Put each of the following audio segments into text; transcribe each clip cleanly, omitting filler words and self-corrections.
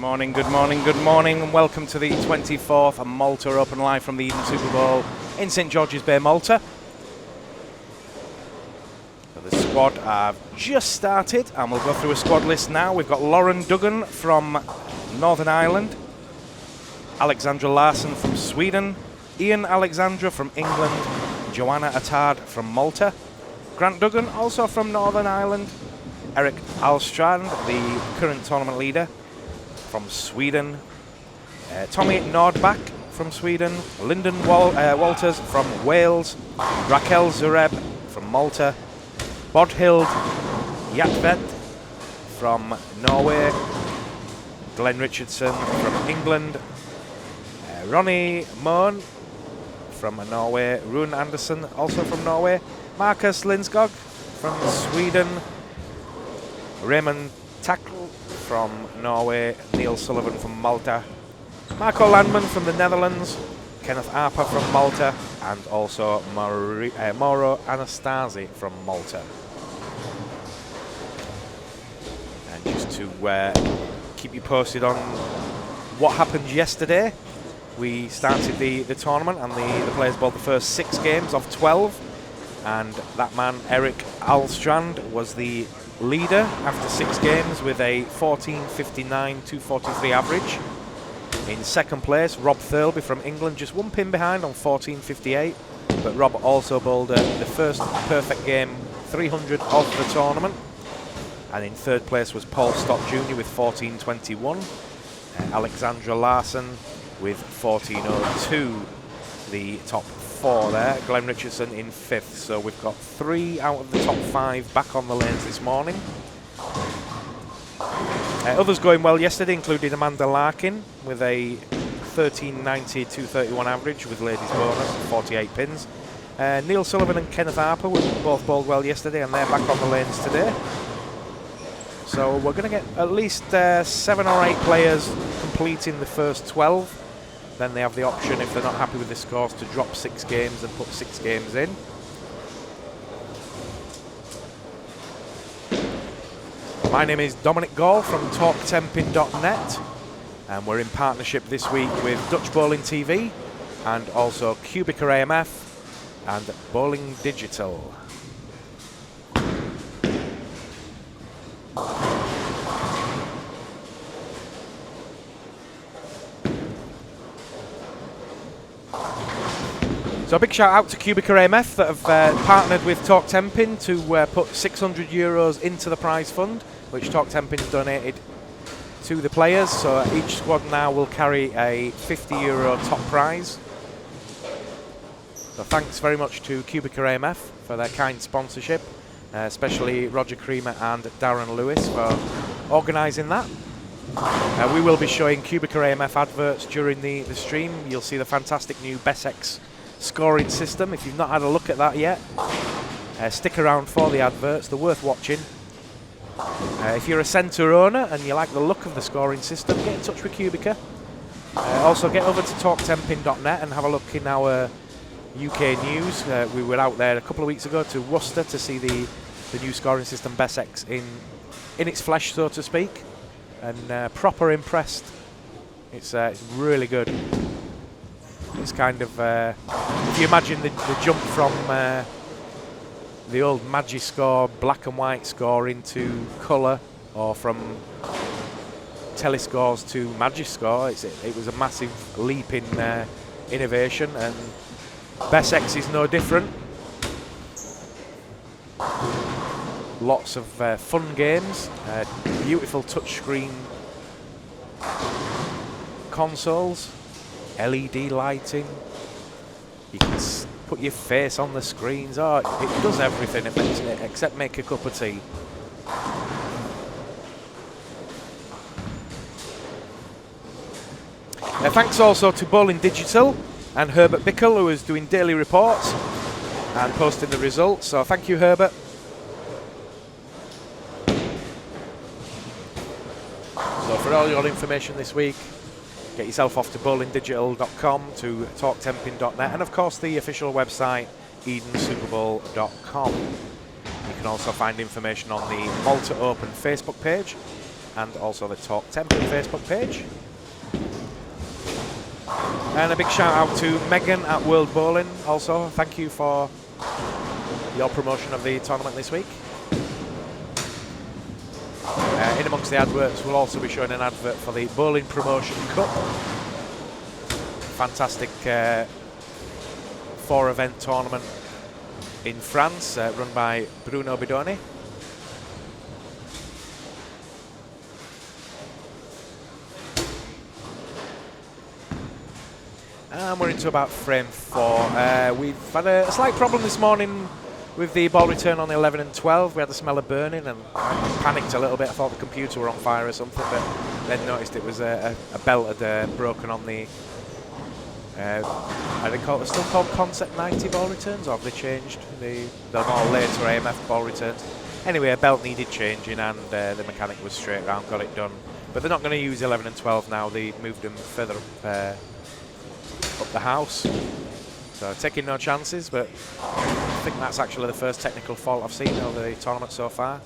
morning, good morning, good morning, and welcome to the 24th Malta Open live from the Eden Super Bowl in St George's Bay, Malta. So the squad have just started, and we'll go through a squad list now. We've got Lauren Duggan from Northern Ireland, Alexandra Larsson from Sweden, Ian Alexandra from England, Joanna Attard from Malta, Grant Duggan also from Northern Ireland, Eric Alstrand, the current tournament leader, from Sweden, Tommy Nordbach from Sweden, Lyndon Walters from Wales, Raquel Zureb from Malta, Bodhild Jatvet from Norway, Glenn Richardson from England, Ronnie Moen from Norway, Rune Anderson also from Norway, Marcus Lindskog from Sweden, Raymond Tackle from Norway, Neil Sullivan from Malta, Marco Landman from the Netherlands, Kenneth Arpa from Malta, and also Mauro Anastasi from Malta. And just to keep you posted on what happened yesterday, we started the tournament and the players bowled the first 6 games of 12, and that man, Eric Alstrand, was the leader after 6 games with a 14.59 243 average. In second place, Rob Thirlby from England, just 1 pin behind on 14.58, but Rob also bowled the first perfect game 300 of the tournament. And in third place was Paul Stott Jr. with 14.21, Alexandra Larsson with 14.02, the top 4 there, Glenn Richardson in 5th. So we've got 3 out of the top 5 back on the lanes this morning. Others going well yesterday included Amanda Larkin with a 13.90 231 average with ladies bonus, 48 pins. Neil Sullivan and Kenneth Arpa were both bowled well yesterday, and they're back on the lanes today. So we're going to get at least 7 or 8 players completing the first 12. Then they have the option, if they're not happy with the scores, to drop 6 games and put 6 games in. My name is Dominic Gall from TalkTemping.net, and we're in partnership this week with Dutch Bowling TV and also QubicaAMF and Bowling Digital. So a big shout out to QubicaAMF that have partnered with Talk Temping to put €600 into the prize fund, which Talk Temping's donated to the players. So each squad now will carry a €50 top prize. So thanks very much to QubicaAMF for their kind sponsorship, especially Roger Creamer and Darren Lewis for organising that. We will be showing QubicaAMF adverts during the stream. You'll see the fantastic new BESEX scoring system. If you've not had a look at that yet, stick around for the adverts, they're worth watching. If you're a centre owner and you like the look of the scoring system, get in touch with Cubica. Also get over to TalkTemping.net and have a look in our UK news. We were out there a couple of weeks ago to Worcester to see the new scoring system BESEX in its flesh, so to speak, and proper impressed. It's really good. It's kind of, if you imagine the jump from the old Magiscore black and white score into colour, or from telescores to Magiscore, it was a massive leap in innovation, and BESEX is no different. Lots of fun games, beautiful touchscreen consoles, LED lighting, you can put your face on the screens. Oh, it does everything except make a cup of tea. Thanks also to Bowling Digital and Herbert Bickle, who is doing daily reports and posting the results. So thank you, Herbert. So for all your information this week, get yourself off to bowlingdigital.com, to talktemping.net, and of course the official website edensuperbowl.com. You can also find information on the Malta Open Facebook page, and also the Talk Tempin Facebook page. And a big shout out to Megan at World Bowling also. Thank you for your promotion of the tournament this week. In amongst the adverts, we'll also be showing an advert for the Bowling Promotion Cup. Fantastic 4-event tournament in France, run by Bruno Bidoni. And we're into about frame 4. We've had a slight problem this morning with the ball return on 11 and 12. We had the smell of burning and I panicked a little bit. I thought the computer were on fire or something, but then noticed it was a belt had broken on the are they still called Concept 90 ball returns, or have they changed? They're more later AMF ball returns. Anyway, a belt needed changing and the mechanic was straight around, got it done. But they're not going to use 11 and 12 now. They moved them further up the house. So taking no chances, but I think that's actually the first technical fault I've seen over the tournament so far.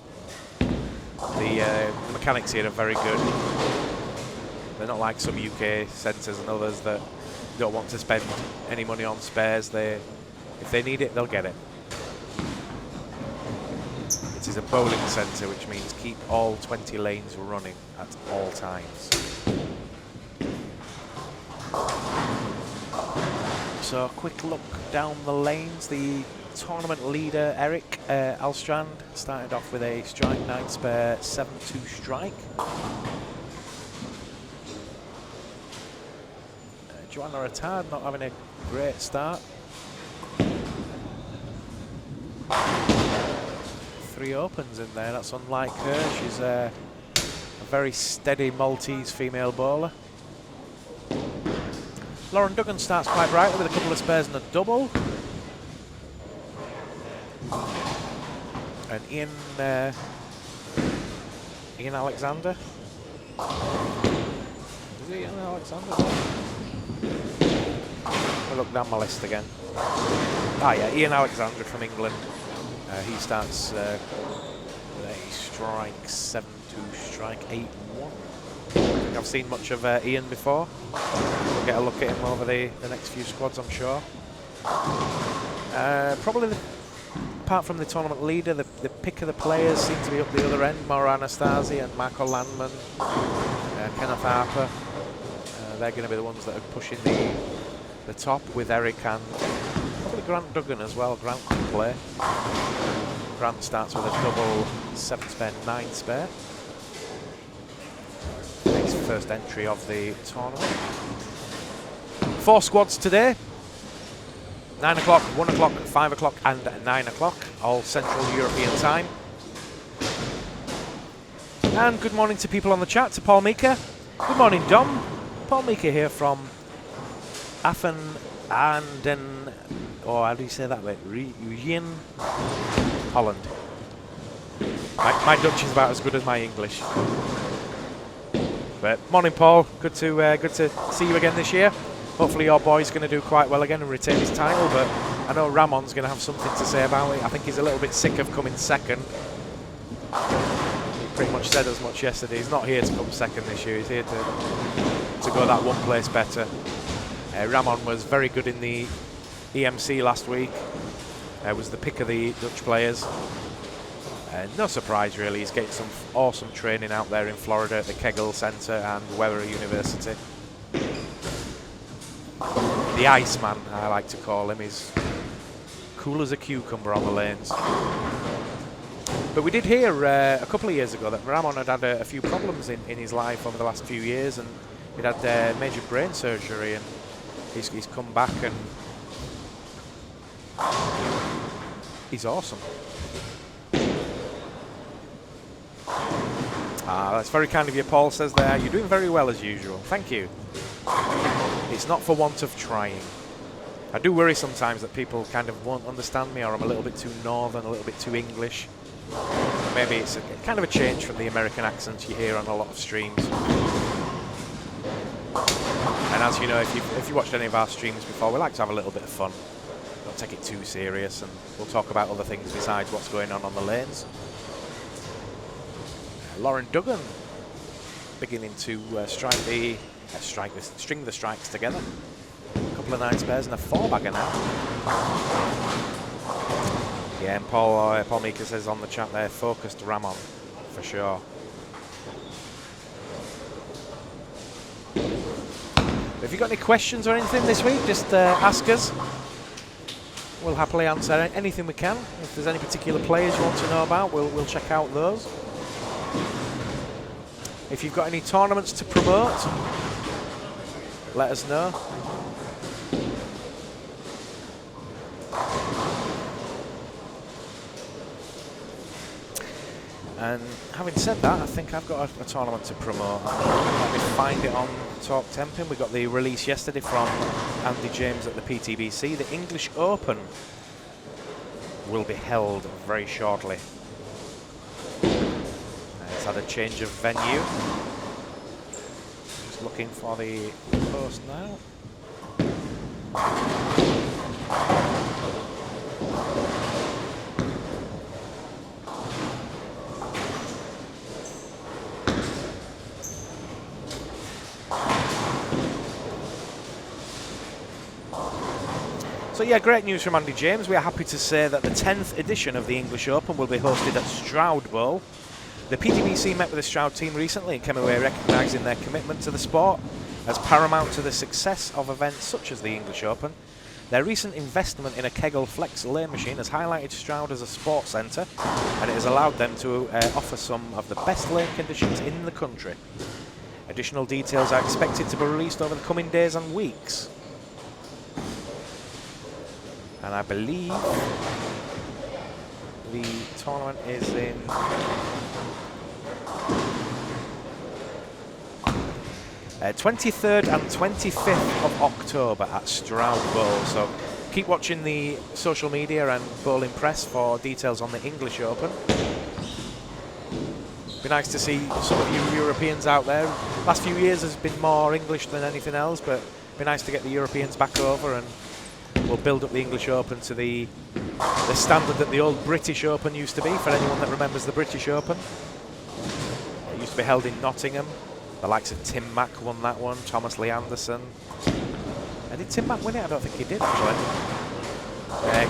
The mechanics here are very good. They're not like some UK centres and others that don't want to spend any money on spares. If they need it, they'll get it. It is a bowling centre, which means keep all 20 lanes running at all times. So a quick look down the lanes. The tournament leader, Eric Alstrand, started off with a strike 9 spare 7-2 strike. Joanna Attard not having a great start. 3 opens in there, that's unlike her. She's a very steady Maltese female bowler. Lauren Duggan starts quite brightly with a couple of spares and a double. And Ian Alexander. Is it Ian Alexander? I'll look down my list again. Ah yeah, Ian Alexander from England. He starts with a strike 7-2 strike 8-1. I think I've seen much of Ian before. We'll get a look at him over the next few squads, I'm sure. Probably, apart from the tournament leader, the pick of the players seem to be up the other end. Maura Anastasi and Marco Landman, Kenneth Harper. They're going to be the ones that are pushing the top with Eric and probably Grant Duggan as well. Grant can play. Grant starts with a double 7 spare, 9 spare. His first entry of the tournament. 4 squads today. 9 o'clock, 1 o'clock, 5 o'clock and 9 o'clock, all Central European time. And good morning to people on the chat, to Paul Meeker. Good morning, Dom. Paul Meeker here from Affen Anden, or how do you say that bit? Rijn, Holland. My Dutch is about as good as my English. But morning, Paul. Good to see you again this year. Hopefully your boy's going to do quite well again and retain his title, but I know Ramon's going to have something to say about it. I think he's a little bit sick of coming second. He pretty much said as much yesterday. He's not here to come second this year. He's here to go that one place better. Ramon was very good in the EMC last week. Was the pick of the Dutch players. No surprise really, he's getting some awesome training out there in Florida at the Kegel Center and Weather University. The Iceman, I like to call him, is cool as a cucumber on the lanes. But we did hear a couple of years ago that Ramon had had a few problems in his life over the last few years, and he'd had major brain surgery, and he's come back and he's awesome. That's very kind of you, Paul says there. You're doing very well as usual. Thank you. It's not for want of trying. I do worry sometimes that people kind of won't understand me, or I'm a little bit too northern, a little bit too English. Maybe it's kind of a change from the American accents you hear on a lot of streams. And as you know, if you watched any of our streams before, we like to have a little bit of fun. Don't take it too serious, and we'll talk about other things besides what's going on the lanes. Lauren Duggan beginning to string the strikes together. A couple of 9 spares and a 4-bagger now. Yeah, and Paul Meeker says on the chat there, focused Ramon, for sure. If you've got any questions or anything this week, just ask us. We'll happily answer anything we can. If there's any particular players you want to know about, we'll check out those. If you've got any tournaments to promote, let us know. And having said that, I think I've got a tournament to promote. Let me find it on Talk Temping. We got the release yesterday from Andy James at the PTBC. The English Open will be held very shortly. It's had a change of venue. Just looking for the post now. So yeah, great news from Andy James. We are happy to say that the 10th edition of the English Open will be hosted at Stroud Bowl. The PTBC met with the Stroud team recently and came away recognising their commitment to the sport as paramount to the success of events such as the English Open. Their recent investment in a Kegel Flex lane machine has highlighted Stroud as a sports centre, and it has allowed them to offer some of the best lane conditions in the country. Additional details are expected to be released over the coming days and weeks. And I believe the tournament is in 23rd and 25th of October at Stroud Bowl. So keep watching the social media and bowling press for details on the English Open. Be nice to see some of you Europeans out there. Last few years has been more English than anything else, but be nice to get the Europeans back over, and we'll build up the English Open to the standard that the old British Open used to be, for anyone that remembers the British Open. It used to be held in Nottingham. The likes of Tim Mack won that one, Thomas Lee Anderson. Did Tim Mack win it? I don't think he did, actually.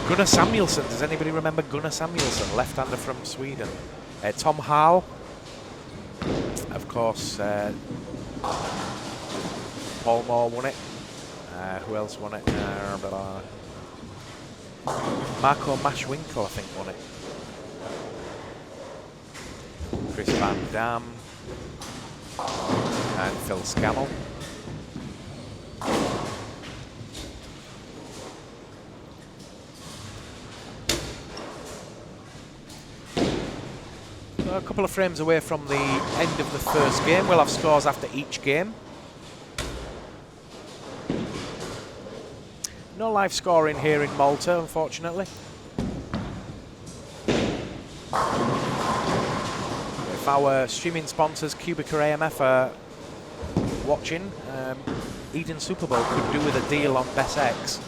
Gunnar Samuelsson. Does anybody remember Gunnar Samuelsson, left-hander from Sweden? Tom Hall. Of course, Paul Moore won it. Who else won it? Marco Maschwinkel, I think, won it. Chris Van Dam and Phil Scammell. So a couple of frames away from the end of the first game. We'll have scores after each game. No live scoring here in Malta, unfortunately. If our streaming sponsors, QubicaAMF, are watching, Eden Super Bowl could do with a deal on BestX.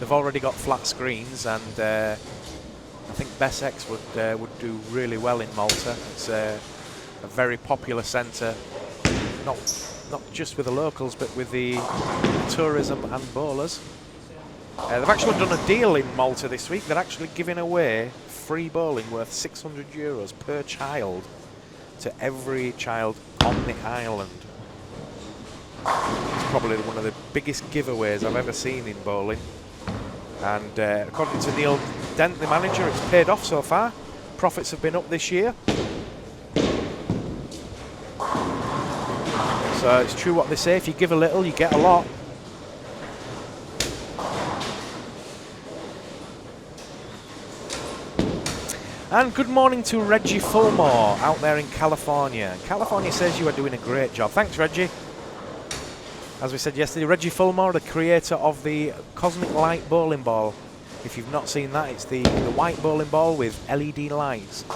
They've already got flat screens, and I think BestX would do really well in Malta. It's a very popular centre, not just with the locals, but with the tourism and bowlers. They've actually done a deal in Malta this week. They're actually giving away free bowling worth €600 per child to every child on the island. It's probably one of the biggest giveaways I've ever seen in bowling. And according to Neil Dent, the manager, it's paid off so far. Profits have been up this year. So it's true what they say, if you give a little, you get a lot. And good morning to Reggie Fulmore out there in California. California says you are doing a great job. Thanks, Reggie. As we said yesterday, Reggie Fulmore, the creator of the Cosmic Light bowling ball. If you've not seen that, it's the white bowling ball with LED lights,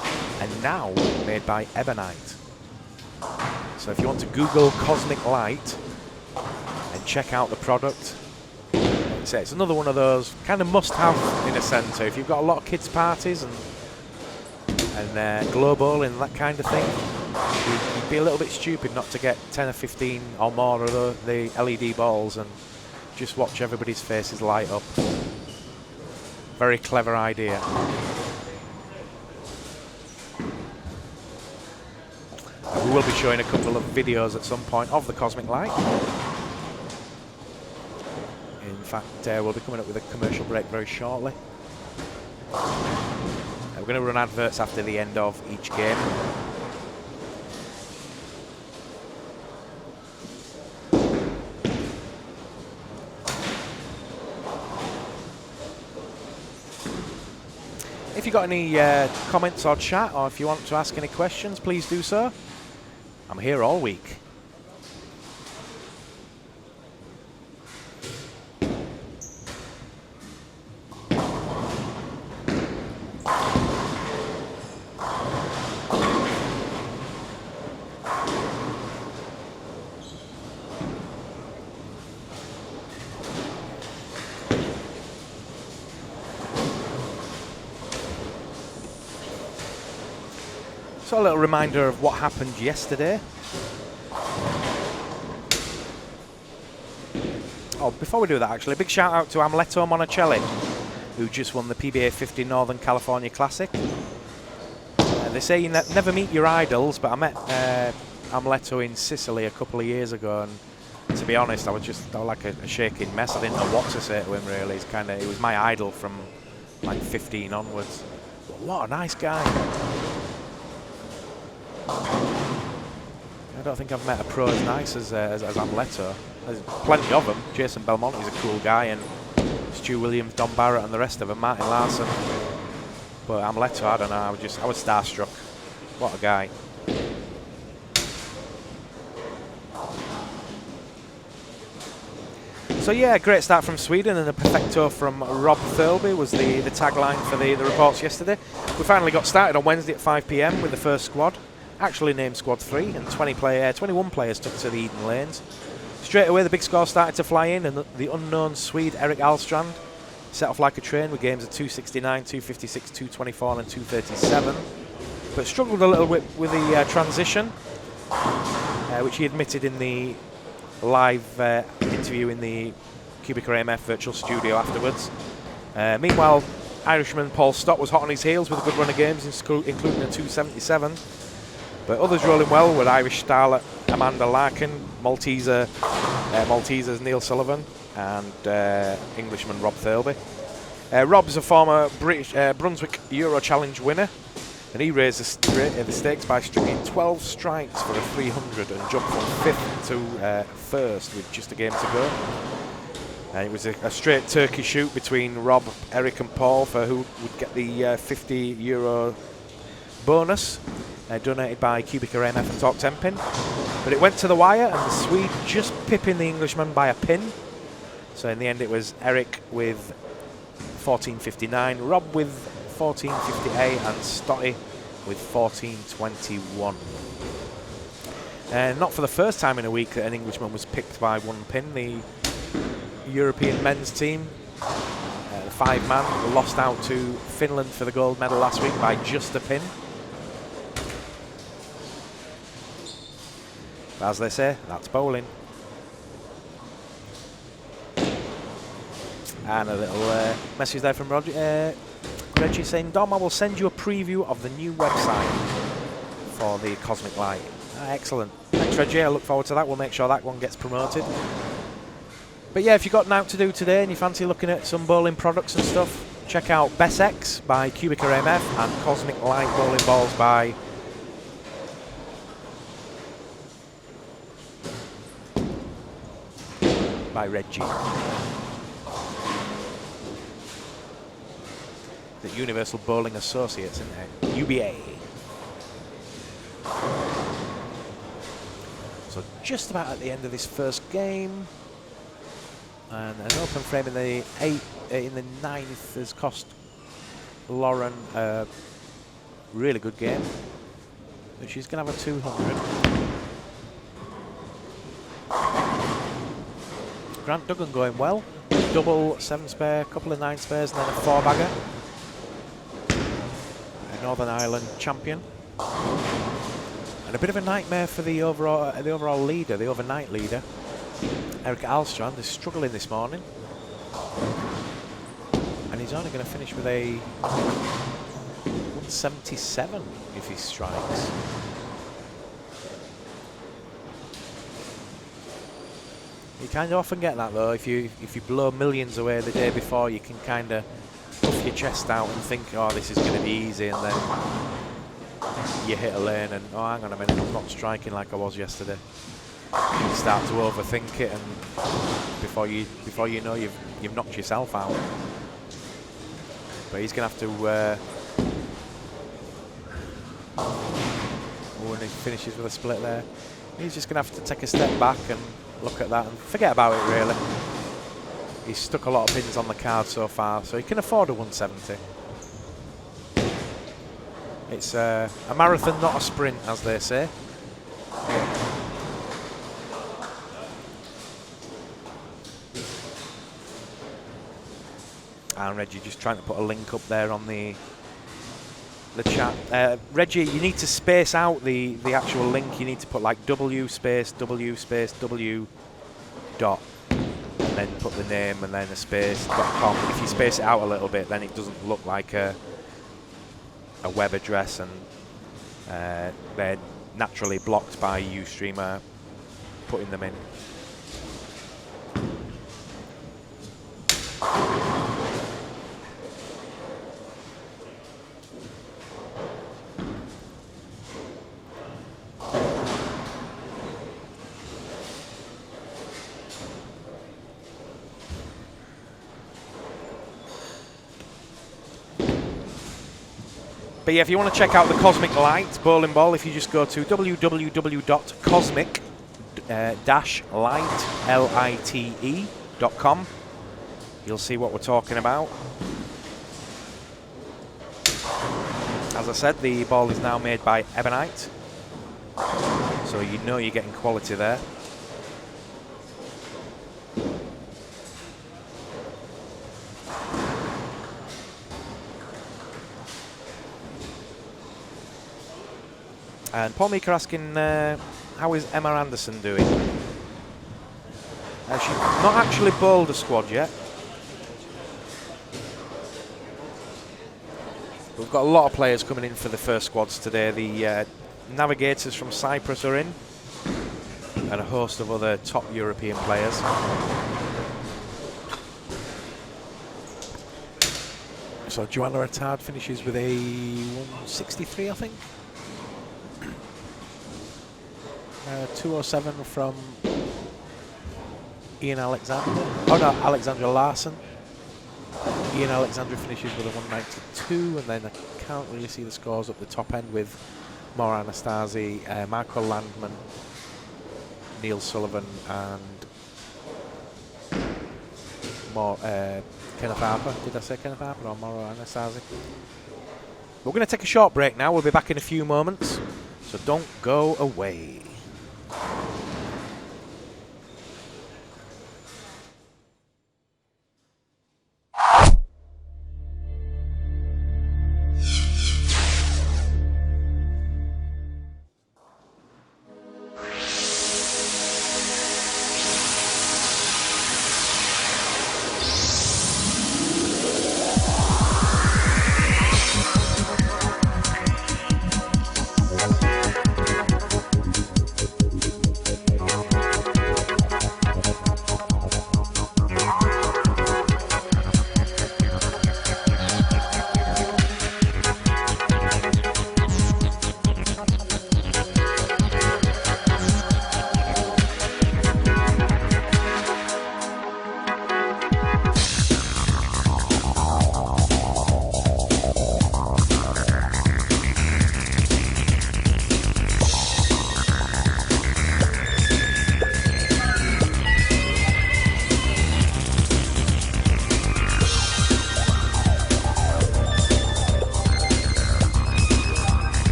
and now made by Ebonite. So if you want to Google Cosmic Light and check out the product, it's another one of those kind of must-have in a centre. If you've got a lot of kids' parties and glow bowling and that kind of thing, you be a little bit stupid not to get 10 or 15 or more of the LED balls and just watch everybody's faces light up. Very clever idea. We will be showing a couple of videos at some point of the Cosmic Light. In fact, we'll be coming up with a commercial break very shortly. We're going to run adverts after the end of each game. If you've got any comments or chat, or if you want to ask any questions, please do so. I'm here all week. So a little reminder of what happened yesterday. Oh, before we do that, actually, a big shout out to Amleto Monticelli, who just won the PBA 50 Northern California Classic. They say you never meet your idols, but I met Amleto in Sicily a couple of years ago, and to be honest, I was like a shaking mess. I didn't know what to say to him, really. He was my idol from like 15 onwards. But what a nice guy. I don't think I've met a pro as nice as Amleto. There's plenty of them. Jason Belmonte's a cool guy, and Stu Williams, Don Barrett, and the rest of them, Martin Larson. But Amleto, I don't know, I was starstruck. What a guy. So yeah, great start from Sweden, and a perfecto from Rob Thirlby was the tagline for the reports yesterday. We finally got started on Wednesday at 5 PM with the first squad, actually named Squad 3, and 21 players took to the Eden Lanes. Straight away the big score started to fly in, and the unknown Swede Erik Ahlstrand set off like a train with games at 269, 256, 224 and 237, but struggled a little bit with the transition, which he admitted in the live interview in the QubicaAMF virtual studio afterwards. Meanwhile, Irishman Paul Stott was hot on his heels with a good run of games, including a 277. But others rolling well were Irish starlet Amanda Larkin, Maltesers Neil Sullivan, and Englishman Rob Thirlby. Rob's a former British Brunswick Euro Challenge winner, and he raised the stakes by stringing 12 strikes for a 300 and jumped from 5th to 1st with just a game to go. It was a straight turkey shoot between Rob, Eric and Paul for who would get the €50 bonus donated by QubicaAMF and Talk Tempin. But it went to the wire, and the Swede just pipping the Englishman by a pin. So in the end it was Eric with 14.59, Rob with 14.58 and Stotty with 14.21. And not for the first time in a week that an Englishman was picked by one pin. The European men's team, the 5-man, lost out to Finland for the gold medal last week by just a pin. But as they say, that's bowling. And a little message there from Reggie saying, Dom, I will send you a preview of the new website for the Cosmic Light. Excellent. Thanks, Reggie. I look forward to that. We'll make sure that one gets promoted. But yeah, if you've got an out to do today and you fancy looking at some bowling products and stuff, check out BestX by QubicaAMF and Cosmic Light Bowling Balls by Reggie. The Universal Bowling Associates, isn't it? UBA. So just about at the end of this first game, and an open frame in the ninth has cost Lauren a really good game. But she's going to have a 200. Grant Duggan going well. Double 7 spare, couple of 9 spares, and then a 4-bagger. Northern Ireland champion. And And a bit of a nightmare for the overall leader, the overnight leader. Eric Alstrand is struggling this morning. And he's only going to finish with a 177 if he strikes. You kind of often get that though. If you blow millions away the day before, you can kind of puff your chest out and think, oh, this is going to be easy, and then you hit a lane and, oh, hang on a minute, I'm not striking like I was yesterday. You start to overthink it, and before you know, you've knocked yourself out. But he's going to have to. When he finishes with a split there, he's just going to have to take a step back and look at that and forget about it, really. He's stuck a lot of pins on the card so far, so he can afford a 170. It's a marathon, not a sprint, as they say. And Reggie just trying to put a link up there on the chat. Reggie, you need to space out the actual link. You need to put like W space W dot, and then put the name and then a space.com. If you space it out a little bit, then it doesn't look like a web address, and they're naturally blocked by Ustreamer putting them in. But yeah, if you want to check out the Cosmic Light bowling ball, if you just go to www.cosmic-lite.com, you'll see what we're talking about. As I said, the ball is now made by Ebonite, so you know you're getting quality there. And Paul Meeker asking, how is Emma Anderson doing? She's not actually bowled a squad yet. We've got a lot of players coming in for the first squads today. The Navigators from Cyprus are in, and a host of other top European players. So Joanna Attard finishes with a 163, I think. 207 from Ian Alexander. Oh no, Alexandra Larson. Ian Alexander finishes with a 192, and then I can't really see the scores up the top end with Maura Anastasi, Marco Landman, Neil Sullivan, and Kenneth Harper. Did I say Kenneth Harper or Maura Anastasi? We're going to take a short break now. We'll be back in a few moments, so don't go away.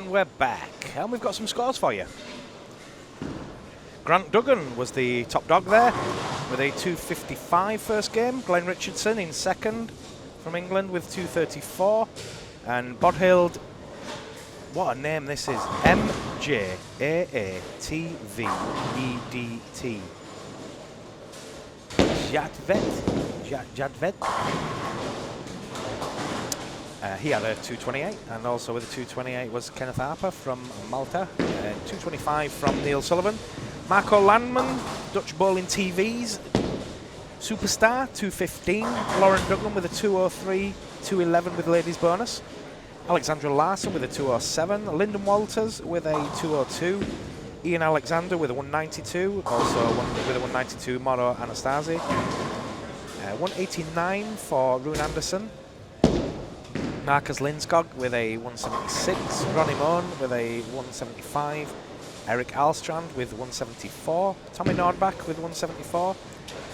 And we're back, and we've got some scores for you. Grant Duggan was the top dog there with a 255 first game. Glenn Richardson in second from England with 234. And Bodhild, what a name this is, MJAATVEDT. Jadvet. He had a 228, and also with a 228 was Kenneth Harper from Malta. 225 from Neil Sullivan. Marco Landman, Dutch Bowling TV's superstar, 215. Lauren Duggan with a 203, 211 with ladies bonus. Alexandra Larson with a 207. Lyndon Walters with a 202. Ian Alexander with a 192. Also with a 192, Moro Anastasi. 189 for Rune Anderson. Marcus Lindskog with a 176. Ronnie Moan with a 175. Eric Alstrand with 174. Tommy Nordbach with 174.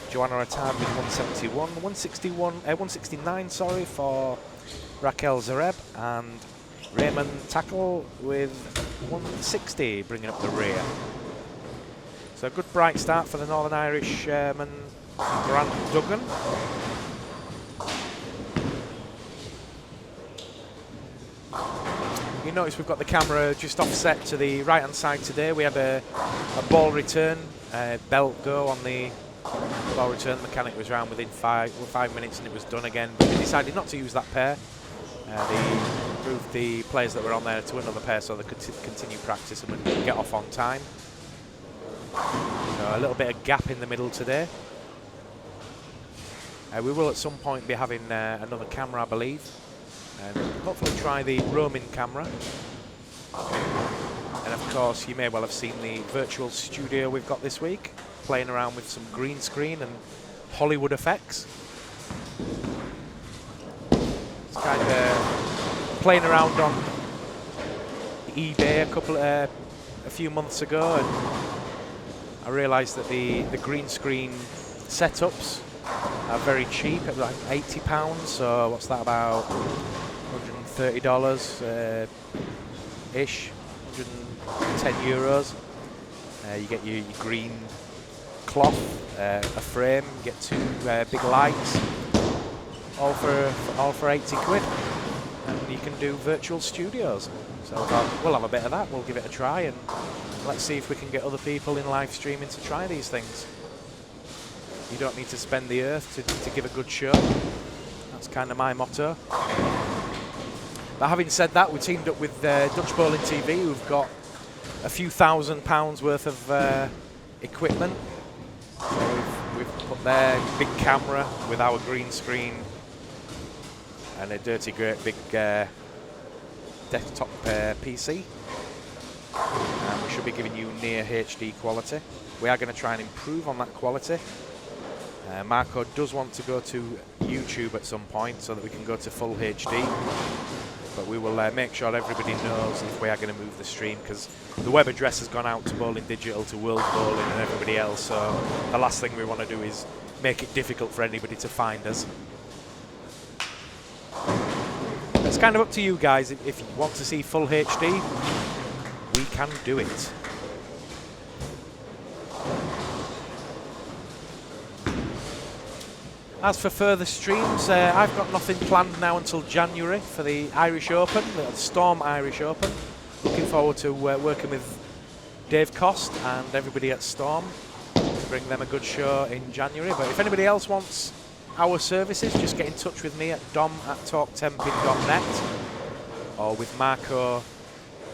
Joanna Attard with 171. 169, sorry, for Raquel Zareb. And Raymond Tackle with 160, bringing up the rear. So a good bright start for the Northern Irishman Grant Duggan. You notice we've got the camera just offset to the right hand side today. We had a ball return, belt go on the ball return. The mechanic was around within 5 minutes and it was done again. But we decided not to use that pair. They moved the players that were on there to another pair so they could continue practice and would get off on time. So a little bit of gap in the middle today. We will at some point be having another camera, I believe. And hopefully try the roaming camera. And of course, you may well have seen the virtual studio we've got this week, playing around with some green screen and Hollywood effects. It's kind of playing around on eBay a few months ago, and I realised that the green screen setups are very cheap at like £80. So what's that, about $130 ish, €110. You get your green cloth, a frame, you get 2 big lights, all for 80 quid, and you can do virtual studios. So we'll have a bit of that. We'll give it a try, and let's see if we can get other people in live streaming to try these things. You don't need to spend the earth to give a good show. That's kind of my motto. But having said that, we teamed up with Dutch Bowling TV, who've got a few £1,000s worth of equipment. So we've put their big camera with our green screen and a dirty great big desktop PC. And we should be giving you near HD quality. We are going to try and improve on that quality. Marco does want to go to YouTube at some point so that we can go to full HD. But we will make sure everybody knows if we are going to move the stream, because the web address has gone out to Bowling Digital, to World Bowling and everybody else. So the last thing we want to do is make it difficult for anybody to find us. It's kind of up to you guys. If you want to see full HD, we can do it. As for further streams, I've got nothing planned now until January for the Irish Open, the Storm Irish Open. Looking forward to working with Dave Cost and everybody at Storm to bring them a good show in January. But if anybody else wants our services, just get in touch with me at dom@talktemping.net or with Marco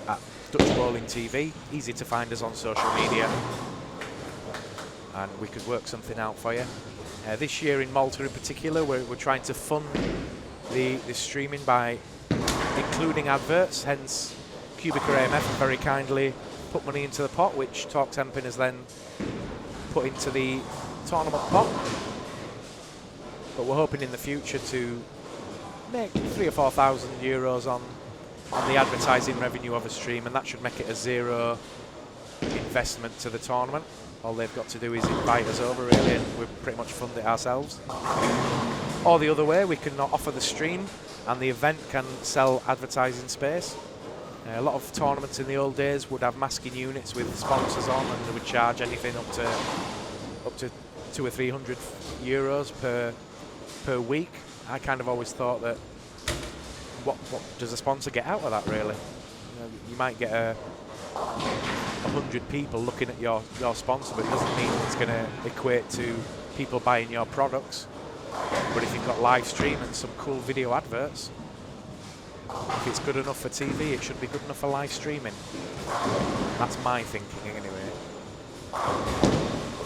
at Dutch Bowling TV. Easy to find us on social media, and we could work something out for you. This year in Malta in particular, we're trying to fund the streaming by including adverts, hence QubicaAMF very kindly put money into the pot, which Talk Temping has then put into the tournament pot. But we're hoping in the future to make €3,000 or €4,000 on the advertising revenue of a stream, and that should make it a zero investment to the tournament. All they've got to do is invite us over, really, and we pretty much fund it ourselves. Or the other way, we can offer the stream and the event can sell advertising space. A lot of tournaments in the old days would have masking units with sponsors on, and they would charge anything up to 200 or 300 euros per week. I kind of always thought that what does a sponsor get out of that, really? You might get 100 people looking at your sponsor, but it doesn't mean it's going to equate to people buying your products. But if you've got live stream and some cool video adverts, if it's good enough for TV, it should be good enough for live streaming. That's my thinking anyway.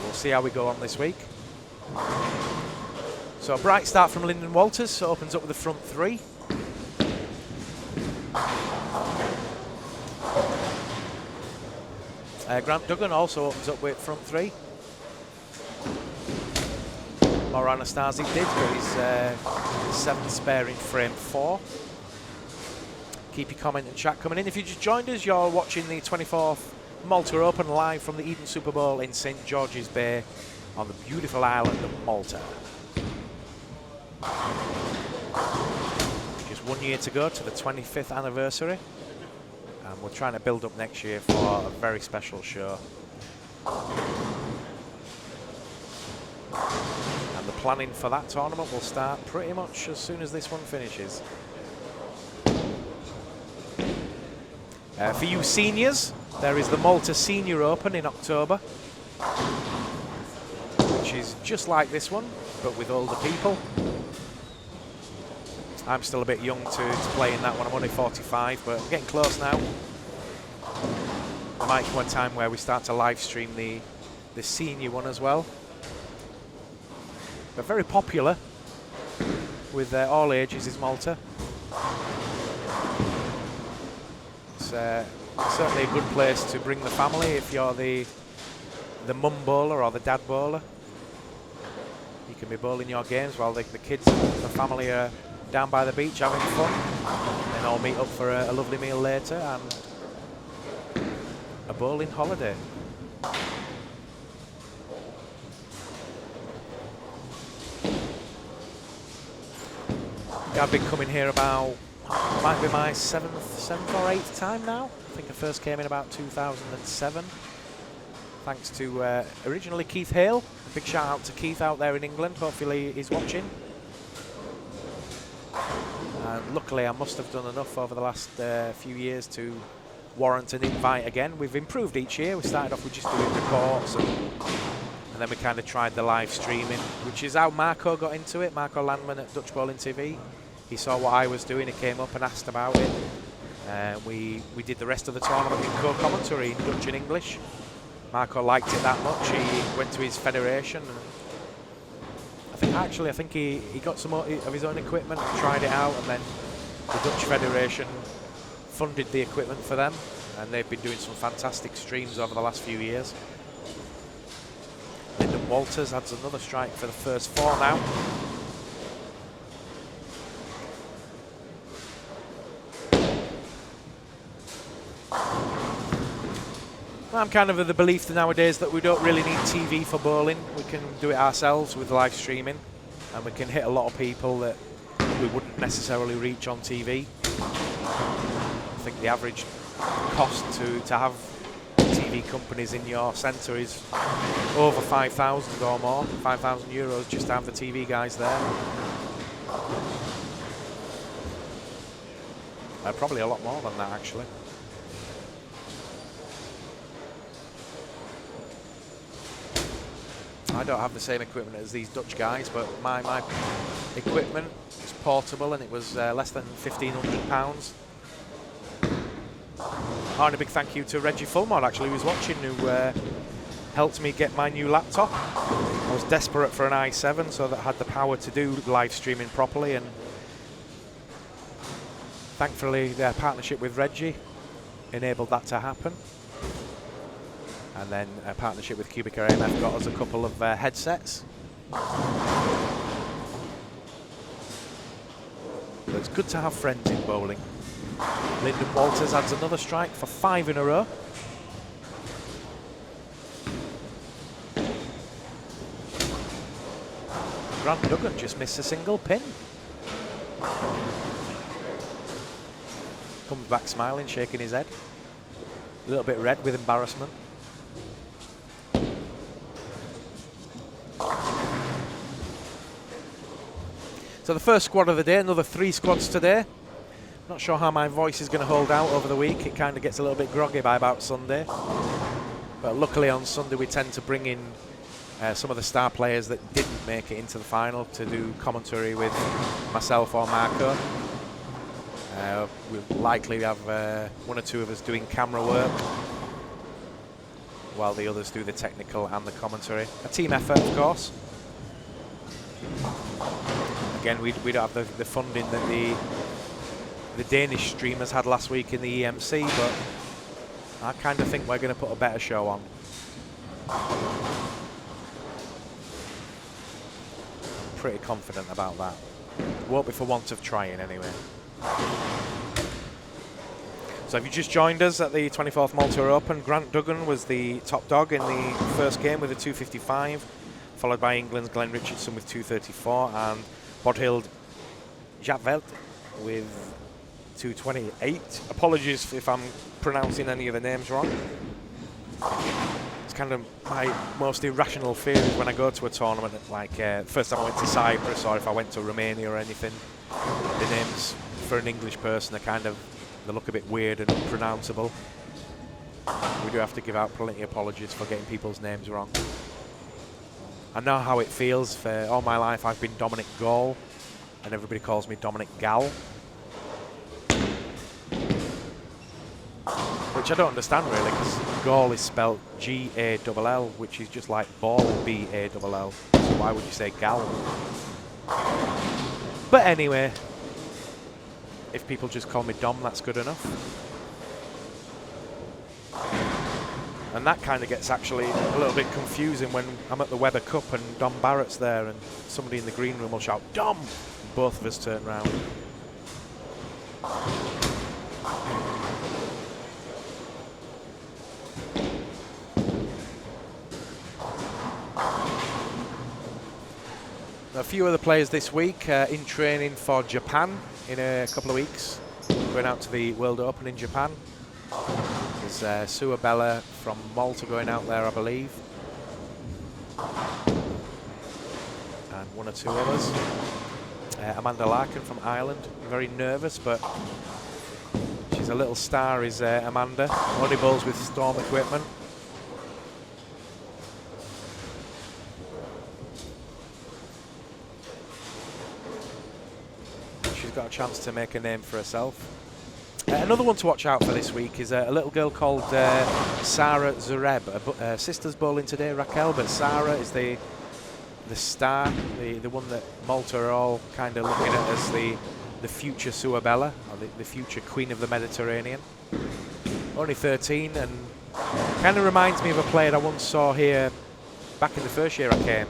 We'll see how we go on this week. So a bright start from Lyndon Walters, so opens up with the front three. Grant Duggan also opens up with front three. More Anastasi did, but he's 7th spare in frame 4. Keep your comment and chat coming in. If you just joined us, you're watching the 24th Malta Open live from the Eden Super Bowl in St George's Bay on the beautiful island of Malta. Just 1 year to go to the 25th anniversary, and we're trying to build up next year for a very special show. And the planning for that tournament will start pretty much as soon as this one finishes. For you seniors, there is the Malta Senior Open in October, which is just like this one, but with older people. I'm still a bit young to play in that one. I'm only 45, but I'm getting close now. There might come a time where we start to live stream the senior one as well. But very popular with all ages is Malta. It's certainly a good place to bring the family if you're the mum bowler or the dad bowler. You can be bowling your games while the kids and the family are down by the beach having fun, and all meet up for a lovely meal later and a bowling holiday. Yeah, I've been coming here about, might be my seventh or eighth time now. I think I first came in about 2007. Thanks to originally Keith Hale. A big shout out to Keith out there in England. Hopefully he's watching. And luckily I must have done enough over the last few years to warrant an invite again. We've improved each year. We started off with just doing reports, and then we kind of tried the live streaming, which is how Marco got into it. Marco Landman at Dutch Bowling TV. He saw what I was doing, he came up and asked about it. We did the rest of the tournament in co-commentary in Dutch and English. Marco liked it that much. He went to his federation, and I think he got some of his own equipment and tried it out, and then the Dutch Federation funded the equipment for them, and they've been doing some fantastic streams over the last few years. Lyndon Walters adds another strike for the first 4 now. I'm kind of of the belief that nowadays that we don't really need TV for bowling. We can do it ourselves with live streaming, and we can hit a lot of people that we wouldn't necessarily reach on TV. I think the average cost to have TV companies in your centre is over 5,000 or more, 5,000 euros just to have the TV guys there. Probably a lot more than that, actually. I don't have the same equipment as these Dutch guys, but my equipment is portable, and it was less than £1,500. Oh, and a big thank you to Reggie Fulmore, actually, who was watching, who helped me get my new laptop. I was desperate for an i7 so that I had the power to do live streaming properly, and thankfully their partnership with Reggie enabled that to happen. And then a partnership with QubicaAMF got us a couple of headsets. So it's good to have friends in bowling. Lyndon Walters adds another strike for 5 in a row. Grant Duggan just missed a single pin. Comes back smiling, shaking his head. A little bit red with embarrassment. So the first squad of the day, another 3 squads today. Not sure how my voice is going to hold out over the week. It kind of gets a little bit groggy by about Sunday. But luckily on Sunday we tend to bring in some of the star players that didn't make it into the final to do commentary with myself or Marco. We'll likely have 1 or 2 of us doing camera work while the others do the technical and the commentary. A team effort, of course. Again, we don't have the funding that the Danish streamers had last week in the EMC, but I kind of think we're going to put a better show on. Pretty confident about that. Won't be for want of trying anyway. So if you just joined us at the 24th Malta Open, Grant Duggan was the top dog in the first game with a 255, followed by England's Glenn Richardson with 234 and Bodhild Jatveld with 228. Apologies if I'm pronouncing any of the names wrong. It's kind of my most irrational fear is when I go to a tournament, like first time I went to Cyprus or if I went to Romania or anything, the names for an English person are they look a bit weird and unpronounceable. We do have to give out plenty of apologies for getting people's names wrong. I know how it feels. For all my life I've been Dominic Gall and everybody calls me Dominic Gall, which I don't understand really, because Gall is spelled G-A-L-L, which is just like ball, B-A-L-L. So why would you say Gall? But anyway, if people just call me Dom, that's good enough. And that kind of gets actually a little bit confusing when I'm at the Weber Cup and Dom Barrett's there and somebody in the green room will shout, Dom! And both of us turn round. A few other players this week in training for Japan in a couple of weeks. Going out to the World Open in Japan. There's Sua Bella from Malta going out there, I believe. And 1 or 2 others. Amanda Larkin from Ireland. Very nervous, but she's a little star, is Amanda. Only bowls with Storm equipment. She's got a chance to make a name for herself. Another one to watch out for this week is a little girl called Sarah Zareb. Her sister's bowling today, Raquel, but Sarah is the star, the one that Malta are all kind of looking at as the future Sua Bella, or the future Queen of the Mediterranean. Only 13 and kind of reminds me of a player I once saw here back in the first year I came.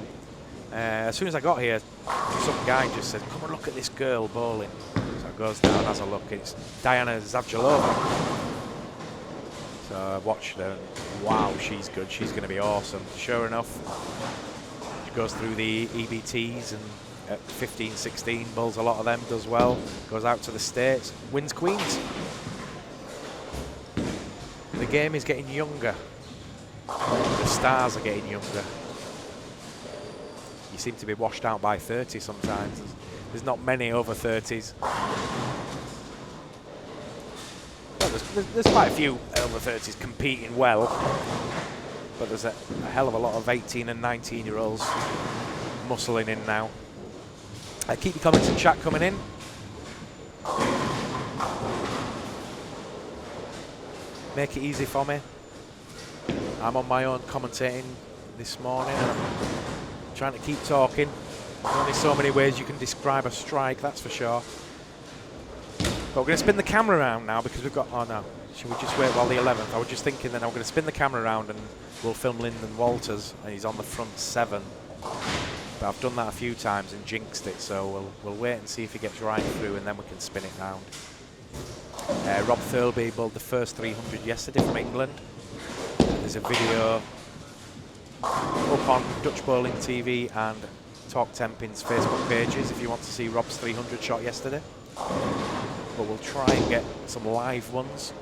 As soon as I got here, some guy just said, come and look at this girl bowling. So I goes down, has a look. It's Diana Zavjalova. So I watched her and wow, she's good. She's going to be awesome. Sure enough, she goes through the EBTs and at 15, 16, bowls a lot of them, does well. Goes out to the States, wins Queens. The game is getting younger. The stars are getting younger. You seem to be washed out by 30 sometimes. There's not many over 30s. Well, there's quite a few over 30s competing well, but there's a hell of a lot of 18 and 19-year-olds muscling in now. Keep your comments and chat coming in. Make it easy for me. I'm on my own commentating this morning. Trying to keep talking. There's only so many ways you can describe a strike, that's for sure. But we're going to spin the camera around now because we've got... Oh no, should we just wait while the 11th? I was just thinking that I'm going to spin the camera around and we'll film Lyndon Walters and he's on the front 7. But I've done that a few times and jinxed it, so we'll wait and see if he gets right through and then we can spin it round. Rob Thirlby bowled the first 300 yesterday from England. There's a video up on Dutch Bowling TV and Talk Tempin's Facebook pages if you want to see Rob's 300 shot yesterday. but we'll try and get some live ones.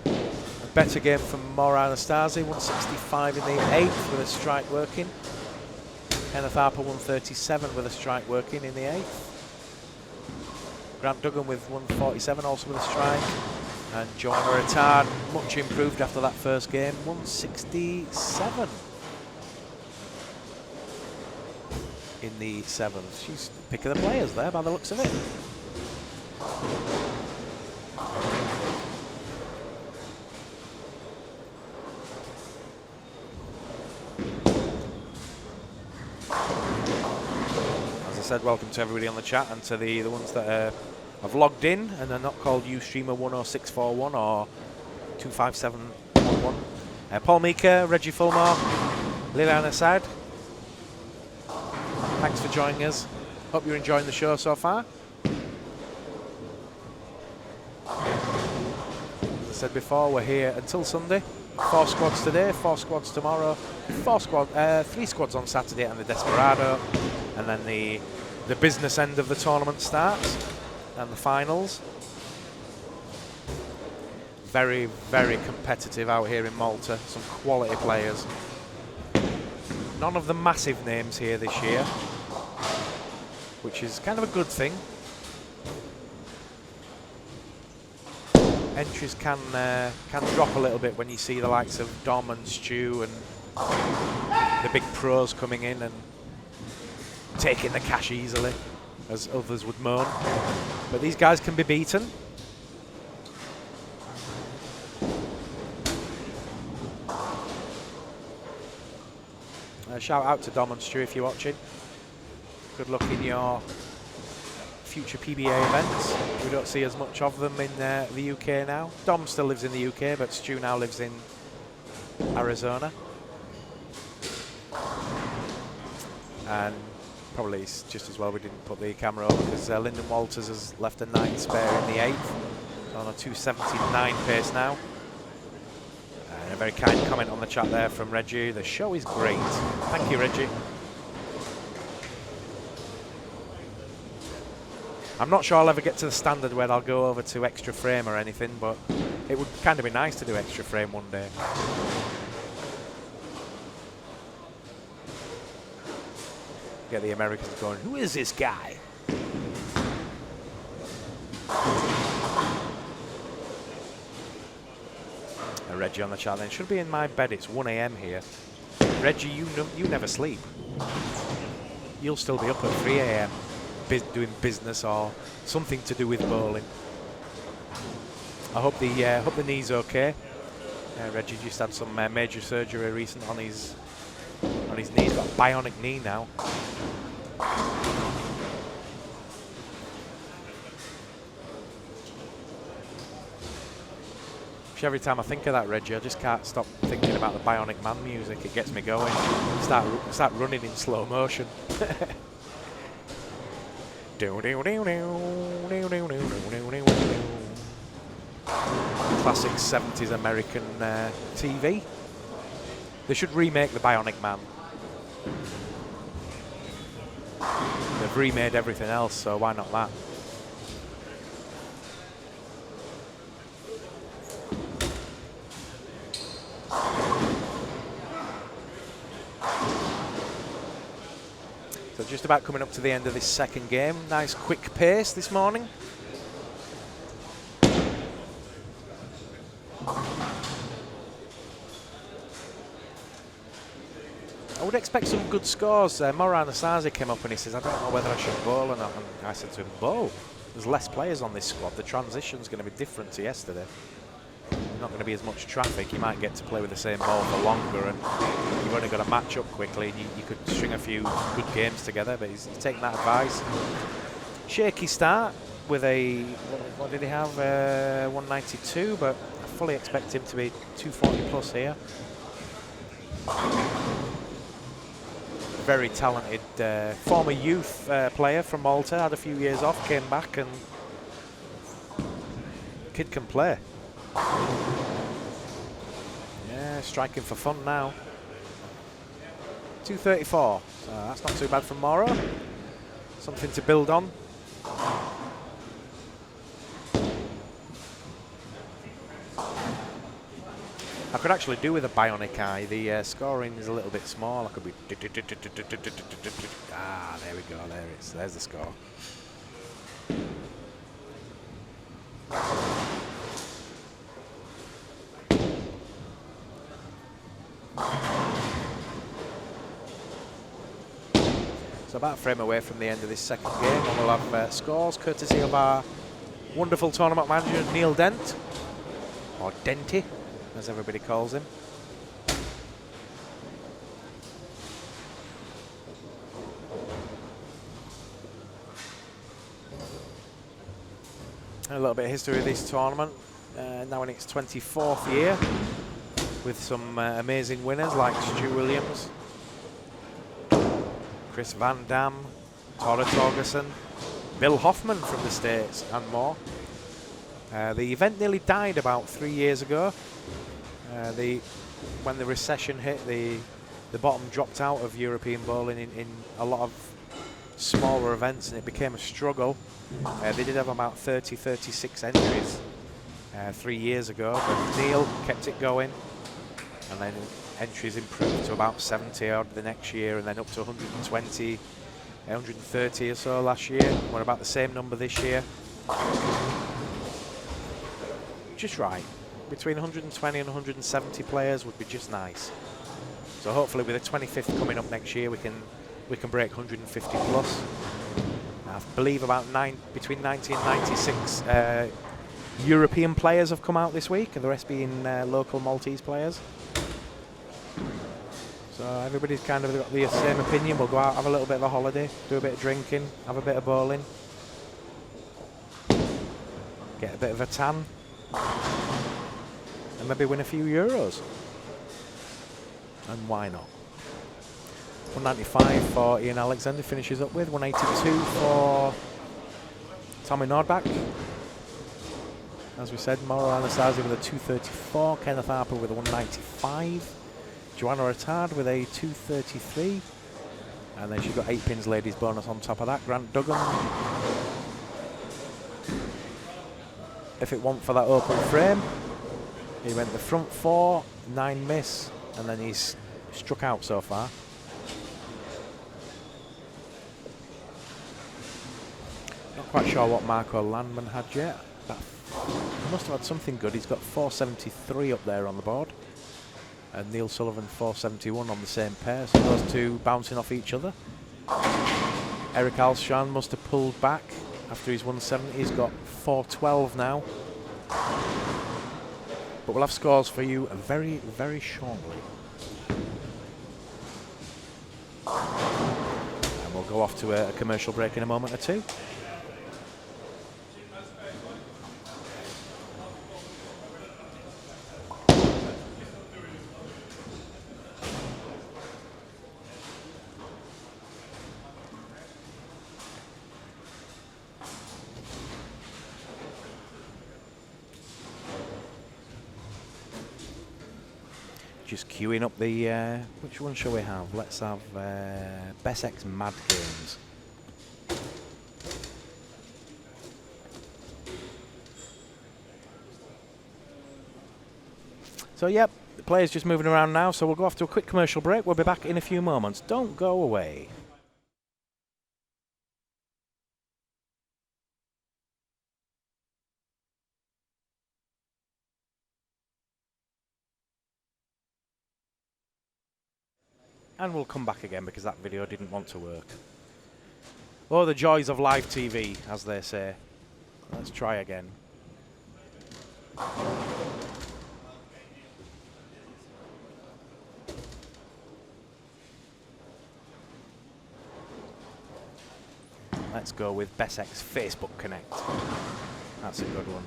A better game from Maura Anastasi, 165 in the 8th with a strike working. Kenneth Harper 137 with a strike working in the 8th. Grant Duggan with 147 also with a strike. And Joanna Attard, much improved after that first game, 167 in the 7th. She's pick of the players there by the looks of it. As I said, welcome to everybody on the chat and to the ones that have logged in and are not called Ustreamer 10641 or 25711. Paul Meeker, Reggie Fulmore, Liliana Assad. Thanks for joining us. Hope you're enjoying the show so far. As I said before, we're here until Sunday. 4 squads today, 4 squads tomorrow, 3 squads on Saturday and the Desperado, and then the business end of the tournament starts and the finals. Very, very competitive out here in Malta. Some quality players. None of the massive names here this year, which is kind of a good thing. Entries can drop a little bit when you see the likes of Dom and Stu and the big pros coming in and taking the cash easily, as others would moan. But these guys can be beaten. Shout out to Dom and Stu if you're watching. Good luck in your future PBA events. We don't see as much of them in the UK now. Dom still lives in the UK, but Stu now lives in Arizona. And probably it's just as well we didn't put the camera on because Lyndon Walters has left a 9 spare in the 8th. So on a 279 pace now. And a very kind comment on the chat there from Reggie. The show is great. Thank you, Reggie. I'm not sure I'll ever get to the standard where I'll go over to extra frame or anything, but it would kind of be nice to do extra frame one day. Get the Americans going, who is this guy? Reggie on the chat then. Should be in my bed, it's 1 AM here. Reggie, you never sleep. You'll still be up at 3 AM doing business or something to do with bowling. I hope the knee's okay. Reggie just had some major surgery recent on his knee. He's got a bionic knee now. Every time I think of that, Reggie, I just can't stop thinking about the Bionic Man music. It gets me going. Start running in slow motion. Classic 70s American TV. They should remake the Bionic Man. They've remade everything else, so why not that? So just about coming up to the end of this second game. Nice quick pace this morning. I would expect some good scores. Maura Anastasi came up and he says, I don't know whether I should bowl or not. And I said to him, bowl. There's less players on this squad. The transition's going to be different to yesterday. There's not going to be as much traffic. You might get to play with the same ball for longer, and you've only got to match up quickly, and you could string a few good games together, but he's taking that advice. Shaky start with a, what did he have, 192, but I fully expect him to be 240 plus here. Very talented former youth player from Malta, had a few years off, came back, and kid can play. Yeah, striking for fun now. 234, so that's not too bad from Maura. something to build on. I could actually do with a bionic eye. The scoring is a little bit small. I could be... Ah, there we go. There's the score. So about a frame away from the end of this second game, and we'll have scores courtesy of our wonderful tournament manager, Neil Dent, or Denty, as everybody calls him. A little bit of history of this tournament, now in its 24th year, with some amazing winners like Stu Williams, Chris Van Dam, Tora Torgerson, Bill Hoffman from the States, and more. The event nearly died about 3 years ago. When the recession hit, the bottom dropped out of European bowling in a lot of smaller events, and it became a struggle. They did have about 30, 36 entries 3 years ago, but Neil kept it going, and then entries improved to about 70 odd the next year, and then up to 120, 130 or so last year. We're about the same number this year. Just right. Between 120 and 170 players would be just nice. So hopefully with the 25th coming up next year, we can break 150 plus. I believe about between 90 and 96 European players have come out this week, and the rest being local Maltese players. So everybody's kind of got the same opinion. We'll go out, have a little bit of a holiday, do a bit of drinking, have a bit of bowling, get a bit of a tan, and maybe win a few euros. And why not? 195 for Ian Alexander finishes up with, 182 for Tommy Nordbach. As we said, Mauro Anastasia with a 234, Kenneth Harper with a 195, Joanna Attard with a 233, and then she's got 8 pins ladies bonus on top of that. Grant Duggan, if it weren't for that open frame, he went the front 4, 9 miss, and then he's struck out so far. Not quite sure what Marco Landman had yet. He must have had something good. He's got 473 up there on the board, and Neil Sullivan 471 on the same pair, so those two bouncing off each other. Eric Alshan must have pulled back after his 170. He's got 412 now. But we'll have scores for you very, very shortly. And we'll go off to a commercial break in a moment or two. Just queuing up the, which one shall we have? Let's have Bessex Mad Games. So yep, the players just moving around now, so we'll go off to a quick commercial break. We'll be back in a few moments. Don't go away. And we'll come back again because that video didn't want to work. Oh, the joys of live TV, as they say. Let's try again. Let's go with Bessex Facebook Connect. That's a good one.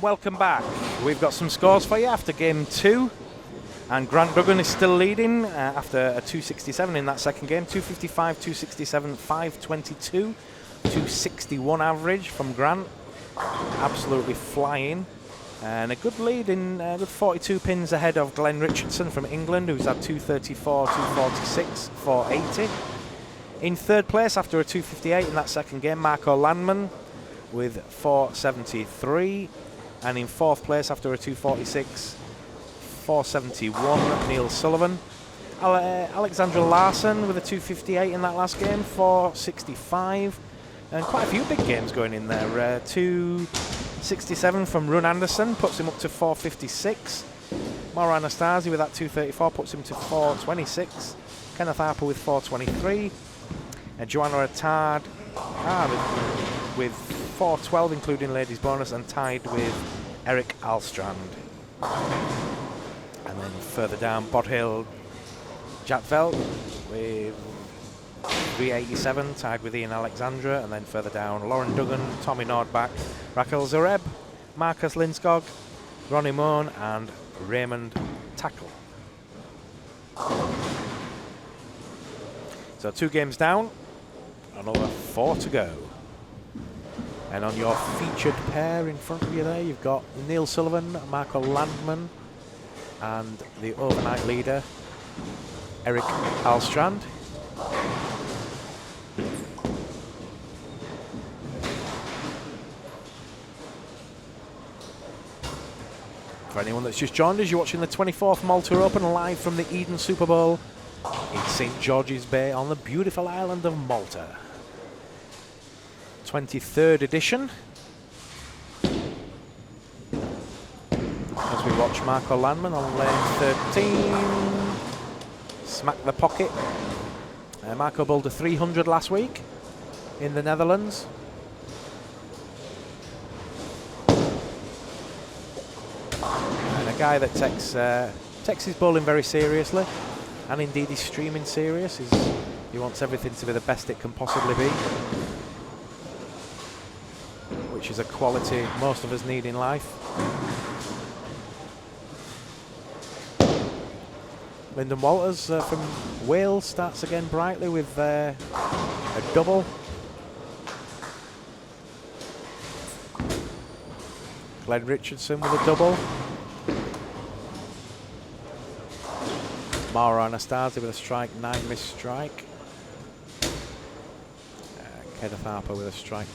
welcome back. We've got some scores for you after game 2. And Grant Duggan is still leading after a 267 in that second game. 255, 267, 522, 261 average from Grant. Absolutely flying. And a good lead in with 42 pins ahead of Glenn Richardson from England, who's had 234, 246, 480. In third place after a 258 in that second game, Marco Landman with 473. And in fourth place after a 246, 471, Neil Sullivan. Alexandra Larson with a 258 in that last game, 465. And quite a few big games going in there. 267 from Run Anderson puts him up to 456. Mauro Anastasi with that 234 puts him to 426. Kenneth Harper with 423. Joanna Attard with 412, including ladies bonus, and tied with Eric Alstrand. And then further down, Bodhill Jatveld with 387, tied with Ian Alexandra. And then further down, Lauren Duggan, Tommy Nordbach, Raquel Zareb, Marcus Lindskog, Ronnie Moan, and Raymond Tackle. So 2 games down, another 4 to go. And on your featured pair in front of you there, you've got Neil Sullivan, Marco Landman, and the overnight leader, Eric Alstrand. For anyone that's just joined us, you're watching the 24th Malta Open live from the Eden Super Bowl in St. George's Bay on the beautiful island of Malta. 23rd edition. As we watch Marco Landman on lane 13. Smack the pocket. Marco bowled a 300 last week in the Netherlands. And a guy that takes his bowling very seriously, and indeed his streaming serious. He wants everything to be the best it can possibly be, which is a quality most of us need in life. Lyndon Walters from Wales starts again brightly with a double. Glenn Richardson with a double. Mauro Anastasi with a strike, 9 missed strike. Kenneth Harper with a strike,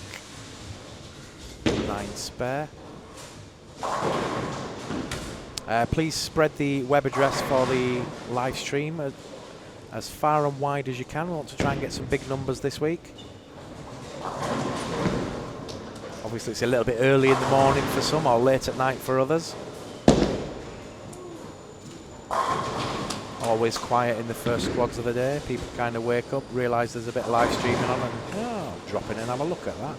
9 spare. Please spread the web address for the live stream as far and wide as you can. We want to try and get some big numbers this week. Obviously it's a little bit early in the morning for some, or late at night for others. Always quiet in the first squads of the day. People kind of wake up, realise there's a bit of live streaming on, and drop in and have a look at that.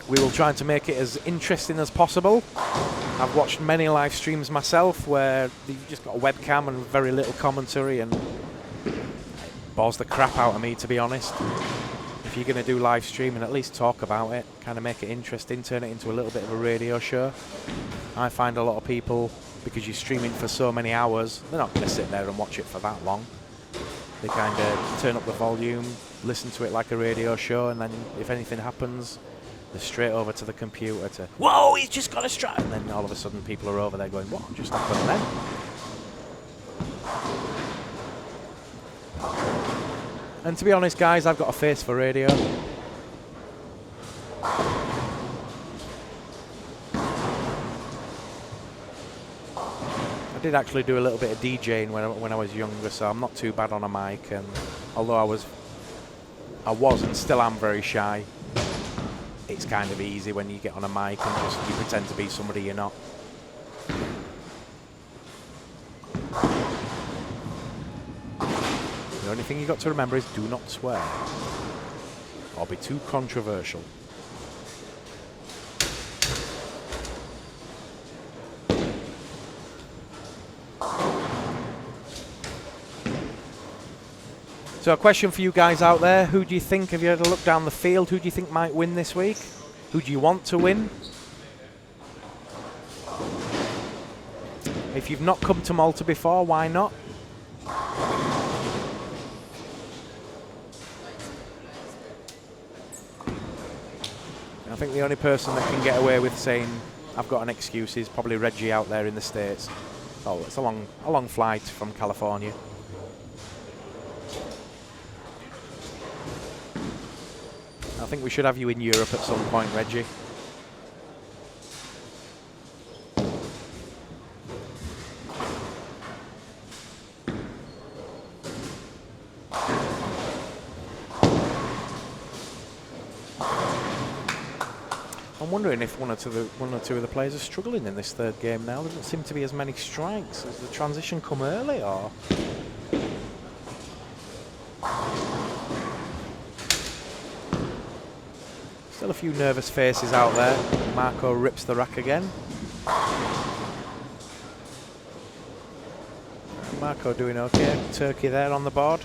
We will try to make it as interesting as possible. I've watched many live streams myself where you've just got a webcam and very little commentary, and it bores the crap out of me, to be honest. If you're going to do live streaming, at least talk about it, kind of make it interesting, turn it into a little bit of a radio show. I find a lot of people, because you're streaming for so many hours, they're not going to sit there and watch it for that long. They kind of turn up the volume, listen to it like a radio show, and then if anything happens, they're straight over to the computer to, whoa, he's just got a strike! And then all of a sudden people are over there going, what just happened then? And to be honest, guys, I've got a face for radio. I did actually do a little bit of DJing when I was younger, so I'm not too bad on a mic. And although I was and still am very shy, it's kind of easy when you get on a mic and just you pretend to be somebody you're not. The only thing you've got to remember is do not swear or be too controversial. So a question for you guys out there: who do you think, if you had a look down the field, who do you think might win this week? Who do you want to win? If you've not come to Malta before, why not? I think the only person that can get away with saying I've got an excuse is probably Reggie out there in the States. Oh, it's a long flight from California. I think we should have you in Europe at some point, Reggie. I'm wondering if one or two of the players are struggling in this third game now. There doesn't seem to be as many strikes. Has the transition come early, or? Still a few nervous faces out there. Marco rips the rack again. Marco doing okay. Turkey there on the board.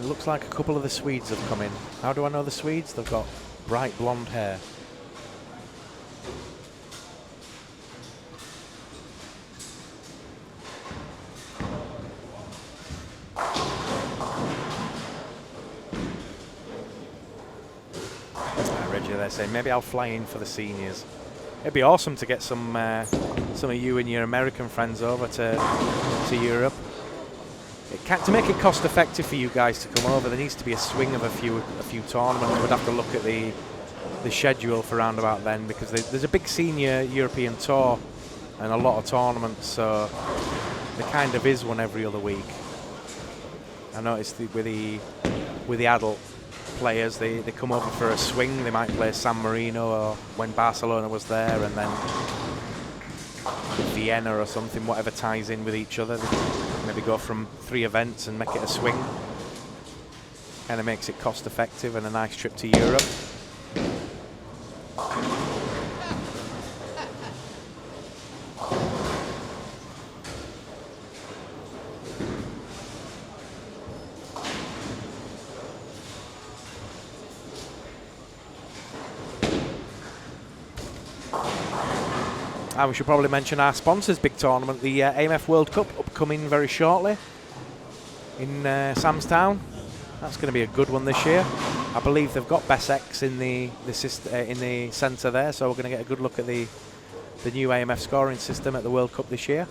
Looks like a couple of the Swedes have come in. How do I know the Swedes? They've got bright blonde hair. Reggie there saying maybe I'll fly in for the seniors. It'd be awesome to get some of you and your American friends over to Europe. To make it cost effective for you guys to come over, there needs to be a swing of a few tournaments. We'd have to look at the schedule for round about then, because there's a big senior European tour and a lot of tournaments, so there kind of is one every other week. I noticed with the adult players, they come over for a swing. They might play San Marino or when Barcelona was there, and then Vienna or something, whatever ties in with each other. Maybe go from 3 events and make it a swing. Kind of makes it cost effective and a nice trip to Europe. And we should probably mention our sponsors' big tournament, the AMF World Cup, upcoming very shortly in Samstown. That's going to be a good one this year. I believe they've got BESX in the centre there, so we're going to get a good look at the new AMF scoring system at the World Cup this year.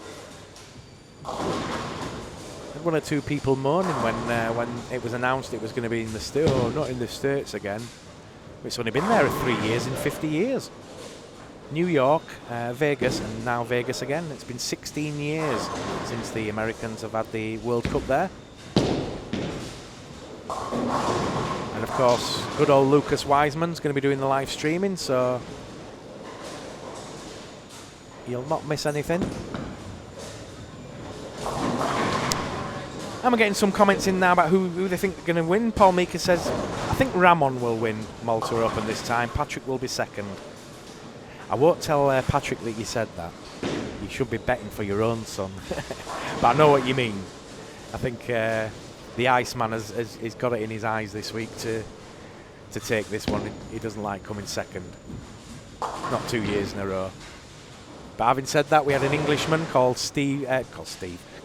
Had 1 or 2 people moaning when it was announced it was going to be in the States. Oh, not in the States again. It's only been there 3 years in 50 years. New York, Vegas, and now Vegas again. It's been 16 years since the Americans have had the World Cup there. And of course, good old Lucas Wiseman's going to be doing the live streaming, so you'll not miss anything. And we're getting some comments in now about who they think are going to win. Paul Meeker says, I think Ramon will win Malta Open this time. Patrick will be second. I won't tell Patrick that you said that. You should be betting for your own son. But I know what you mean. I think the Iceman has got it in his eyes this week to take this one. He doesn't like coming second. Not 2 years in a row. But having said that, we had an Englishman called Phil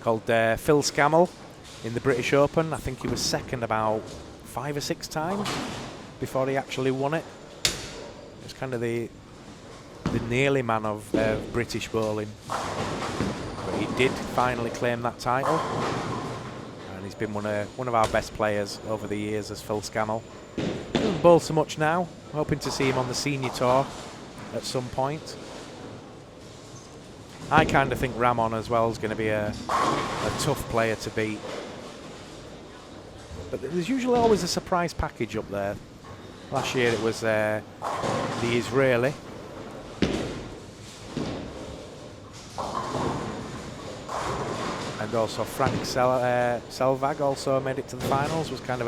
Scammell in the British Open. I think he was second about 5 or 6 times before he actually won it. It was kind of the nearly man of British bowling, but he did finally claim that title, and he's been one of our best players over the years, as Phil Scammell. Doesn't bowl so much now. Hoping to see him on the senior tour at some point. I kind of think Ramon as well is going to be a tough player to beat, but there's usually always a surprise package up there. Last year it was the Israeli. And also Frank Selvag also made it to the finals, was kind of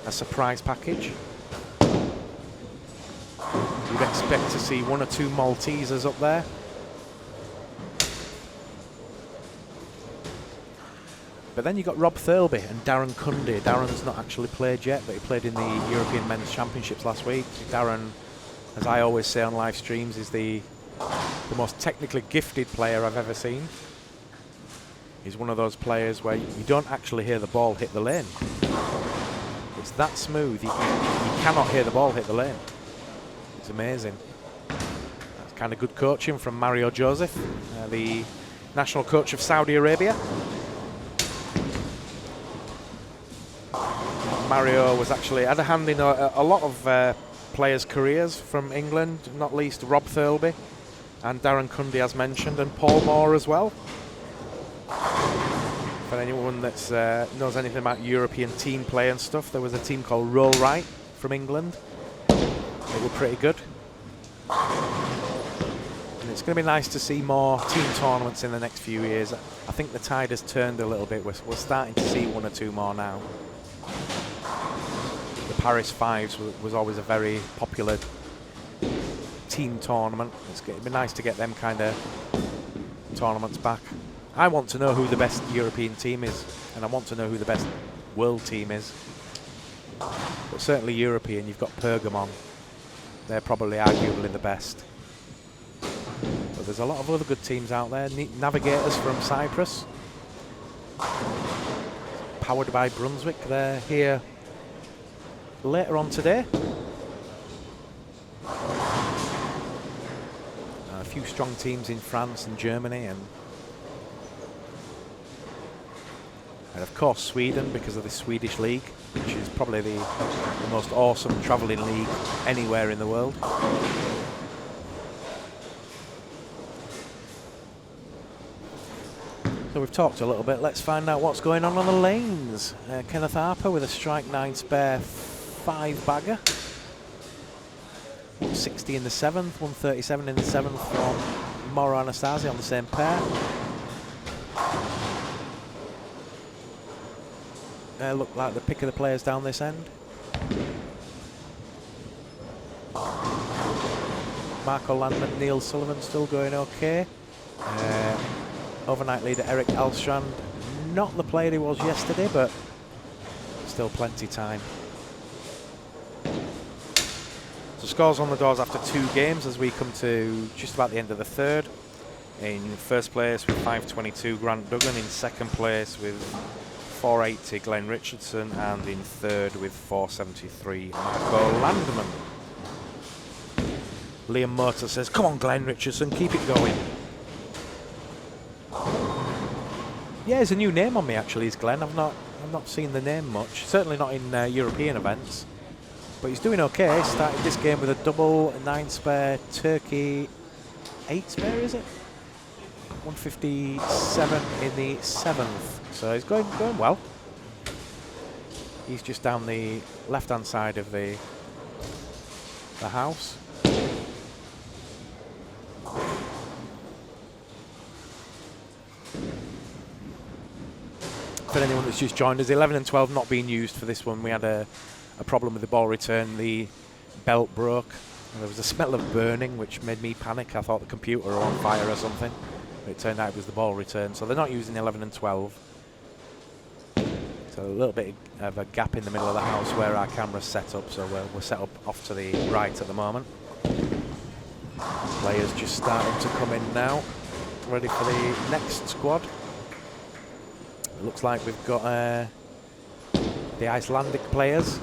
a surprise package. You'd expect to see 1 or 2 Maltesers up there. But then you've got Rob Thirlby and Darren Cundy. Darren's not actually played yet, but he played in the European Men's Championships last week. Darren, as I always say on live streams, is the most technically gifted player I've ever seen. He's one of those players where you don't actually hear the ball hit the lane. It's that smooth, you cannot hear the ball hit the lane. It's amazing. That's kind of good coaching from Mario Joseph, the national coach of Saudi Arabia. Mario was actually had a hand in a lot of players' careers from England, not least Rob Thirlby and Darren Cundy, as mentioned, and Paul Moore as well. For anyone that knows anything about European team play and stuff, there was a team called Roll Right from England. They were pretty good. And it's going to be nice to see more team tournaments in the next few years. I think the tide has turned a little bit. We're starting to see one or two more now. The Paris Fives was always a very popular team tournament. It'd be nice to get them kind of tournaments back. I want to know who the best European team is, and I want to know who the best world team is. But certainly European, you've got Pergamon. They're probably arguably the best. But there's a lot of other good teams out there. Navigators from Cyprus, powered by Brunswick. They're here later on today. A few strong teams in France and Germany, and of course Sweden, because of the Swedish league, which is probably the most awesome travelling league anywhere in the world. So we've talked a little bit. Let's find out what's going on the lanes. Kenneth Harper with a strike 9 spare 5 bagger. 160 in the 7th, 137 in the 7th from Mauro Anastasi on the same pair. Look like the pick of the players down this end. Marco Landman, Neil Sullivan still going okay. Overnight leader Eric Alstrand, not the player he was yesterday, but still plenty time. So scores on the doors after 2 games as we come to just about the end of the 3rd. In first place with 522, Grant Duggan. In second place with 480, Glenn Richardson, and in third with 473, Marco Landman. Liam Motor says, "Come on, Glenn Richardson, keep it going." Yeah, there's a new name on me actually. He's Glenn. I've not seen the name much. Certainly not in European events, but he's doing okay. Started this game with a double 9 spare Turkey 8 spare, is it? 157 in the 7th. So he's going well. He's just down the left-hand side of the house. For anyone that's just joined us, 11 and 12 not being used for this one. We had a problem with the ball return. The belt broke. There was a smell of burning, which made me panic. I thought the computer was on fire or something. But it turned out it was the ball return. So they're not using 11 and 12. So a little bit of a gap in the middle of the house where our camera's set up. So we're set up off to the right at the moment. Players just starting to come in now. Ready for the next squad. It looks like we've got the Icelandic players.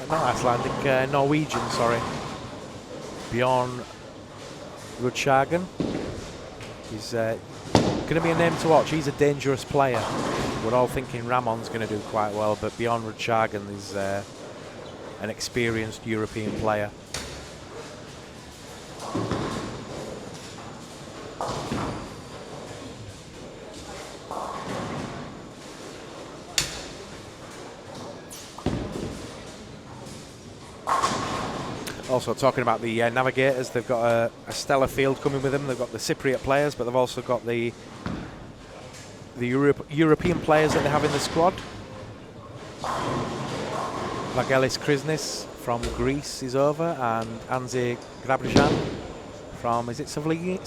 Not Icelandic, Norwegian, sorry. Bjorn Rudskagen. He's going to be a name to watch. He's a dangerous player. We're all thinking Ramon's going to do quite well, but Bjorn Rudskagen is an experienced European player. Also talking about the Navigators, they've got a stellar field coming with them. They've got the Cypriot players, but they've also got the European players that they have in the squad. Vagelis Krisnis from Greece is over, and Anze Grabrijan from, is it Slovenia?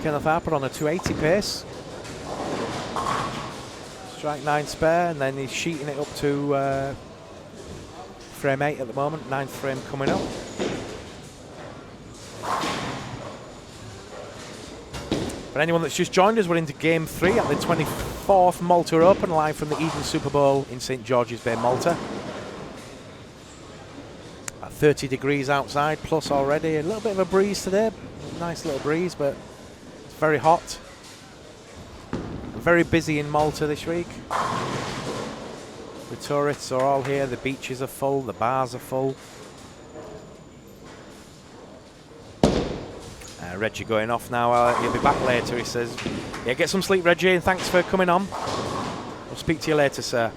Kenneth Harper on a 280 pace. Strike 9 spare, and then he's sheeting it up to frame 8 at the moment. 9th frame coming up. For anyone that's just joined us, we're into Game 3 at the 24th Malta Open, live from the Eden Super Bowl in St George's Bay, Malta. At 30 degrees outside, plus already. A little bit of a breeze today. Nice little breeze, but it's very hot. Very busy in Malta this week. The tourists are all here, the beaches are full, the bars are full. Reggie going off now, he'll be back later, he says. Yeah, get some sleep, Reggie, and thanks for coming on. We'll speak to you later, sir.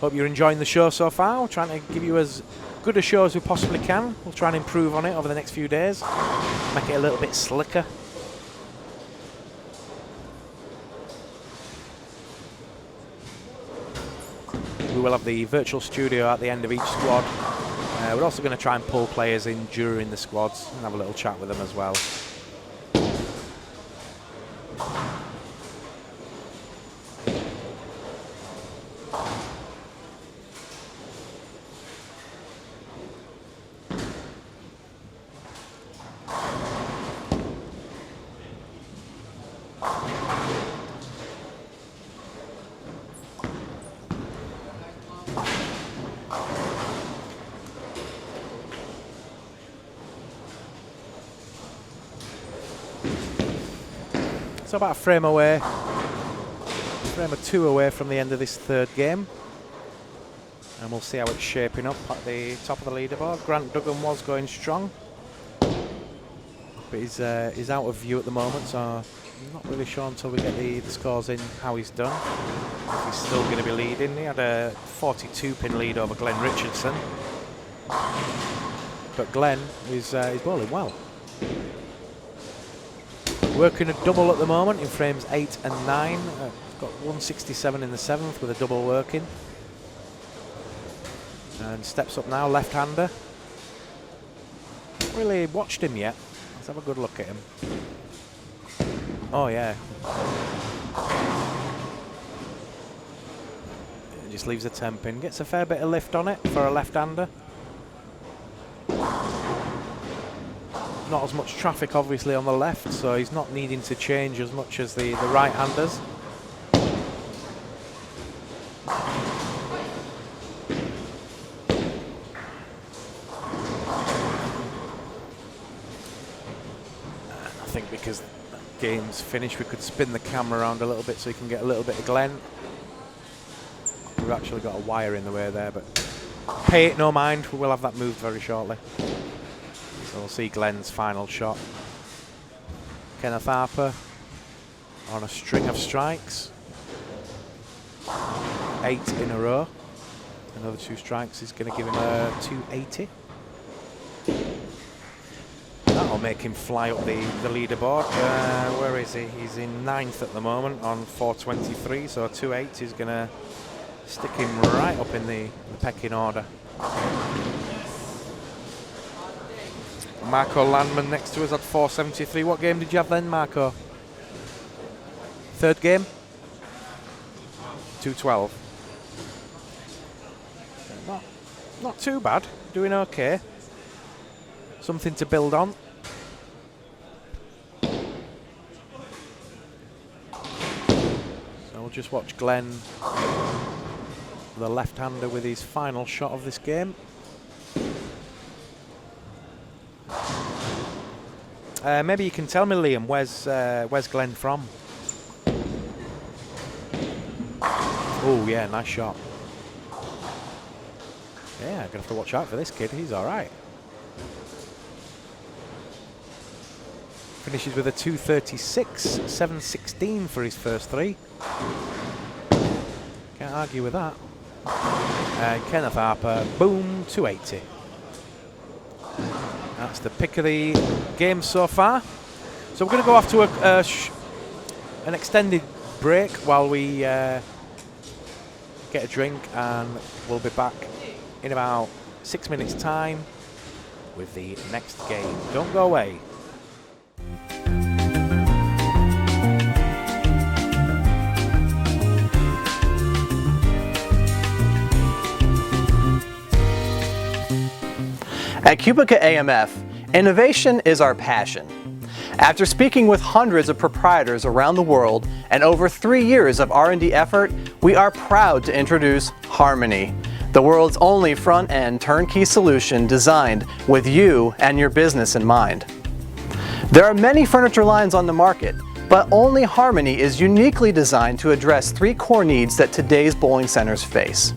Hope you're enjoying the show so far. We're trying to give you as good a show as we possibly can. We'll try and improve on it over the next few days. Make it a little bit slicker. We will have the virtual studio at the end of each squad. We're also going to try and pull players in during the squads and have a little chat with them as well. So about a frame away, frame or two away from the end of this third game. And we'll see how it's shaping up at the top of the leaderboard. Grant Duggan was going strong, but he's out of view at the moment, so I'm not really sure until we get the scores in how he's done. If he's still going to be leading. He had a 42-pin lead over Glenn Richardson, but Glenn is bowling well. Working a double at the moment in frames 8 and 9. Got 167 in the 7th with a double working. And steps up now, left-hander. Not really watched him yet. Let's have a good look at him. Oh yeah. Just leaves a 10-pin. Gets a fair bit of lift on it for a left-hander. Not as much traffic obviously on the left, so he's not needing to change as much as the right-handers. I think because the game's finished, we could spin the camera around a little bit so you can get a little bit of Glenn. We've actually got a wire in the way there, but pay it no mind, we will have that moved very shortly. So we'll see Glenn's final shot. Kenneth Harper on a string of strikes. 8 in a row. Another 2 strikes is going to give him a 280. That'll make him fly up the leaderboard. Where is he? He's in 9th at the moment on 423, so a 280 is going to stick him right up in the pecking order. Marco Landman next to us at 473. What game did you have then, Marco? Third game? 212. Not too bad. Doing okay. Something to build on. So we'll just watch Glenn, the left-hander, with his final shot of this game. Maybe you can tell me, Liam, where's Glenn from? Oh yeah, nice shot. Yeah, I'm gonna have to watch out for this kid. He's all right. Finishes with a 236, 716 for his first 3. Can't argue with that. Kenneth Harper, boom, 280. That's the pick of the game so far. So we're going to go off to an extended break while we get a drink, and we'll be back in about 6 minutes time with the next game. Don't go away. At QubicaAMF, innovation is our passion. After speaking with hundreds of proprietors around the world and over 3 years of R&D effort, we are proud to introduce Harmony, the world's only front-end turnkey solution designed with you and your business in mind. There are many furniture lines on the market, but only Harmony is uniquely designed to address 3 core needs that today's bowling centers face: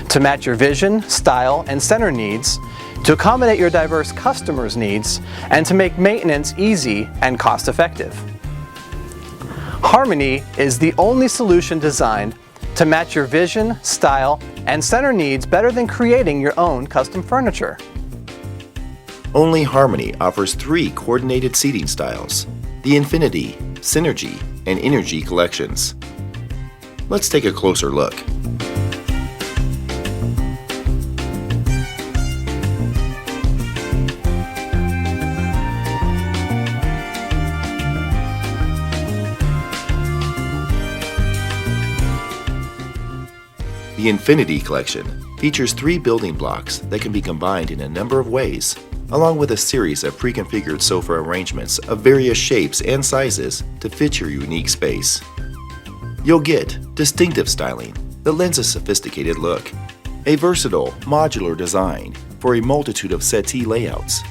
to match your vision, style, and center needs, to accommodate your diverse customers' needs, and to make maintenance easy and cost-effective. Harmony is the only solution designed to match your vision, style, and center needs better than creating your own custom furniture. Only Harmony offers 3 coordinated seating styles: the Infinity, Synergy, and Energy collections. Let's take a closer look. The Infinity collection features 3 building blocks that can be combined in a number of ways, along with a series of pre-configured sofa arrangements of various shapes and sizes to fit your unique space. You'll get distinctive styling that lends a sophisticated look, a versatile, modular design for a multitude of settee layouts,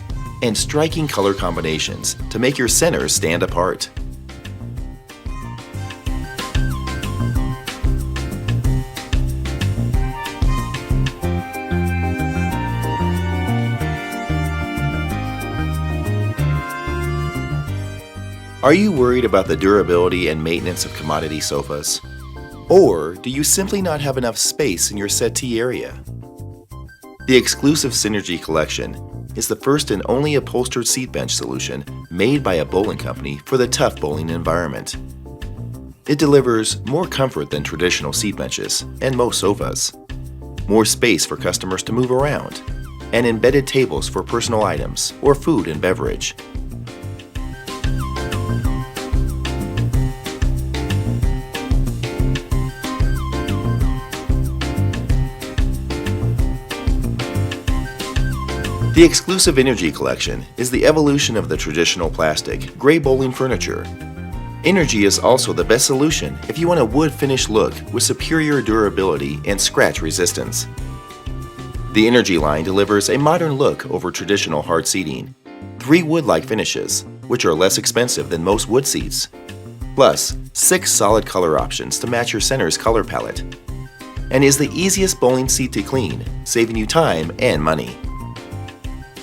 and striking color combinations to make your centers stand apart. Are you worried about the durability and maintenance of commodity sofas? Or do you simply not have enough space in your settee area? The exclusive Synergy collection is the first and only upholstered seat bench solution made by a bowling company for the tough bowling environment. It delivers more comfort than traditional seat benches and most sofas, more space for customers to move around, and embedded tables for personal items or food and beverage. The exclusive Energy collection is the evolution of the traditional plastic, gray bowling furniture. Energy is also the best solution if you want a wood finish look with superior durability and scratch resistance. The Energy line delivers a modern look over traditional hard seating, 3 wood-like finishes, which are less expensive than most wood seats, plus 6 solid color options to match your center's color palette, and is the easiest bowling seat to clean, saving you time and money.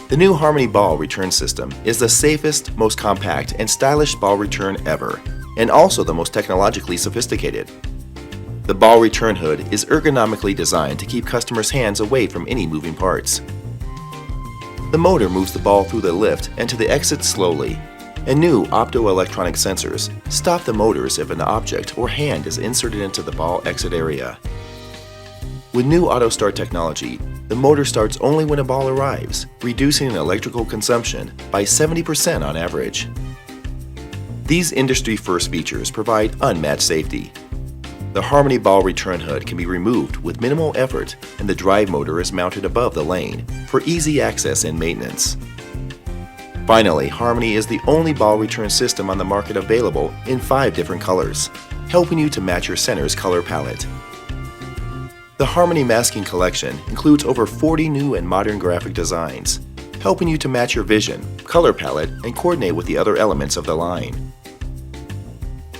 The new Harmony ball return system is the safest, most compact, and stylish ball return ever, and also the most technologically sophisticated. The ball return hood is ergonomically designed to keep customers' hands away from any moving parts. The motor moves the ball through the lift and to the exit slowly, and new optoelectronic sensors stop the motors if an object or hand is inserted into the ball exit area. With new auto start technology, the motor starts only when a ball arrives, reducing electrical consumption by 70% on average. These industry-first features provide unmatched safety. The Harmony ball return hood can be removed with minimal effort, and the drive motor is mounted above the lane for easy access and maintenance. Finally, Harmony is the only ball return system on the market available in 5 different colors, helping you to match your center's color palette. The Harmony masking collection includes over 40 new and modern graphic designs, helping you to match your vision, color palette, and coordinate with the other elements of the line.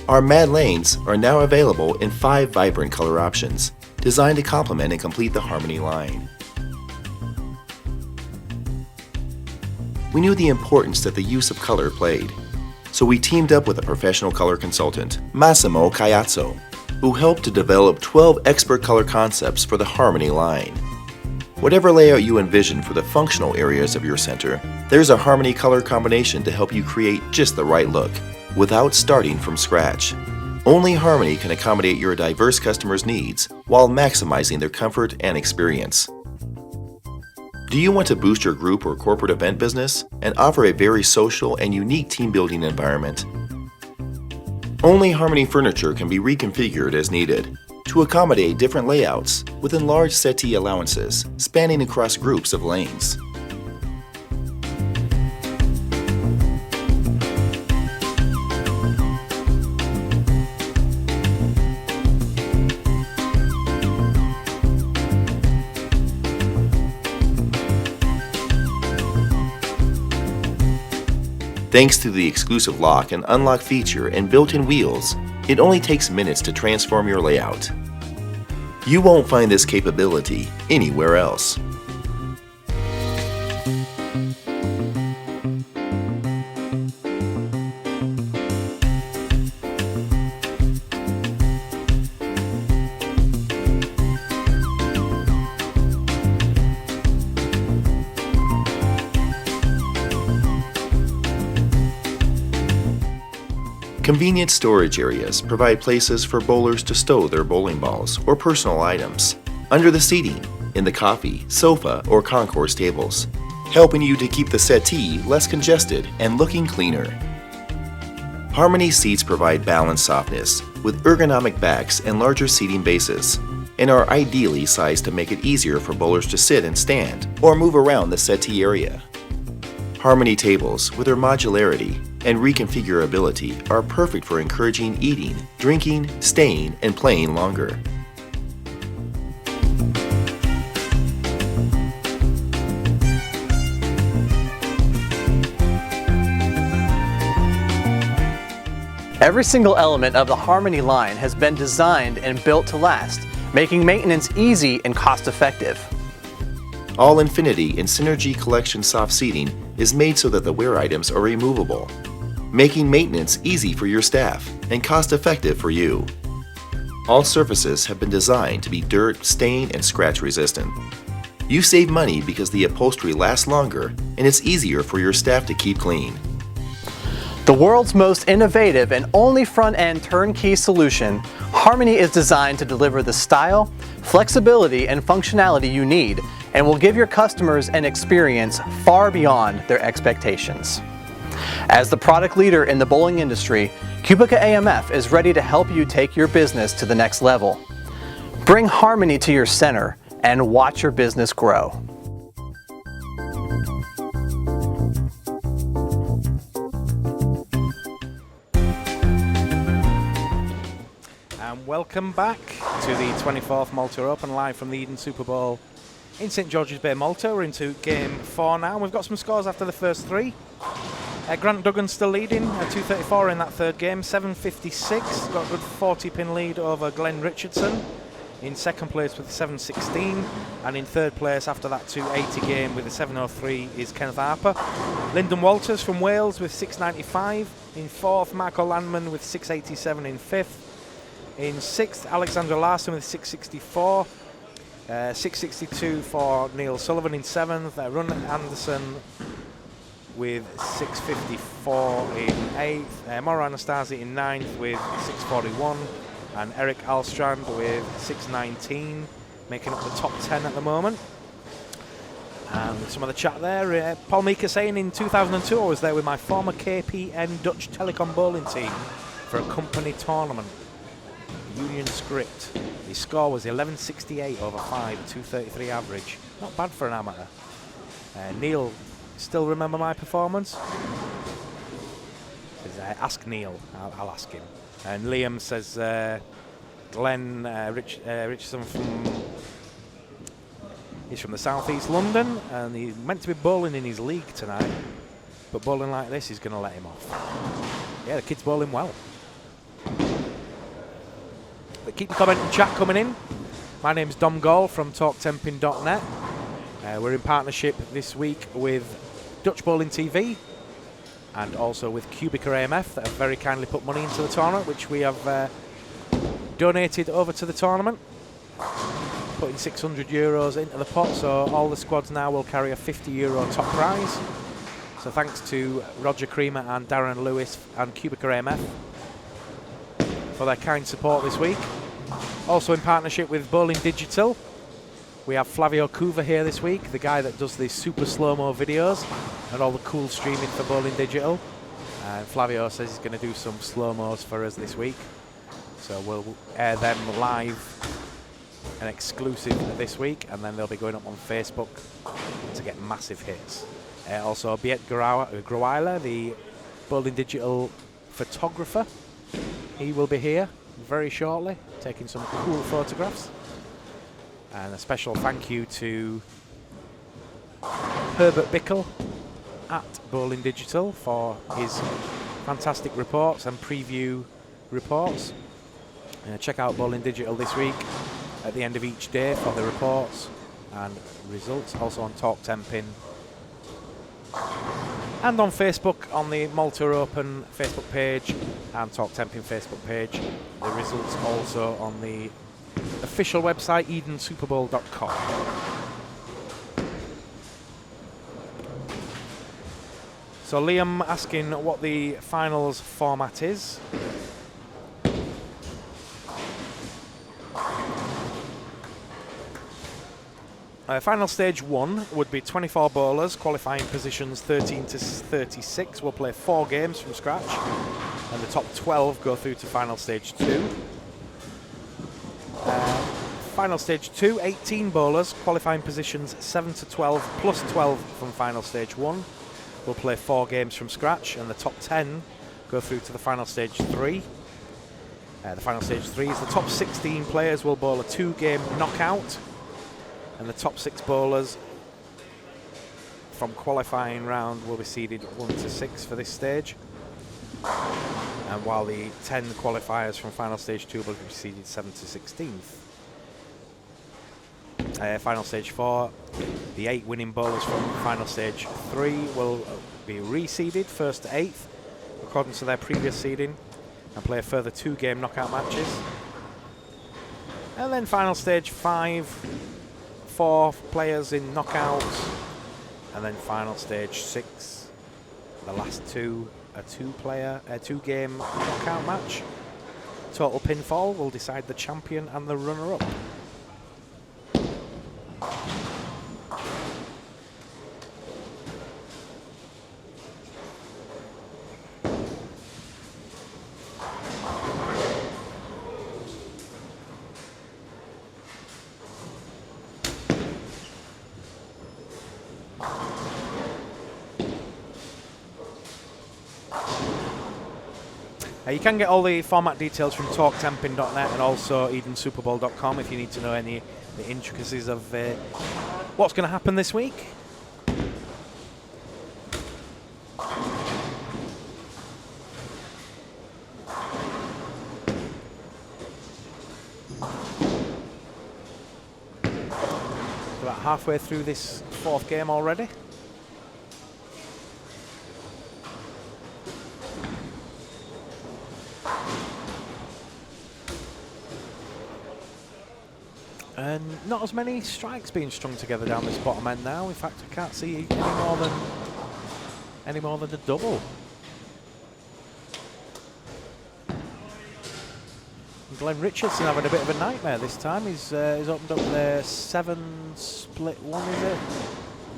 Our matte lanes are now available in 5 vibrant color options, designed to complement and complete the Harmony line. We knew the importance that the use of color played, so we teamed up with a professional color consultant, Massimo Caiazzo, who helped to develop 12 expert color concepts for the Harmony line. Whatever layout you envision for the functional areas of your center, there's a Harmony color combination to help you create just the right look, without starting from scratch. Only Harmony can accommodate your diverse customers' needs while maximizing their comfort and experience. Do you want to boost your group or corporate event business and offer a very social and unique team-building environment? Only Harmony furniture can be reconfigured as needed to accommodate different layouts with enlarged settee allowances spanning across groups of lanes. Thanks to the exclusive lock and unlock feature and built-in wheels, it only takes minutes to transform your layout. You won't find this capability anywhere else. Convenient storage areas provide places for bowlers to stow their bowling balls or personal items, under the seating, in the coffee, sofa, or concourse tables, helping you to keep the settee less congested and looking cleaner. Harmony seats provide balanced softness with ergonomic backs and larger seating bases, and are ideally sized to make it easier for bowlers to sit and stand or move around the settee area. Harmony tables, with their modularity and reconfigurability, are perfect for encouraging eating, drinking, staying, and playing longer. Every single element of the Harmony line has been designed and built to last, making maintenance easy and cost-effective. All Infinity and Synergy Collection soft seating is made so that the wear items are removable, making maintenance easy for your staff and cost-effective for you. All surfaces have been designed to be dirt, stain, and scratch resistant. You save money because the upholstery lasts longer and it's easier for your staff to keep clean. The world's most innovative and only front-end turnkey solution, Harmony is designed to deliver the style, flexibility, and functionality you need, and will give your customers an experience far beyond their expectations. As the product leader in the bowling industry, QubicaAMF is ready to help you take your business to the next level. Bring Harmony to your center and watch your business grow. And welcome back to the 24th Malta Open, live from the Eden Super Bowl in St George's Bay, Malta. We're into game 4 now. We've got some scores after the first 3. Grant Duggan still leading at 234 in that third game. 756, got a good 40-pin lead over Glenn Richardson. In second place with 716, and in third place after that 280 game with a 703 is Kenneth Harper. Lyndon Walters from Wales with 695. In fourth, Marco Landman with 687 in fifth. In sixth, Alexandra Larson with 664. 662 for Neil Sullivan in seventh. Ron Anderson with 654 in eighth. Mauro Anastasi in ninth with 641. And Eric Alstrand with 619, making up the top 10 at the moment. And some of the chat there, Paul Meeker saying in 2002 I was there with my former KPN Dutch Telecom bowling team for a company tournament. Union Script. His score was 1168 over 5, 233 average. Not bad for an amateur. Neil, still remember my performance? Says, ask Neil, I'll ask him. And Liam says Glenn Richardson he's from the southeast London, and he's meant to be bowling in his league tonight, but bowling like this is going to let him off. Yeah, the kid's bowling well. But keep the comment and chat coming in. My name's Dom Gall from TalkTemping.net. We're in partnership this week with Dutch Bowling TV and also with QubicaAMF that have very kindly put money into the tournament, which we have donated over to the tournament, putting €600 into the pot, so all the squads now will carry a €50 top prize. So thanks to Roger Creamer and Darren Lewis and QubicaAMF. for their kind support this week. Also in partnership with Bowling Digital, we have Flavio Cuva here this week, the guy that does the super slow-mo videos and all the cool streaming for Bowling Digital. And Flavio says he's going to do some slow-mos for us this week. So we'll air them live and exclusive this week, and then they'll be going up on Facebook to get massive hits. Also, Biet Gruweiler, the Bowling Digital photographer, he will be here very shortly, taking some cool photographs. And a special thank you to Herbert Bickle at Bowling Digital for his fantastic reports and preview reports. Check out Bowling Digital this week at the end of each day for the reports and results. Also on Talk Tempin and on Facebook on the Malta Open Facebook page and Talk Tempin Facebook page. The results also on the official website edensuperbowl.com. So Liam asking what the finals format is. Final stage 1 would be 24 bowlers, qualifying positions 13 to 36. We'll play 4 games from scratch, and the top 12 go through to final stage 2. Final stage 2, 18 bowlers, qualifying positions 7 to 12, plus 12 from final stage 1. We'll play 4 games from scratch, and the top 10 go through to the final stage 3. The final stage 3 is the top 16 players will bowl a 2-game knockout, and the top 6 bowlers from qualifying round will be seeded 1 to 6 for this stage. And while the 10 qualifiers from final stage 2 will be seeded 7 to 16th. Final stage 4, the 8 winning bowlers from final stage 3 will be reseeded 1st to 8th according to their previous seeding and play a further 2-game knockout matches. And then final stage 5, 4 players in knockouts, and then final stage 6, the last 2, a 2-game knockout match. Total pinfall will decide the champion and the runner-up. You can get all the format details from talktempin.net and also edensuperbowl.com if you need to know any of the intricacies of what's going to happen this week. About halfway through this 4th game already. And not as many strikes being strung together down this bottom end now. In fact, I can't see any more than a double. And Glenn Richardson having a bit of a nightmare this time. He's opened up the 7 split 1, is it?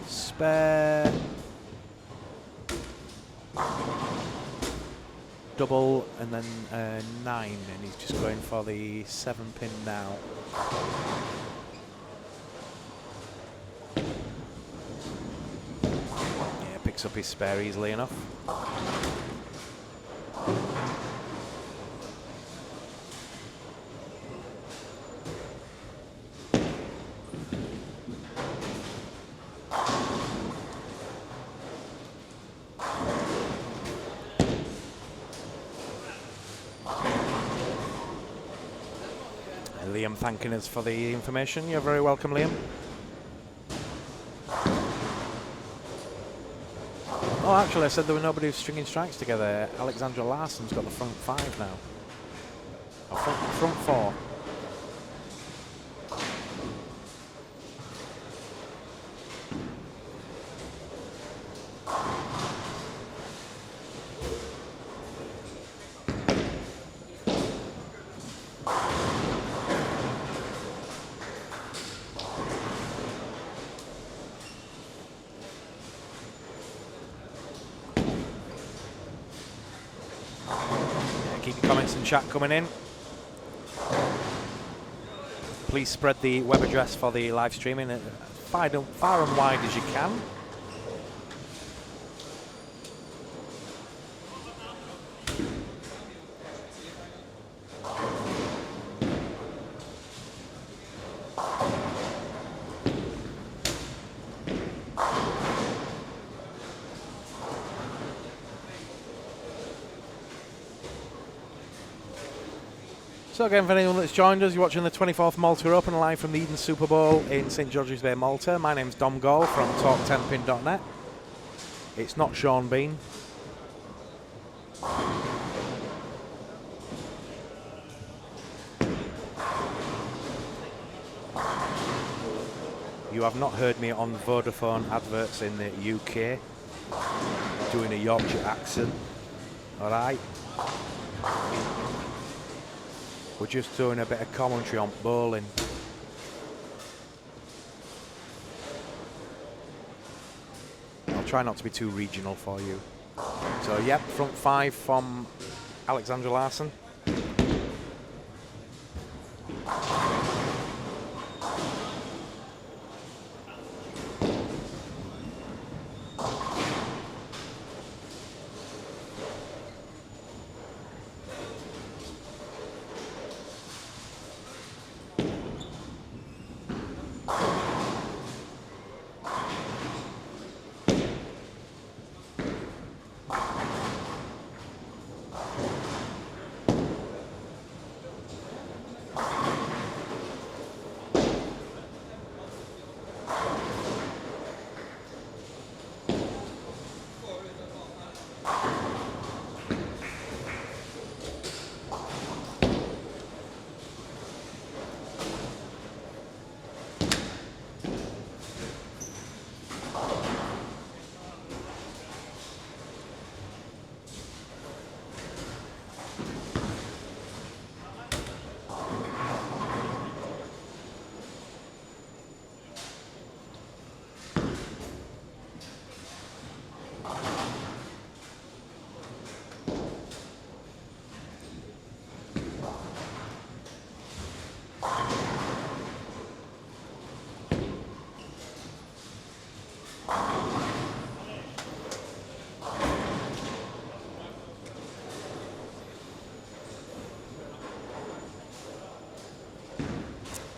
Spare double and then 9, and he's just going for the 7 pin now. Yeah, picks up his spare easily enough. Liam thanking us for the information. You're very welcome, Liam. Oh, actually, I said there were nobody who's stringing strikes together. Alexandra Larsson's got the front 5 now. Or front 4. comments and chat coming in. Please spread the web address for the live streaming far and wide as you can. So again, for anyone that's joined us, you're watching the 24th Malta Open live from the Eden Super Bowl in St George's Bay, Malta. My name's Dom Gall from TalkTemping.net. It's not Sean Bean. You have not heard me on Vodafone adverts in the UK doing a Yorkshire accent. Alright? We're just doing a bit of commentary on bowling. I'll try not to be too regional for you. So, yep, front 5 from Alexandra Larson.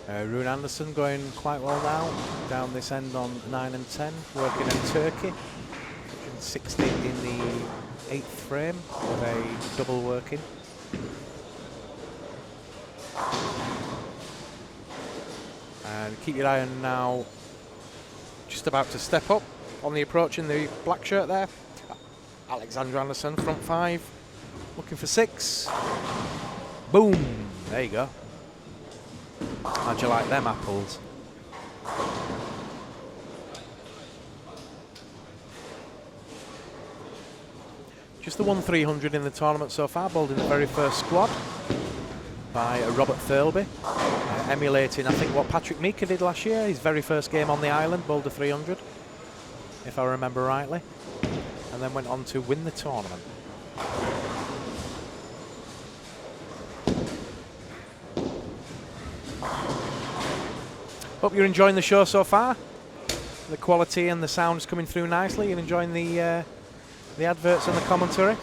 Rune Anderson going quite well now, down this end on 9 and 10, working in Turkey, 160 in the 8th frame with a double working. And keep your eye on now, just about to step up on the approach in the black shirt there. Alexandra Anderson, front 5, looking for 6. Boom, there you go. How'd you like them apples? Just the 1-300 in the tournament so far, bowled in the very first squad by Robert Thirlby, emulating I think what Patrick Meeker did last year, his very first game on the island, bowled a 300, if I remember rightly, and then went on to win the tournament. Hope you're enjoying the show so far. The quality and the sound is coming through nicely. You're enjoying the adverts and the commentary.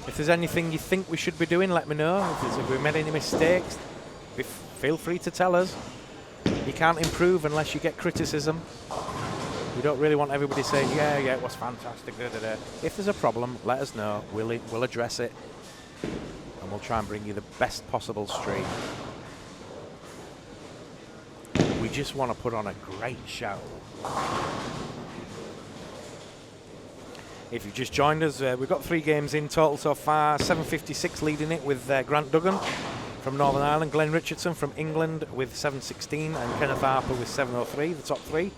If there's anything you think we should be doing, let me know. If we've made any mistakes, feel free to tell us. You can't improve unless you get criticism. We don't really want everybody saying, yeah, it was fantastic. Da, da, da. If there's a problem, let us know. We'll address it, and we'll try and bring you the best possible stream. We just want to put on a great show. If you've just joined us, we've got 3 games in total so far. 756 leading it with Grant Duggan from Northern Ireland, Glenn Richardson from England with 716, and Kenneth Harper with 703, the top 3.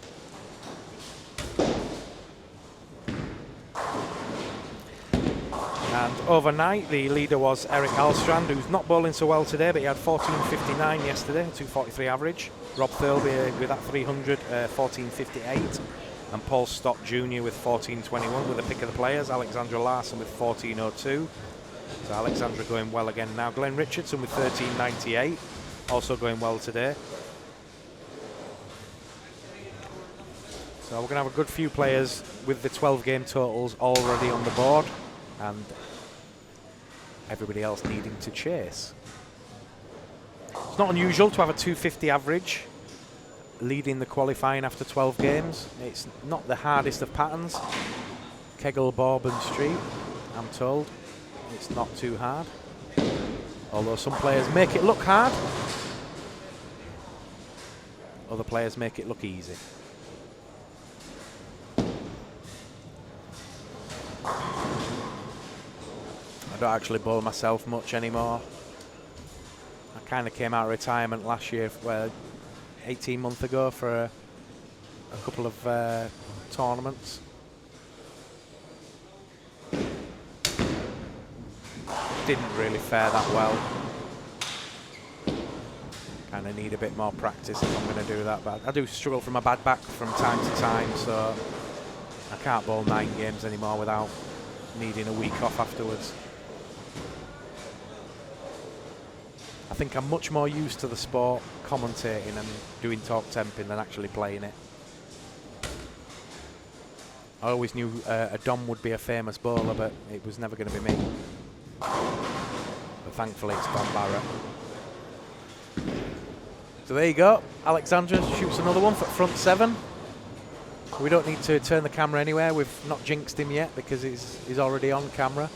And overnight, the leader was Eric Alstrand, who's not bowling so well today, but he had 14.59 yesterday, 2.43 average. Rob Thirlby with that 300, 14.58. And Paul Stott Jr. with 14.21 with the pick of the players. Alexandra Larson with 14.02. So Alexandra going well again now. Glenn Richardson with 13.98, also going well today. So we're going to have a good few players with the 12 game totals already on the board, and everybody else needing to chase. It's not unusual to have a 250 average leading the qualifying after 12 games. It's not the hardest of patterns. Kegel, Bourbon Street, I'm told. It's not too hard. Although some players make it look hard, other players make it look easy. I don't actually bowl myself much anymore. I kind of came out of retirement last year, 18 months ago, for a couple of tournaments. Didn't really fare that well. Kind of need a bit more practice if I'm going to do that. But I do struggle from a bad back from time to time, so I can't bowl 9 games anymore without needing a week off afterwards. I think I'm much more used to the sport commentating and doing talk temping than actually playing it. I always knew a Dom would be a famous bowler, but it was never going to be me. But thankfully it's Don Barrett. So there you go. Alexandra shoots another one for front 7. We don't need to turn the camera anywhere. We've not jinxed him yet because he's already on camera.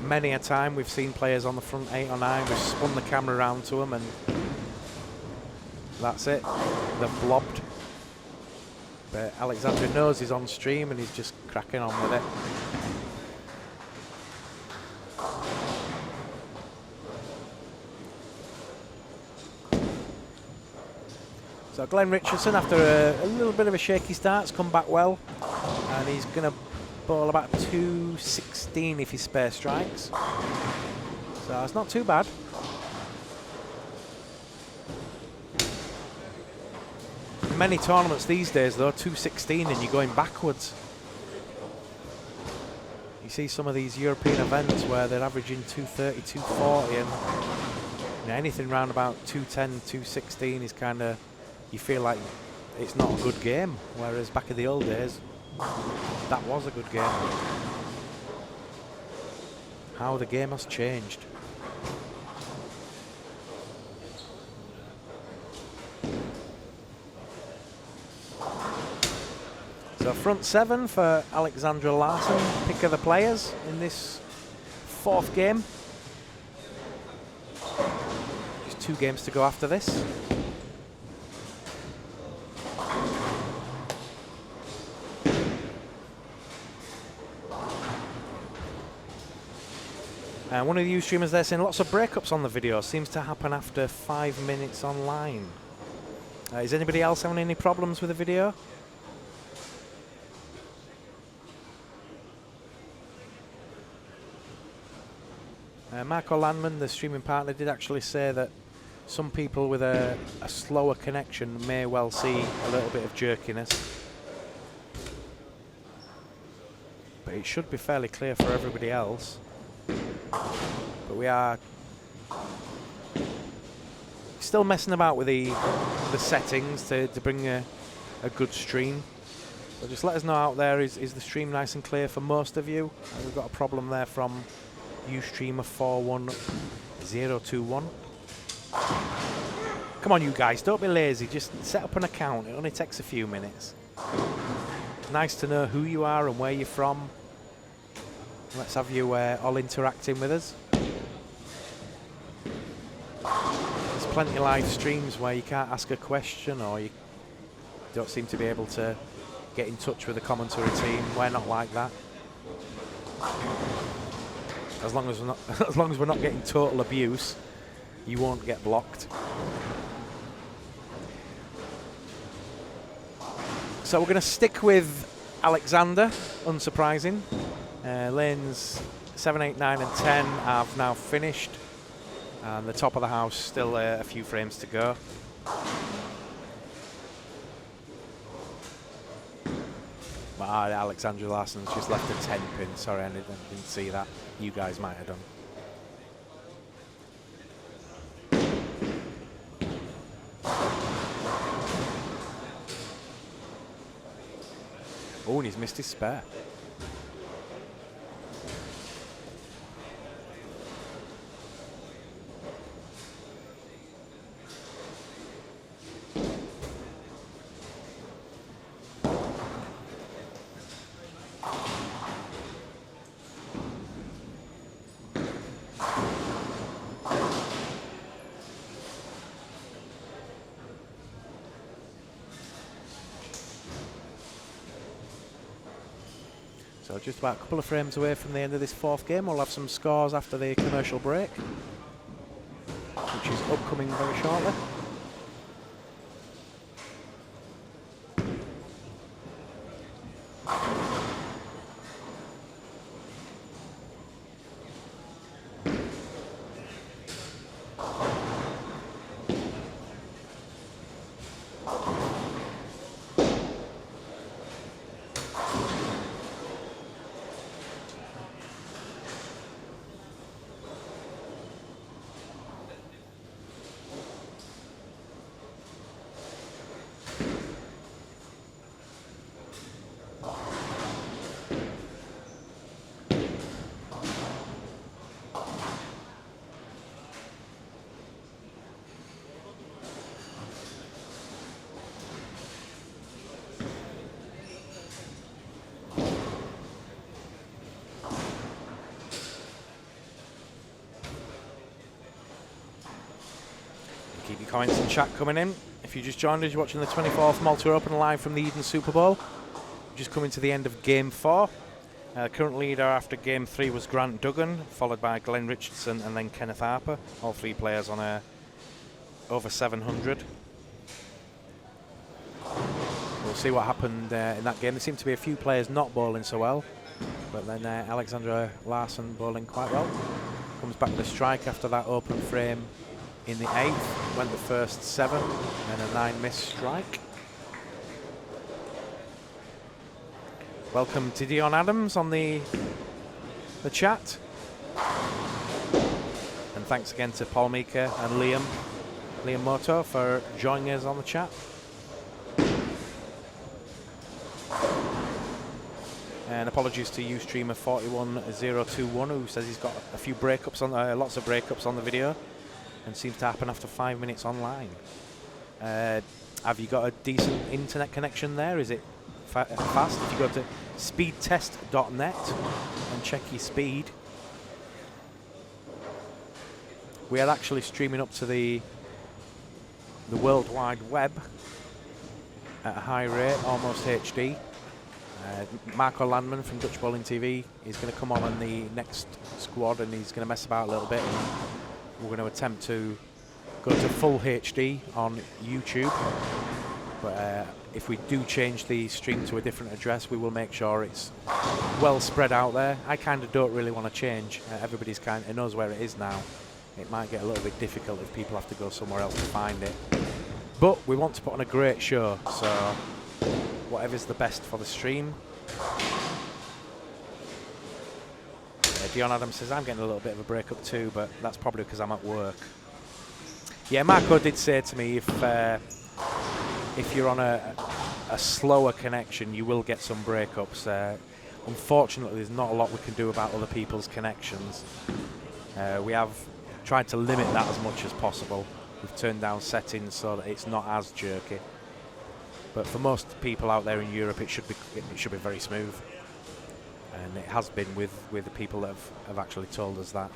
Many a time we've seen players on the front 8 or 9, we've spun the camera around to them and that's it. They've blobbed. But Alexandra knows he's on stream and he's just cracking on with it. So Glenn Richardson, after a little bit of a shaky start, has come back well, and he's going to bowl about 216 if he spare strikes. So it's not too bad. In many tournaments these days, though, 216 and you're going backwards. You see some of these European events where they're averaging 230, 240, and anything round about 210, 216 is kind of, you feel like it's not a good game, whereas back in the old days, that was a good game. How the game has changed. So front 7 for Alexandra Larson, pick of the players in this 4th game. Just 2 games to go after this. One of the streamers there saying lots of breakups on the video. Seems to happen after 5 minutes online. Is anybody else having any problems with the video? Marco Landman, the streaming partner, did actually say that some people with a slower connection may well see a little bit of jerkiness. But it should be fairly clear for everybody else. But we are still messing about with the settings to bring a good stream. So just let us know out there, is the stream nice and clear for most of you? We've got a problem there from Ustreamer 41021. Come on you guys, don't be lazy, just set up an account, it only takes a few minutes. Nice to know who you are and where you're from. Let's have you all interacting with us. There's plenty of live streams where you can't ask a question or you don't seem to be able to get in touch with the commentary team. We're not like that. As long as we're not getting total abuse, you won't get blocked. So we're going to stick with Alexander, unsurprising. Lanes 7, 8, 9 and 10 have now finished. And the top of the house, still a few frames to go. Alexandra Larson's just left a 10 pin. Sorry, I didn't see that. You guys might have done. Oh, and he's missed his spare. So just about a couple of frames away from the end of this fourth game. We'll have some scores after the commercial break, which is upcoming very shortly. Keep your comments and chat coming in. If you just joined us, you're watching the 24th Malta Open live from the Eden Super Bowl. Just coming to the end of Game 4. Current leader after Game 3 was Grant Duggan, followed by Glenn Richardson and then Kenneth Harper. All three players on over 700. We'll see what happened in that game. There seemed to be a few players not bowling so well, but then Alexandra Larson bowling quite well. Comes back with a strike after that open frame in the 8th, went the first 7, and a 9 miss strike. Welcome to Dion Adams on the chat. And thanks again to Paul Meeker and Liam Moto for joining us on the chat. And apologies to Ustreamer 41021 who says he's got a few breakups on, lots of breakups on the video, and seems to happen after 5 minutes online. Have you got a decent internet connection there? Is it fast? If you go to speedtest.net and check your speed. We are actually streaming up to the World Wide Web at a high rate, almost HD. Marco Landman from Dutch Bowling TV is going to come on the next squad, and he's going to mess about a little bit. We're going to attempt to go to full HD on YouTube, but if we do change the stream to a different address, we will make sure it's well spread out there. I kind of don't really want to change. Everybody's kind of knows where it is now. It might get a little bit difficult if people have to go somewhere else to find it. But we want to put on a great show, so whatever's the best for the stream. Dion Adams says, I'm getting a little bit of a breakup too, but that's probably because I'm at work. Yeah, Marco did say to me, if you're on a slower connection, you will get some breakups. Unfortunately, there's not a lot we can do about other people's connections. We have tried to limit that as much as possible. We've turned down settings so that it's not as jerky. But for most people out there in Europe, it should be very smooth. And it has been with the people that have actually told us that.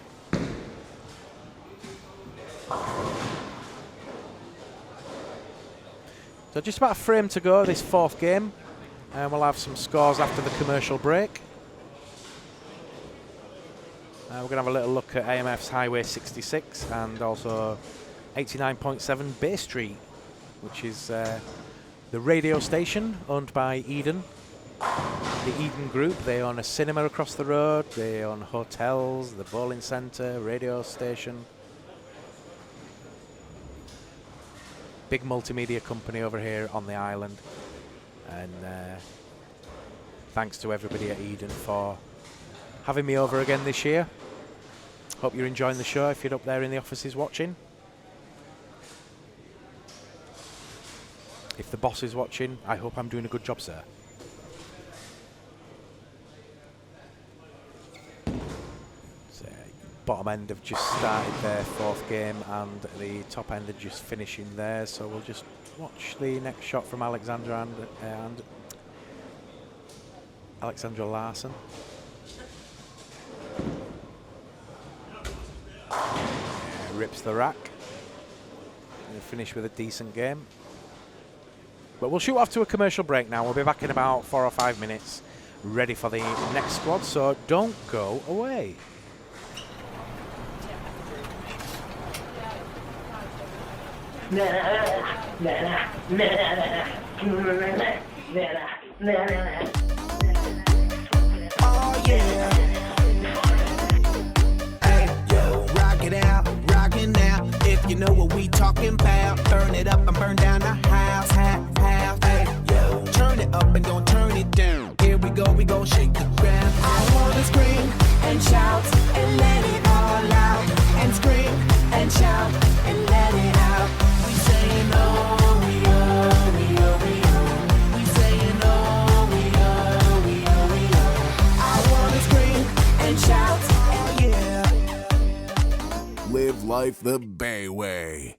So just about a frame to go this fourth game, and we'll have some scores after the commercial break. We're going to have a little look at AMF's Highway 66 and also 89.7 Bay Street, which is the radio station owned by Eden. The Eden Group, they own a cinema across the road, they own hotels, the bowling centre, radio station. Big multimedia company over here on the island. And thanks to everybody at Eden for having me over again this year. Hope you're enjoying the show if you're up there in the offices watching. If the boss is watching, I hope I'm doing a good job, sir. bottom end have just started their 4th game, and the top end are just finishing theirs. So we'll just watch the next shot from Alexandra and Alexandra Larson. Rips the rack. And finish with a decent game. But we'll shoot off to a commercial break now. We'll be back in about 4 or 5 minutes, ready for the next squad, so don't go away. Oh yeah. Hey, yo, rock it out, rock it now. If you know what we talking about, burn it up and burn down the house, half. Hey, yo, turn it up and don't turn it down. Here we go shake the ground. I wanna scream and shout and let it all out, and scream and shout and let it out. We saying oh, we oh, we oh, we oh. We saying oh, we oh, we oh, we oh. I wanna scream and shout, yeah. Live life the Bay way.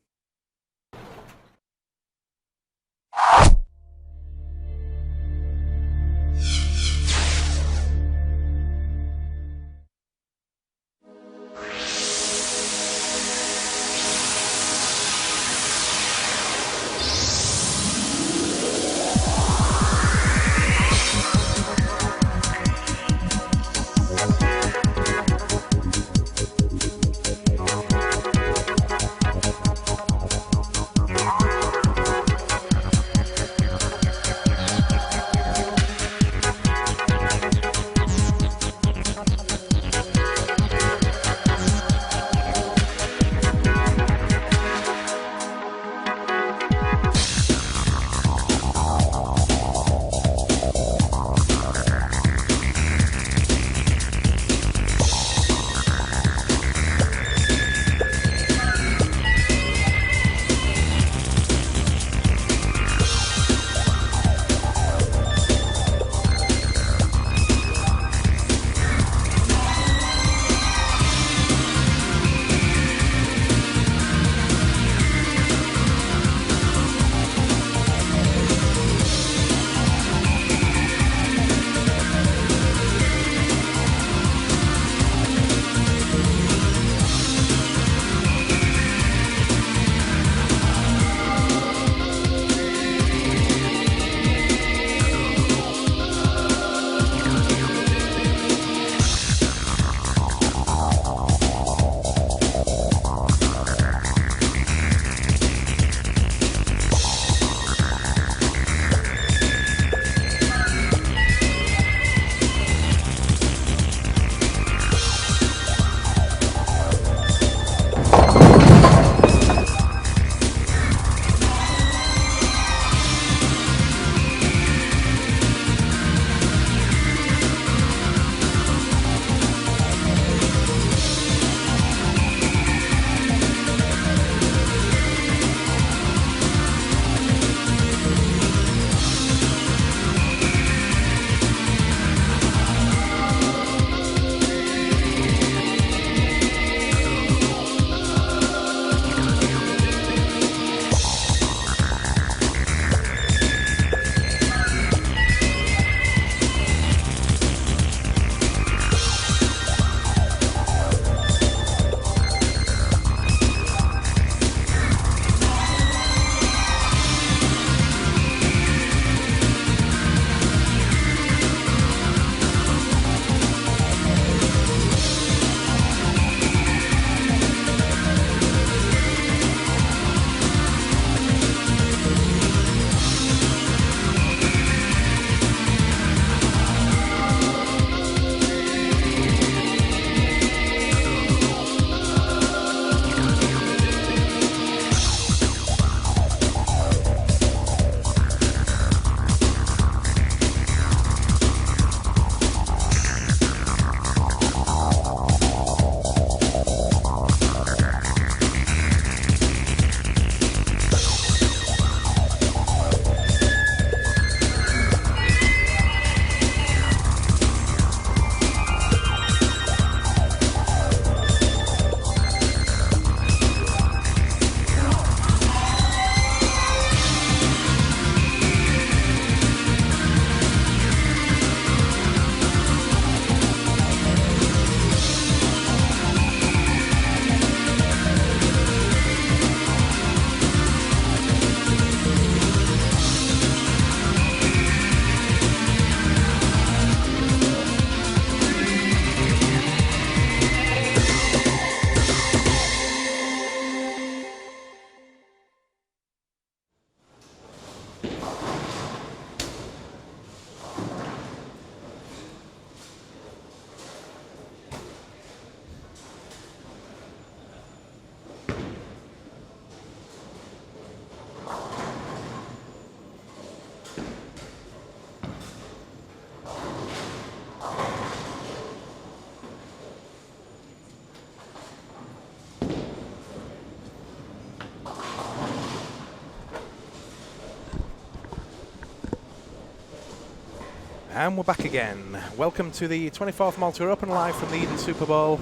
And we're back again. Welcome to the 24th Malta Open, live from the Eden Super Bowl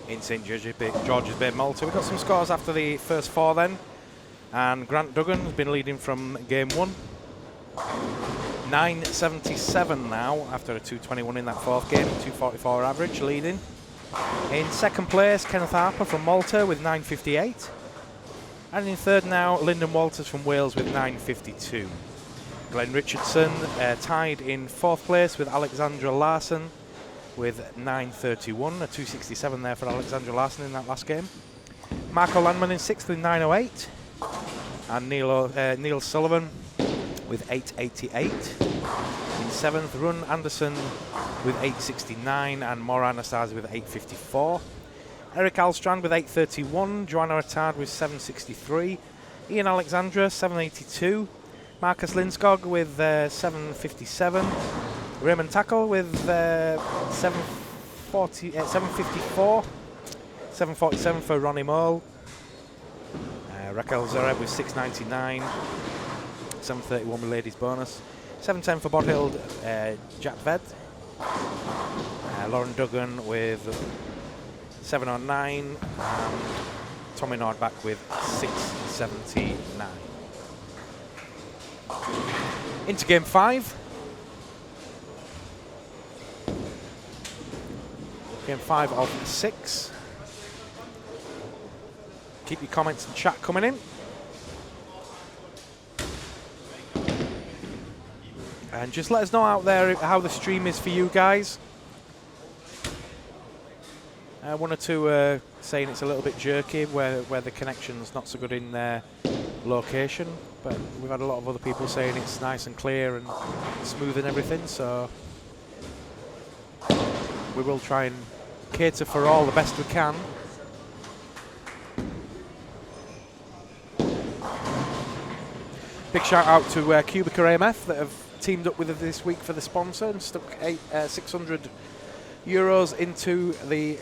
in St George's Bay, Malta. We've got some scores after the first 4 then. And Grant Duggan has been leading from game 1. 977 now after a 221 in that 4th game, 244 average, leading. In second place, Kenneth Harper from Malta with 958. And in third now, Lyndon Walters from Wales with 952. Glenn Richardson tied in 4th place with Alexandra Larson with 931, a 267 there for Alexandra Larson in that last game. Marco Landman in 6th with 908, and Neil Sullivan with 888. In 7th, Run Anderson with 869, and Maura Anastasia with 854. Eric Alstrand with 831, Joanna Attard with 763, Ian Alexandra 782, Marcus Lindskog with 757, Raymond Tackle with 754, 747 for Ronnie Mole, Raquel Zareb with 699, 731 with ladies bonus, 710 for Bodhild Jack Ved, Lauren Duggan with 709, and Tommy Nordback with 679. Into game 5. Game 5 of 6. Keep your comments and chat coming in. And just let us know out there how the stream is for you guys. One or two saying it's a little bit jerky where the connection's not so good in their location, but we've had a lot of other people saying it's nice and clear and smooth and everything, so we will try and cater for all the best we can. Big shout out to QubicaAMF that have teamed up with us this week for the sponsor and stuck 600 euros into the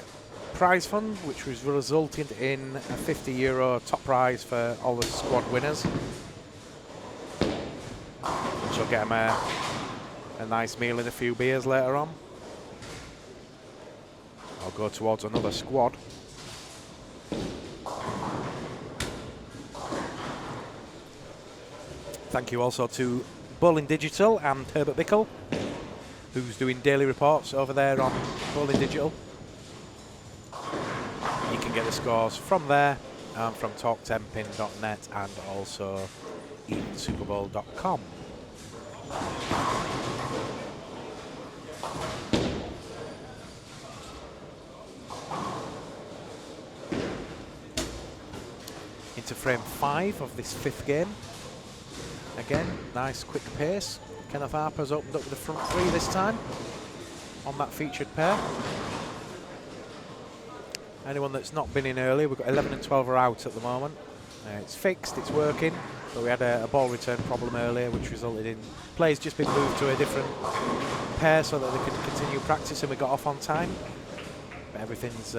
prize fund, which was resulted in a €50 top prize for all the squad winners, which will get them a nice meal and a few beers later on. I'll go towards another squad. Thank you also to Bowling Digital and Herbert Bickle, who's doing daily reports over there on Bowling Digital. You can get the scores from there, from talktempin.net and also edensuperbowl.com. Into frame 5 of this 5th game. Again, nice quick pace. Kenneth Harper's opened up with the front 3 this time on that featured pair. Anyone that's not been in early, we've got 11 and 12 are out at the moment. It's fixed, it's working, but we had a ball return problem earlier, which resulted in players just being moved to a different pair so that they could continue practice, and we got off on time. But everything's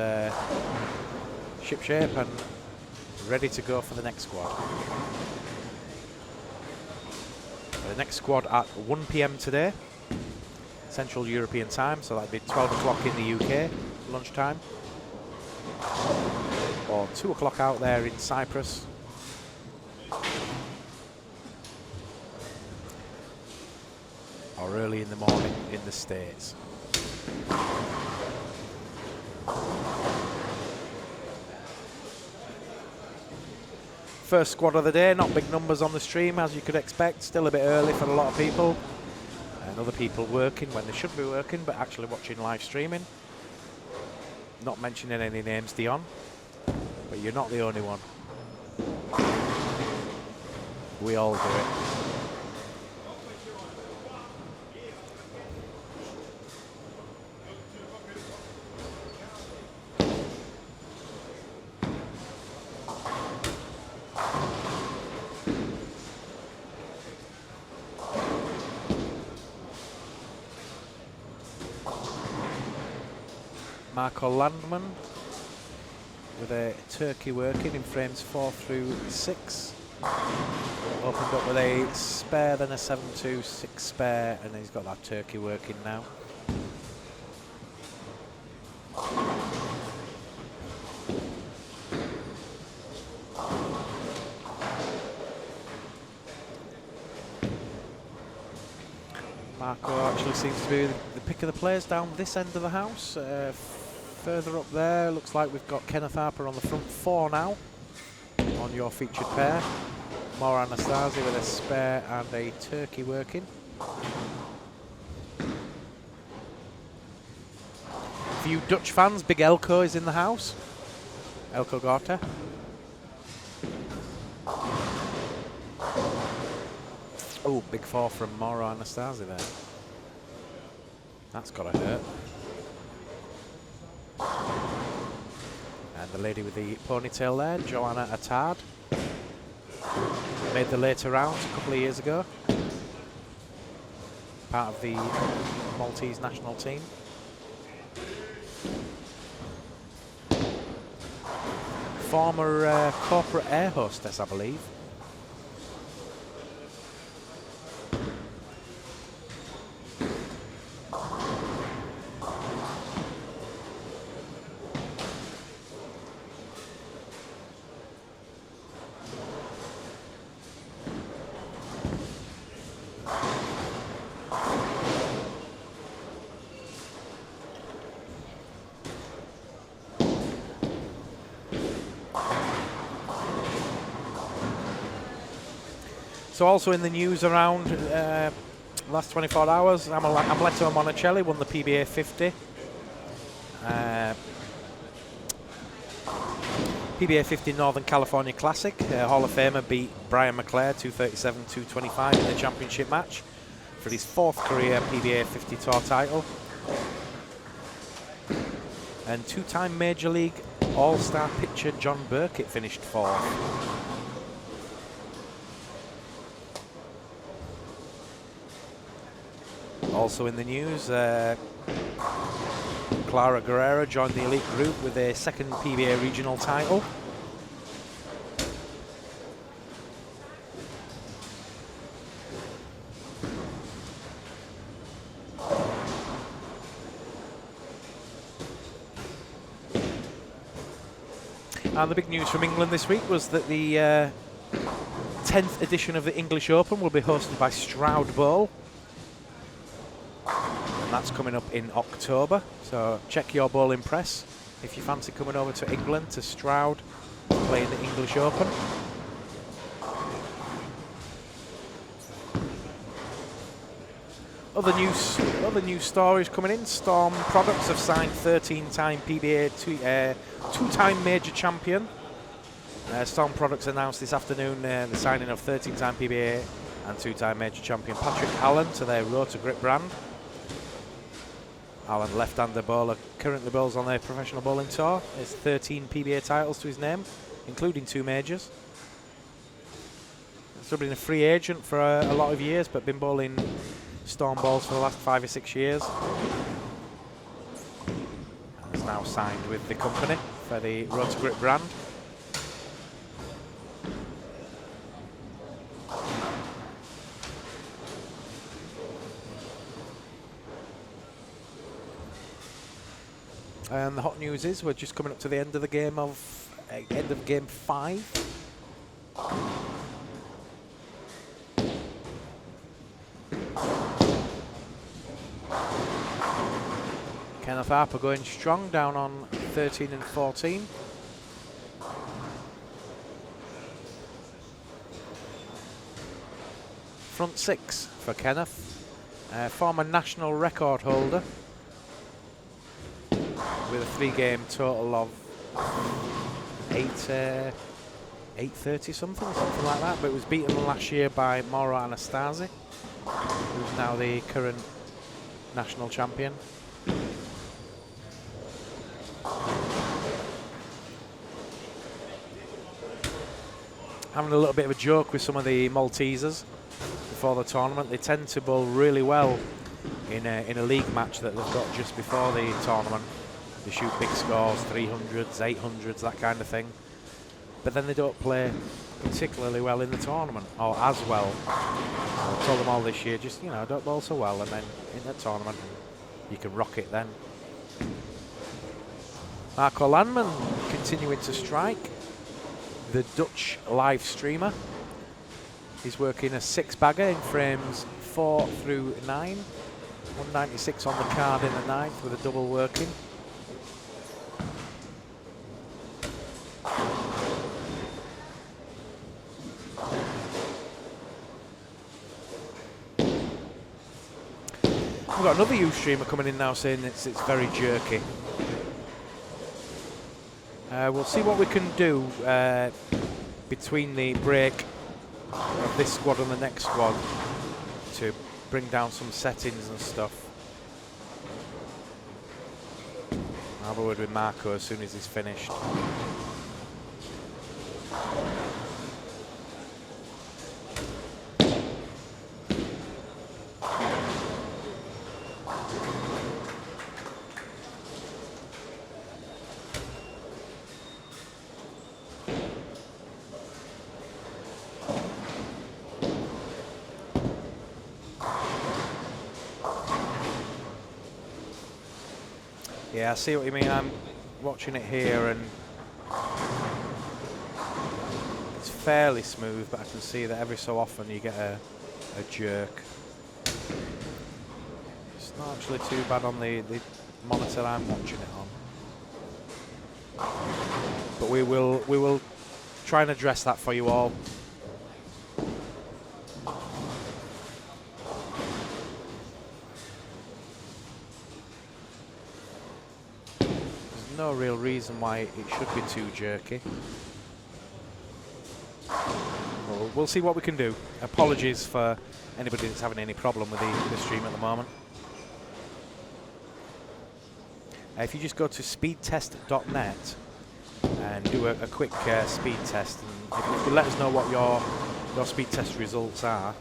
shipshape and ready to go for the next squad. The next squad at 1 PM today, Central European time, so that'd be 12 o'clock in the UK, lunchtime. Or 2 o'clock out there in Cyprus. Or early in the morning in the States. First squad of the day, not big numbers on the stream as you could expect, still a bit early for a lot of people. And other people working when they should be working, but actually watching live streaming. Not mentioning any names, Dion, but you're not the only one. We all do it. Marco Landman with a turkey working in frames 4 through 6. Opened up with a spare, then a 7-2, 6 spare, and he's got that turkey working now. Marco actually seems to be the pick of the players down this end of the house. Further up there, looks like we've got Kenneth Harper on the front 4 now on your featured pair. More Anastasia with a spare and a turkey working. For you Dutch fans, Big Elko is in the house. Elko Gorta. Oh, big 4 from Mauro Anastasia there. That's got to hurt. And the lady with the ponytail there, Joanna Attard. Made the later rounds a couple of years ago. Part of the Maltese national team. Former corporate air hostess, I believe. So also in the news around last 24 hours, Amleto Monicelli won the PBA 50. PBA 50 Northern California Classic. Hall of Famer beat Brian McClare 237-225 in the championship match for his 4th career PBA 50 Tour title. And 2-time Major League All-Star pitcher John Burkett finished 4th. Also in the news, Clara Guerrero joined the elite group with a 2nd PBA regional title. And the big news from England this week was that the 10th edition of the English Open will be hosted by Stroud Bowl. And that's coming up in October, so check your bowling press if you fancy coming over to England, to Stroud, to play in the English Open. Other news stories coming in. Storm Products have signed 13-time PBA, 2-time major champion. Storm Products announced this afternoon the signing of 13-time PBA and 2-time major champion Patrick Allen to their Rotor Grip brand. Allen, left-hander bowler, currently bowls on their professional bowling tour. There's 13 PBA titles to his name, including 2 majors. He's been a free agent for a lot of years, but been bowling Storm balls for the last 5 or 6 years. And is now signed with the company for the Rotor Grip brand. And the hot news is we're just coming up to the end of the game game 5. Kenneth Harper going strong, down on 13 and 14. Front 6 for Kenneth, former national record holder, with a 3-game total of 830 something like that, but it was beaten last year by Mauro Anastasia, who's now the current national champion. Having a little bit of a joke with some of the Maltesers before the tournament. They tend to bowl really well in a league match that they've got just before the tournament. They shoot big scores, 300s, 800s, that kind of thing. But then they don't play particularly well in the tournament, or as well. I told them all this year, just, you know, don't bowl so well, and then in the tournament, you can rock it then. Marco Landman continuing to strike. The Dutch live streamer. He's working a 6-bagger in frames 4 through 9. 196 on the card in the 9th with a double working. We've got another U streamer coming in now saying it's very jerky. We'll see what we can do between the break of this squad and the next squad to bring down some settings and stuff. I'll have a word with Marco as soon as he's finished. Yeah, I see what you mean. I'm watching it here and it's fairly smooth, but I can see that every so often you get a jerk. It's not actually too bad on the monitor I'm watching it on. But we will try and address that for you all. No real reason why it should be too jerky. Well, we'll see what we can do. Apologies for anybody that's having any problem with the stream at the moment. If you just go to speedtest.net and do a quick speed test, and if you let us know what your speed test results are.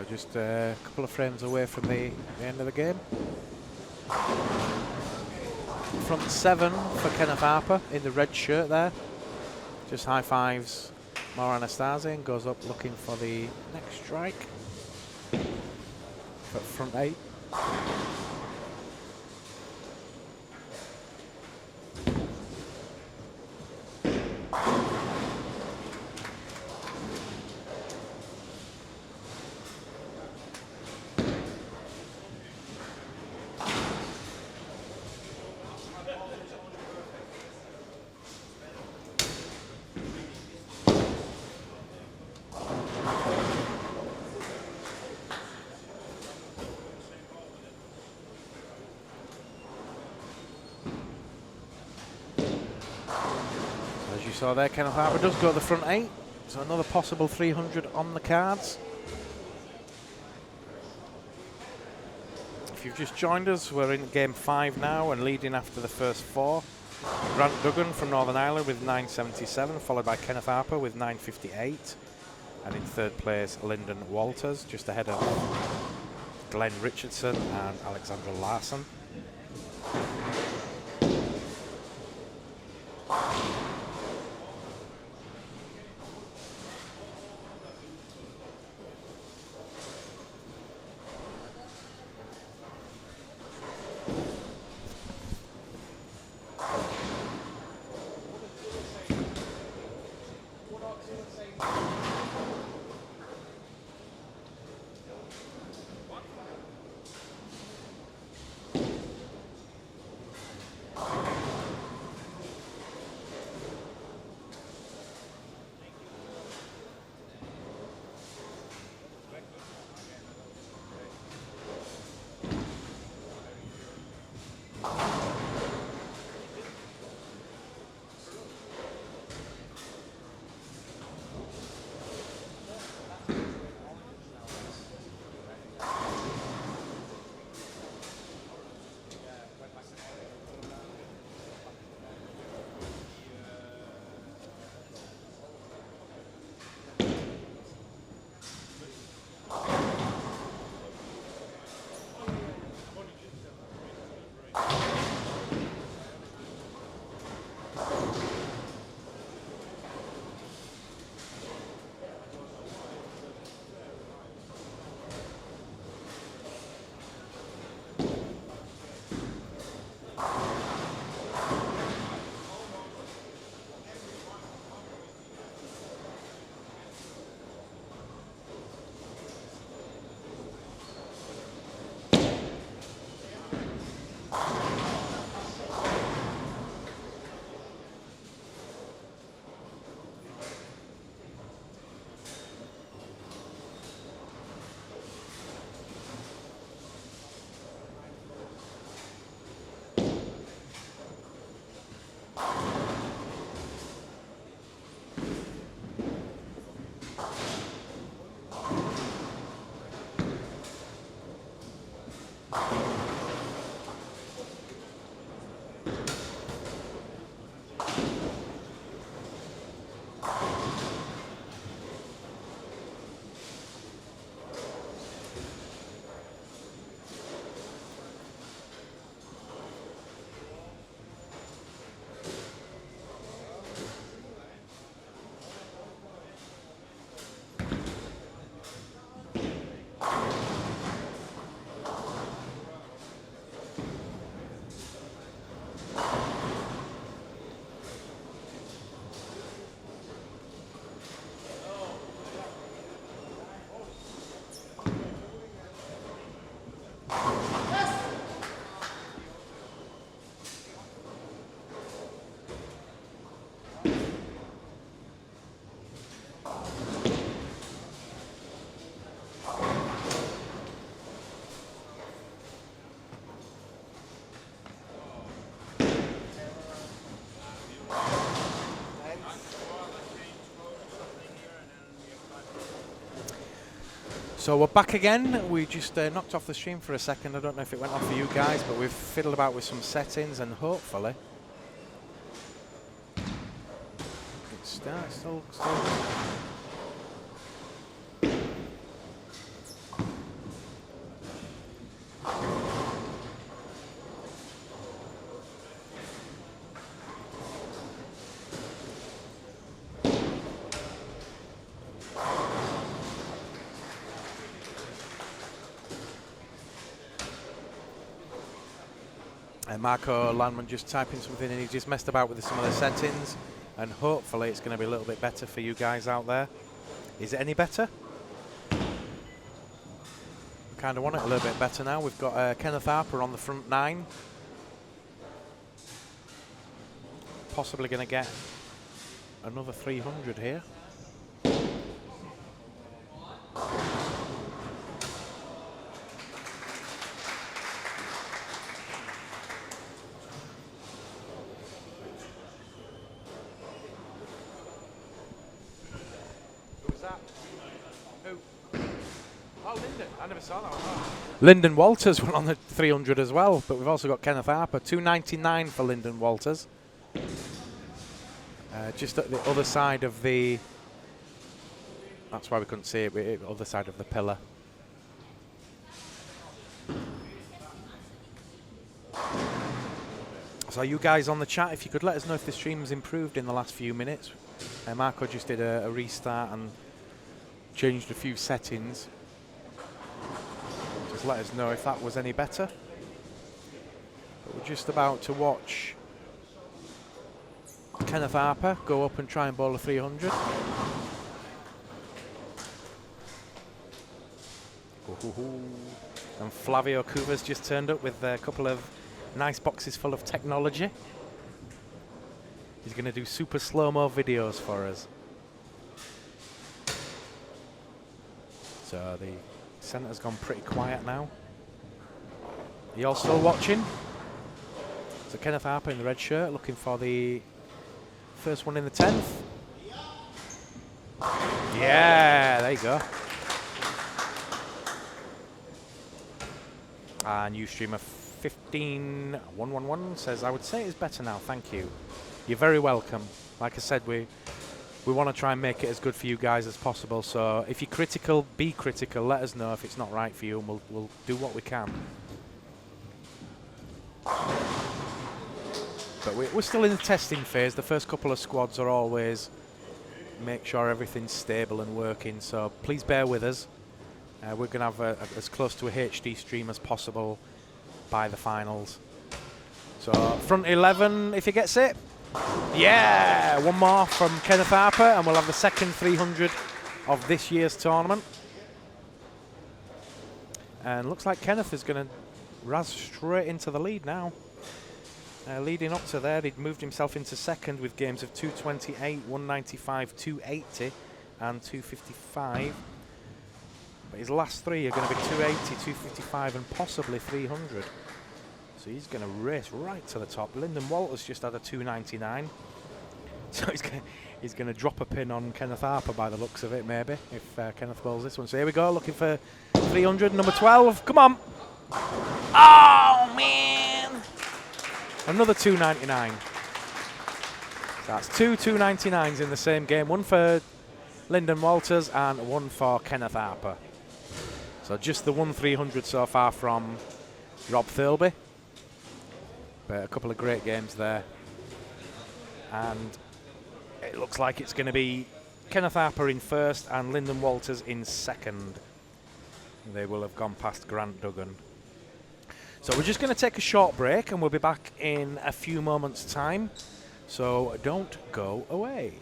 Just a couple of frames away from the end of the game. Front 7 for Kenneth Harper in the red shirt there. Just high fives more Anastasia and goes up looking for the next strike. But front 8. So there, Kenneth Harper does go to the front 8, so another possible 300 on the cards. If you've just joined us, we're in game 5 now and leading after the first 4. Grant Duggan from Northern Ireland with 977, followed by Kenneth Harper with 958. And in third place, Lyndon Walters, just ahead of Glenn Richardson and Alexandra Larson. So we're back again. We just knocked off the stream for a second. I don't know if it went off for you guys, but we've fiddled about with some settings and hopefully it starts still. Marco Landman just typing something and he just messed about with some of the settings, and hopefully it's going to be a little bit better for you guys out there. Is it any better? Kind of want it a little bit better now. We've got Kenneth Harper on the front 9. Possibly going to get another 300 here. Lyndon Walters went on the 300 as well, but we've also got Kenneth Harper. 299 for Lyndon Walters. Just at the other side of the... That's why we couldn't see it, other side of the pillar. So you guys on the chat, if you could let us know if the stream's improved in the last few minutes. Marco just did a restart and changed a few settings. Just let us know if that was any better. But we're just about to watch Kenneth Harper go up and try and bowl a 300. And Flavio Cuva's just turned up with a couple of nice boxes full of technology. He's going to do super slow-mo videos for us. So the centre's gone pretty quiet now. Are you all still watching? So Kenneth Harper in the red shirt looking for the first one in the 10th. Yeah, there you go. New streamer 15111 says, I would say it's better now, thank you. You're very welcome. Like I said, we want to try and make it as good for you guys as possible, so if you're critical, be critical, let us know if it's not right for you and we'll do what we can. But we're still in the testing phase. The first couple of squads are always make sure everything's stable and working, so please bear with us. We're going to have as close to a HD stream as possible by the finals. So front 11 if he gets it. Yeah, one more from Kenneth Harper and we'll have the second 300 of this year's tournament. And looks like Kenneth is going to razz straight into the lead now. Leading up to there, he'd moved himself into second with games of 228, 195, 280 and 255. But his last three are going to be 280, 255 and possibly 300. So he's going to race right to the top. Lyndon Walters just had a 299. So he's going to drop a pin on Kenneth Harper by the looks of it, maybe, if Kenneth bowls this one. So here we go, looking for 300, number 12. Come on. Oh, man. Another 299. So that's two 299s in the same game. One for Lyndon Walters and one for Kenneth Harper. So just the 1 300 so far from Rob Thirlby. But a couple of great games there. And it looks like it's going to be Kenneth Harper in first and Lyndon Walters in second. They will have gone past Grant Duggan. So we're just going to take a short break and we'll be back in a few moments' time. So don't go away.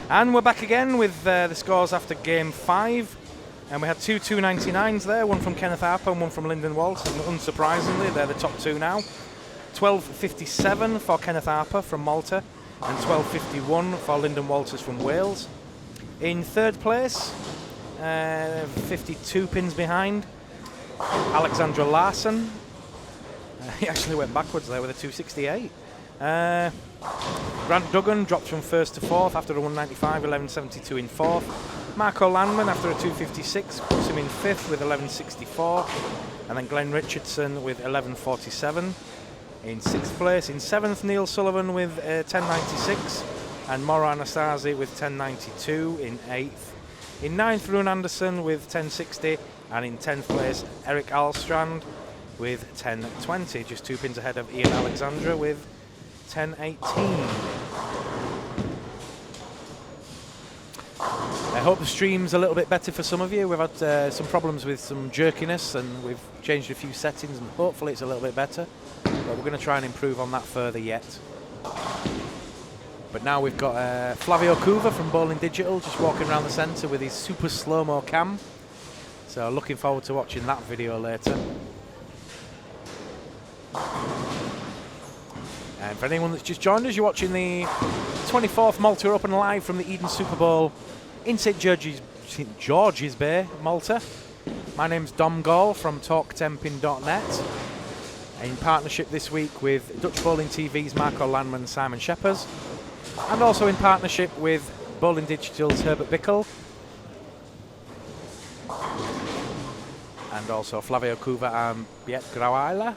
And we're back again with the scores after game 5. And we had two 299s there, one from Kenneth Harper and one from Lyndon Walters. And unsurprisingly, they're the top two now. 12.57 for Kenneth Harper from Malta and 12.51 for Lyndon Walters from Wales. In third place, 52 pins behind, Alexandra Larson. He actually went backwards there with a 268. Grant Duggan dropped from first to fourth after a 195, 11.72 in fourth. Marco Landman after a 256 puts him in fifth with 11.64. And then Glenn Richardson with 11.47 in sixth place. In seventh, Neil Sullivan with 10.96 and Mauro Anastasi with 10.92 in eighth. In ninth, Rune Anderson with 10.60 and in 10th place, Eric Alstrand with 10.20, just 2 pins ahead of Ian Alexandra with 10.18. I hope the stream's a little bit better for some of you. We've had some problems with some jerkiness and we've changed a few settings and hopefully it's a little bit better. But we're going to try and improve on that further yet. But now we've got Flavio Cuva from Bowling Digital just walking around the centre with his super slow-mo cam. So looking forward to watching that video later. And for anyone that's just joined us, you're watching the 24th Malta Open live from the Eden Super Bowl in St George's Bay, Malta. My name's Dom Gall from TalkTemping.net. In partnership this week with Dutch Bowling TV's Marco Landman and Simon Sheppers. And also in partnership with Bowling Digital's Herbert Bickel. And also Flavio Cuva and Biet Grauaila.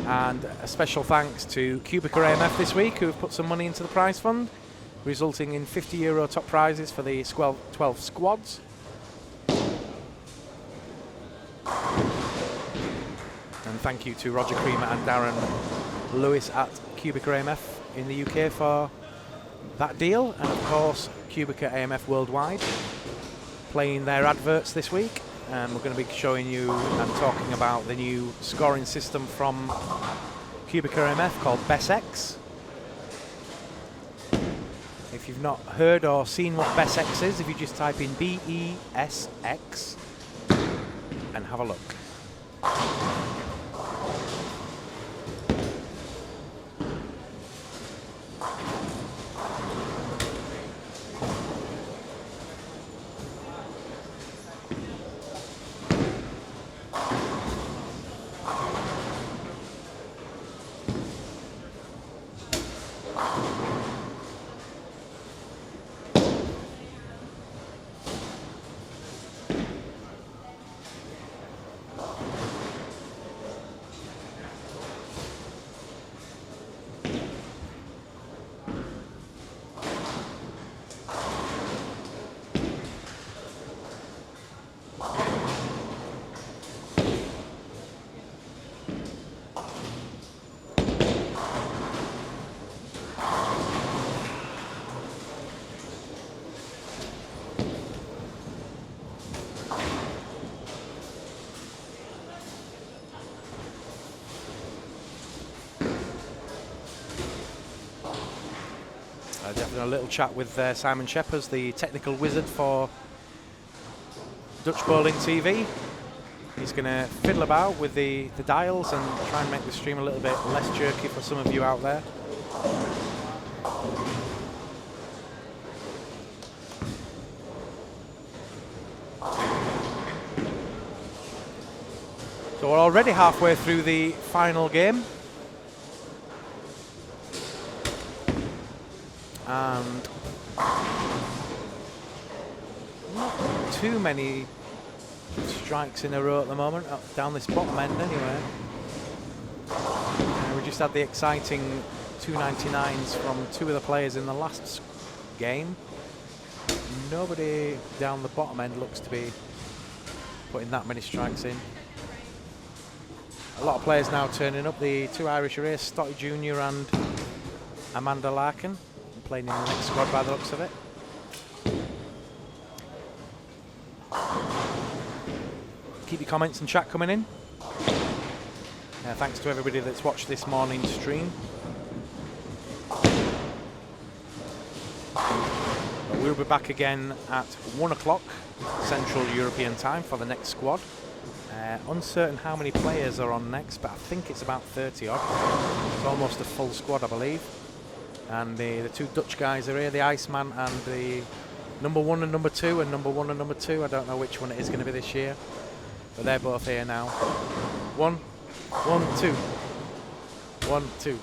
And a special thanks to QubicaAMF this week, who have put some money into the prize fund, resulting in €50 top prizes for the 12 squads. And thank you to Roger Creamer and Darren Lewis at QubicaAMF in the UK for that deal. And of course, QubicaAMF Worldwide playing their adverts this week. And we're going to be showing you and talking about the new scoring system from QubicaAMF called BESX. If you've not heard or seen what BESX is, if you just type in BESX and have a look. Definitely a little chat with Simon Sheppers, the technical wizard for Dutch Bowling TV. He's going to fiddle about with the dials and try and make the stream a little bit less jerky for some of you out there. So we're already halfway through the final game. And not too many strikes in a row at the moment, up down this bottom end anyway. We just had the exciting 299s from two of the players in the last game. Nobody down the bottom end looks to be putting that many strikes in. A lot of players now turning up. The two Irish race, Stotty Jr. and Amanda Larkin, playing in the next squad by the looks of it. Keep your comments and chat coming in. Thanks to everybody that's watched this morning's stream. we'll be back again at 1 o'clock Central European time for the next squad. Uncertain how many players are on next, but I think it's about 30 odd. It's almost a full squad, I believe. And the two Dutch guys are here, the Iceman and the number 1 and number 2, and number 1 and number 2. I don't know which one it is going to be this year, but they're both here now. 1, 1, 2. 1, 2.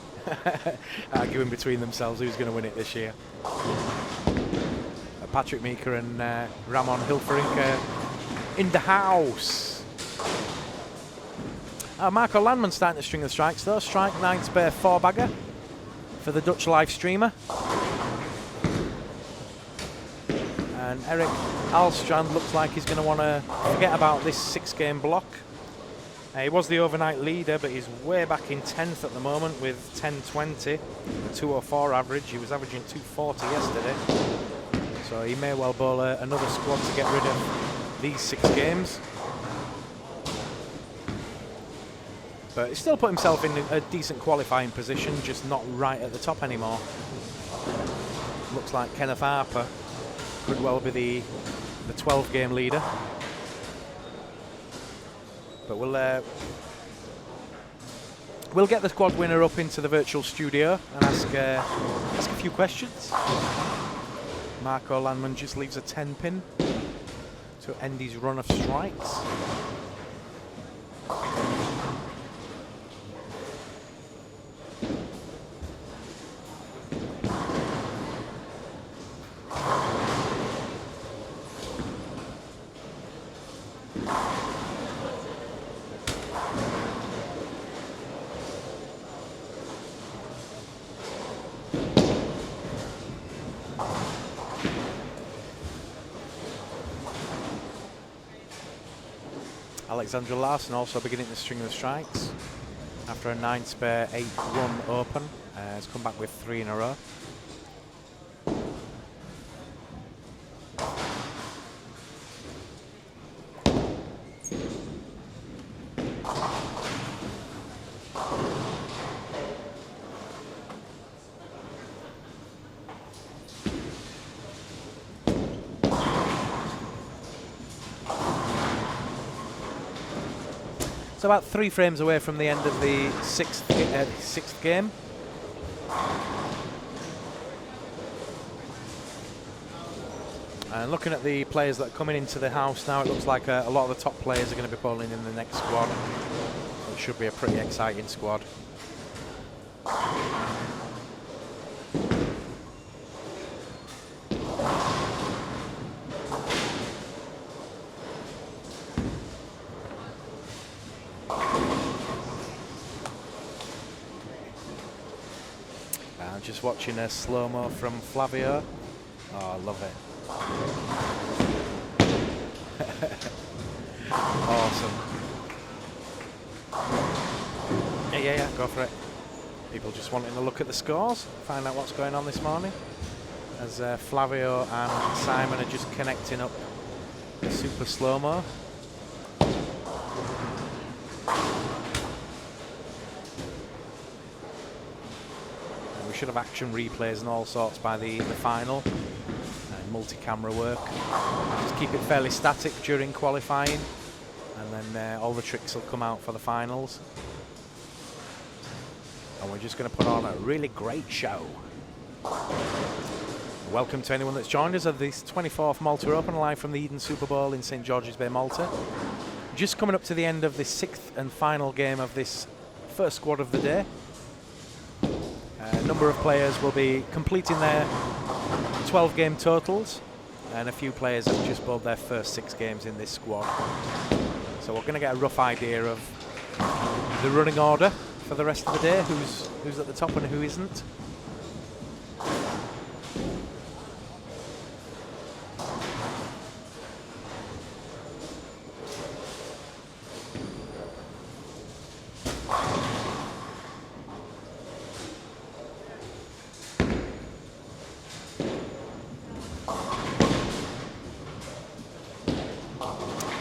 Arguing between themselves who's going to win it this year. Patrick Meeker and Ramon Hilferink in the house. Marco Landman starting to string the strikes though. Strike 9 spare 4-bagger for the Dutch live streamer. And Eric Alstrand looks like he's going to want to forget about this 6-game block. He was the overnight leader, but he's way back in 10th at the moment with 10.20, a 204 average. He was averaging 240 yesterday. So he may well bowl another squad to get rid of these 6 games. But he's still put himself in a decent qualifying position, just not right at the top anymore. Looks like Kenneth Harper could well be the 12-game leader. But we'll get the squad winner up into the virtual studio and ask a few questions. Marco Landman just leaves a 10-pin to end his run of strikes. Alexandra Larson also beginning to string the strikes after a 9 spare 8-run open. Has come back with 3 in a row. It's about 3 frames away from the end of the sixth game. And looking at the players that are coming into the house now, it looks like a lot of the top players are going to be bowling in the next squad. It should be a pretty exciting squad. Just watching a slow-mo from Flavio. Oh, I love it. Awesome. Yeah, go for it. People just wanting to look at the scores, find out what's going on this morning. As Flavio and Simon are just connecting up the super slow-mo. Should have action replays and all sorts by the final, multi-camera work. Just keep it fairly static during qualifying, and then all the tricks will come out for the finals. And we're just going to put on a really great show. Welcome to anyone that's joined us at this 24th Malta Open, live from the Eden Super Bowl in St George's Bay, Malta. Just coming up to the end of the 6th and final game of this first squad of the day. A number of players will be completing their 12-game totals, and a few players have just bowled their first 6 games in this squad. So we're going to get a rough idea of the running order for the rest of the day, who's at the top and who isn't.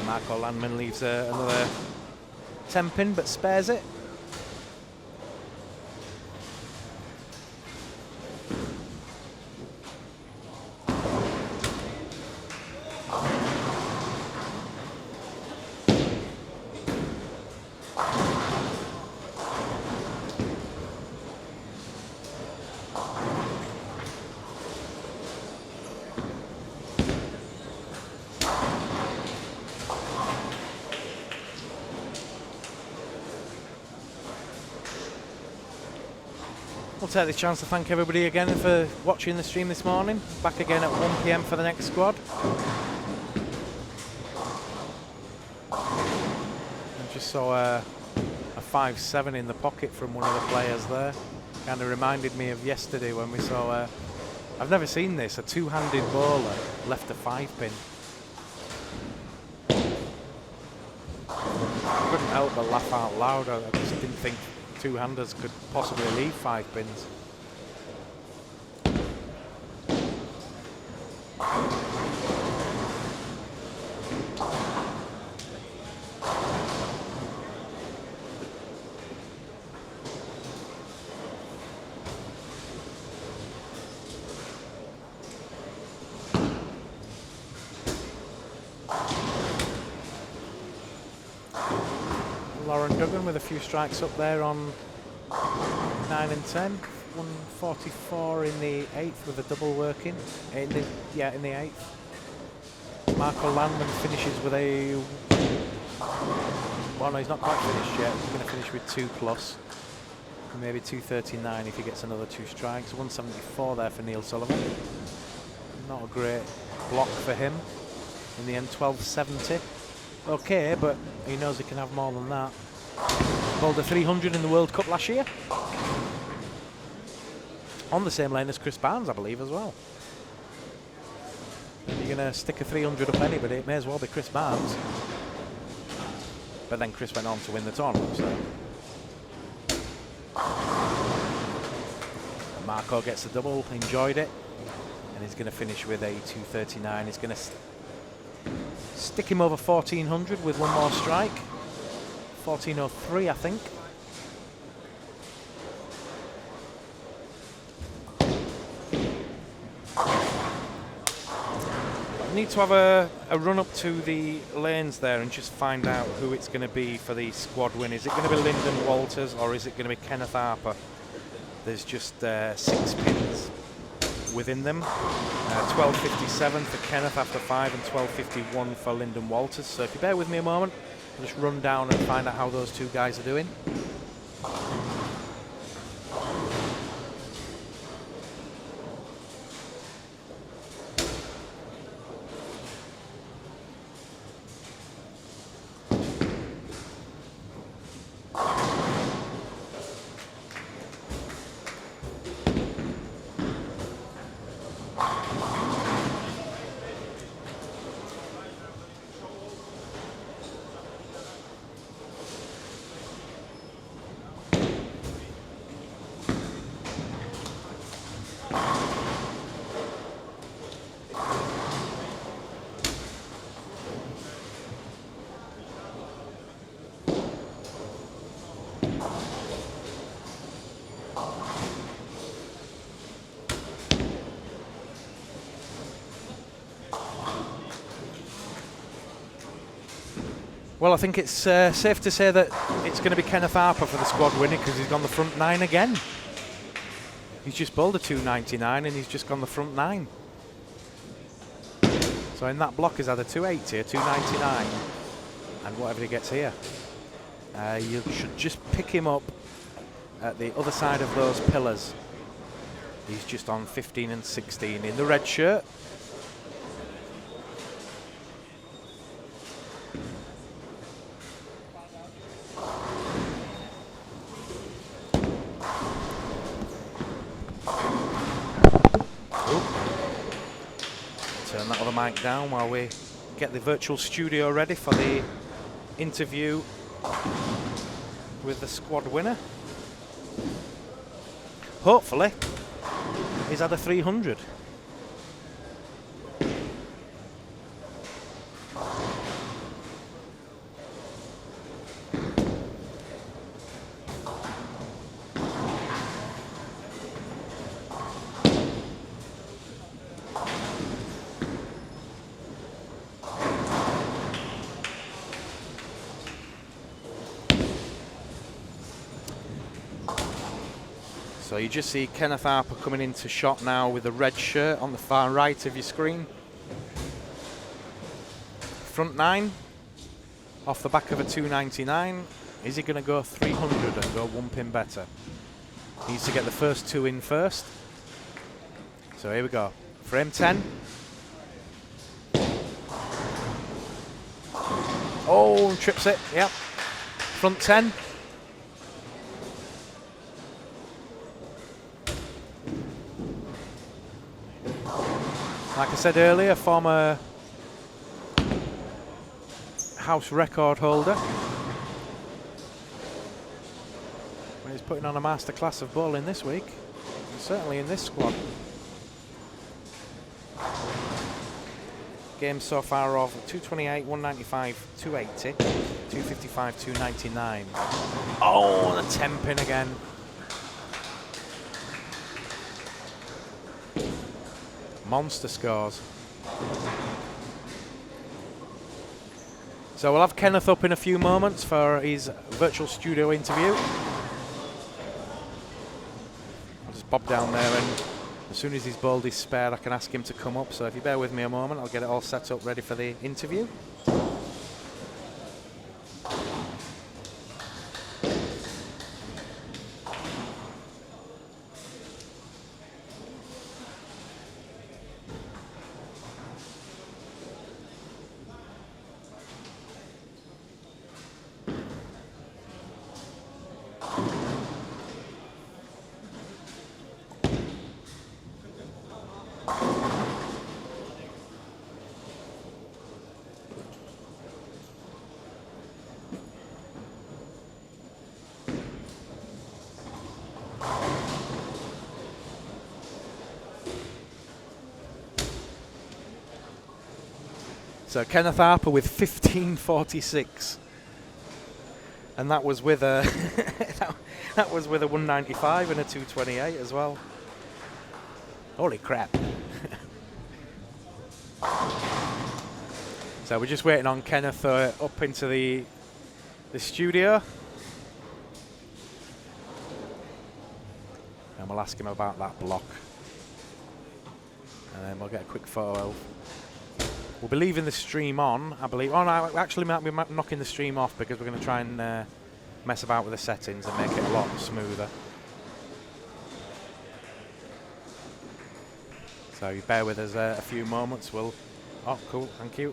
Marco Landman leaves another 10-pin, but spares it. I'll take this chance to thank everybody again for watching the stream this morning. Back again at 1 PM for the next squad. I just saw a 5-7 in the pocket from one of the players there. Kind of reminded me of yesterday when we saw, I've never seen this, a two-handed bowler left a 5-pin. I couldn't help but laugh out loud. I just didn't think two-handers could possibly leave 5 pins. Lauren Duggan with a few strikes up there on 9 and 10. 144 in the 8th with a double working. In the 8th. Marco Landman finishes with a... Well, no, he's not quite finished yet. He's going to finish with 2+. Maybe 239 if he gets another 2 strikes. 174 there for Neil Sullivan. Not a great block for him. In the end, 1270. Okay, but he knows he can have more than that. Bowled a 300 in the World Cup last year. On the same lane as Chris Barnes, I believe, as well. If you're going to stick a 300 up anybody, it may as well be Chris Barnes. But then Chris went on to win the tournament, so... And Marco gets the double, enjoyed it. And he's going to finish with a 239. He's going to stick him over 1400 with one more strike. 1403, I think. I need to have a run up to the lanes there and just find out who it's going to be for the squad win. Is it going to be Lyndon Walters or is it going to be Kenneth Harper? There's just 6 pins within them. 1257 for Kenneth after 5 and 1251 for Lyndon Walters. So if you bear with me a moment, I'll just run down and find out how those 2 guys are doing. Well, I think it's safe to say that it's going to be Kenneth Harper for the squad winner because he's gone the front 9 again. He's just bowled a 299 and he's just gone the front 9. So in that block he's had a 280, a 299 and whatever he gets here. You should just pick him up at the other side of those pillars. He's just on 15 and 16 in the red shirt. Turn that other mic down while we get the virtual studio ready for the interview with the squad winner. Hopefully, he's had a 300. So you just see Kenneth Harper coming into shot now with a red shirt on the far right of your screen. Front 9, off the back of a 299. Is he going to go 300 and go 1 pin better? Needs to get the first 2 in first. So here we go. Frame 10. Oh, trips it. Yep. Front 10. Like I said earlier, former house record holder. He's putting on a masterclass of bowling this week, and certainly in this squad. Games so far of 228, 195, 280, 255, 299. Oh, the 10 pin again. Monster scores. So we'll have Kenneth up in a few moments for his virtual studio interview. I'll just bob down there, and as soon as his bowled his spare, I can ask him to come up. So if you bear with me a moment, I'll get it all set up ready for the interview. So Kenneth Harper with 1546, and that was with a that was with a 195 and a 228 as well. Holy crap! So we're just waiting on Kenneth up into the studio, and we'll ask him about that block, and then we'll get a quick photo. We'll be leaving the stream on, I believe. Oh no, actually might be knocking the stream off because we're going to try and mess about with the settings and make it a lot smoother. So you bear with us a few moments. We'll. Oh, cool. Thank you.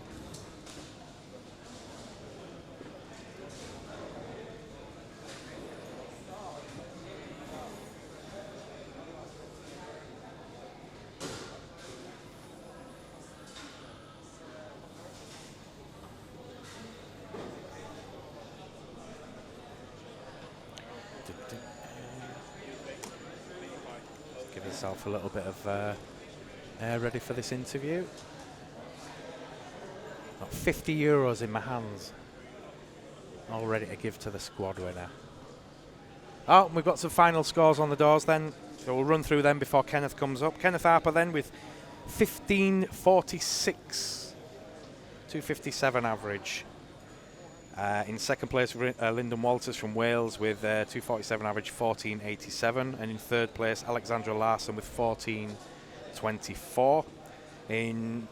Give yourself a little bit of air ready for this interview. Got 50 euros in my hands, all ready to give to the squad winner. Oh, we've got some final scores on the doors then, so we'll run through them before Kenneth comes up. Kenneth Harper then with 1546, 257 average. In second place, Lyndon Walters from Wales with 247 average, 1487. And in third place, Alexandra Larson with 1424. In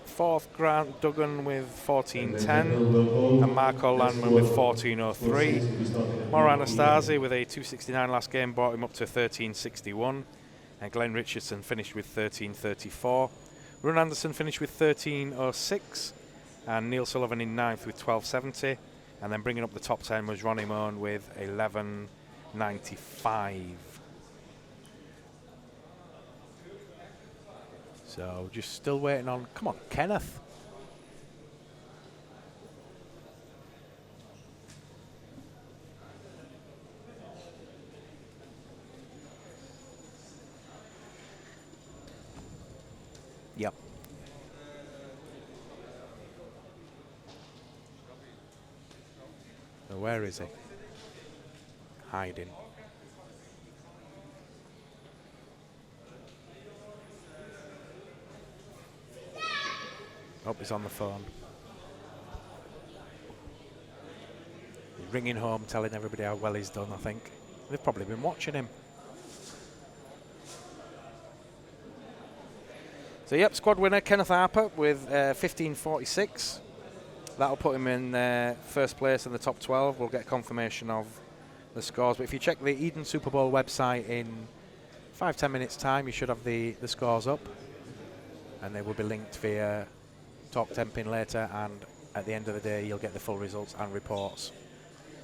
fourth, Grant Duggan with 1410. And Marco Landman with 1403. Mauro Anastasi with a 269 last game brought him up to 1361. And Glenn Richardson finished with 1334. Run Anderson finished with 1306. And Neil Sullivan in ninth with 1270, and then bringing up the top 10 was Ronnie Moan with 1195. So just still waiting on. Come on, Kenneth. Yep. Where is he? Hiding. Oh, he's on the phone. He's ringing home, telling everybody how well he's done, I think. They've probably been watching him. So, yep, squad winner Kenneth Harper with 1546. That'll put him in first place in the top 12. We'll get confirmation of the scores. But if you check the Eden Super Bowl website in 5-10 minutes time, you should have the scores up, and they will be linked via Talk Tempin later, and at the end of the day you'll get the full results and reports.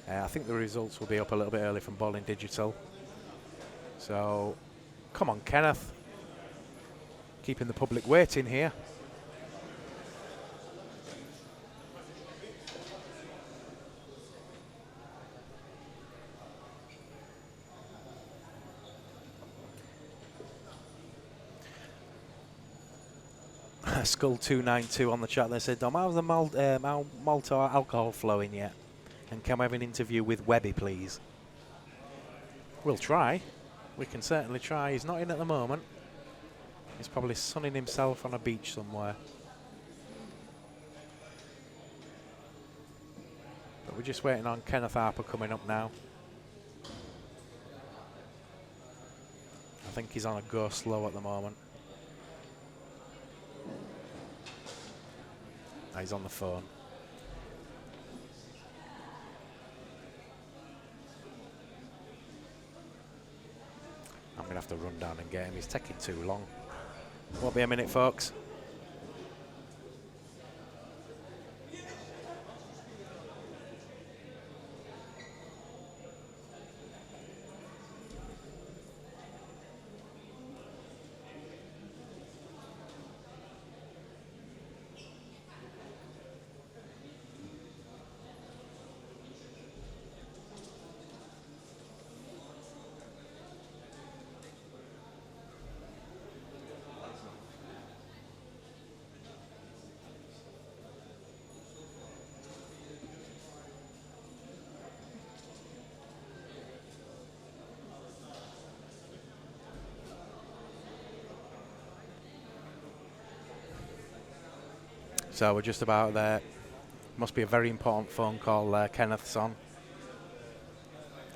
I think the results will be up a little bit early from Bowling Digital. So come on, Kenneth, keeping the public waiting here. Skull 292 on the chat. They said, Dom, how's the Malta alcohol flowing yet? And can we have an interview with Webby, please? We'll try. We can certainly try. He's not in at the moment. He's probably sunning himself on a beach somewhere. But we're just waiting on Kenneth Harper coming up now. I think he's on a go slow at the moment. He's on the phone. I'm going to have to run down and get him. He's taking too long. Won't be a minute, folks. So we're just about there. Must be a very important phone call Kenneth's on.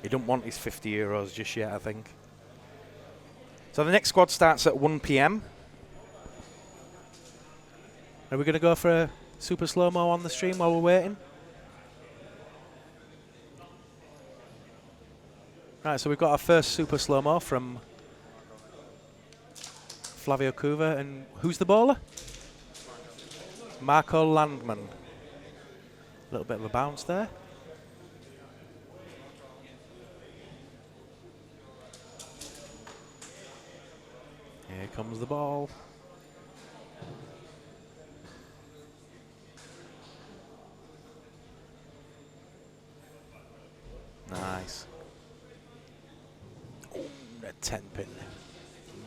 He don't want his 50 euros just yet, I think. So the next squad starts at 1 PM. Are we going to go for a super slow-mo on the stream while we're waiting? Right, so we've got our first super slow-mo from Flavio Cuva. And who's the bowler? Marco Landman. A little bit of a bounce there. Here comes the ball. Nice. Oh, a 10 pin.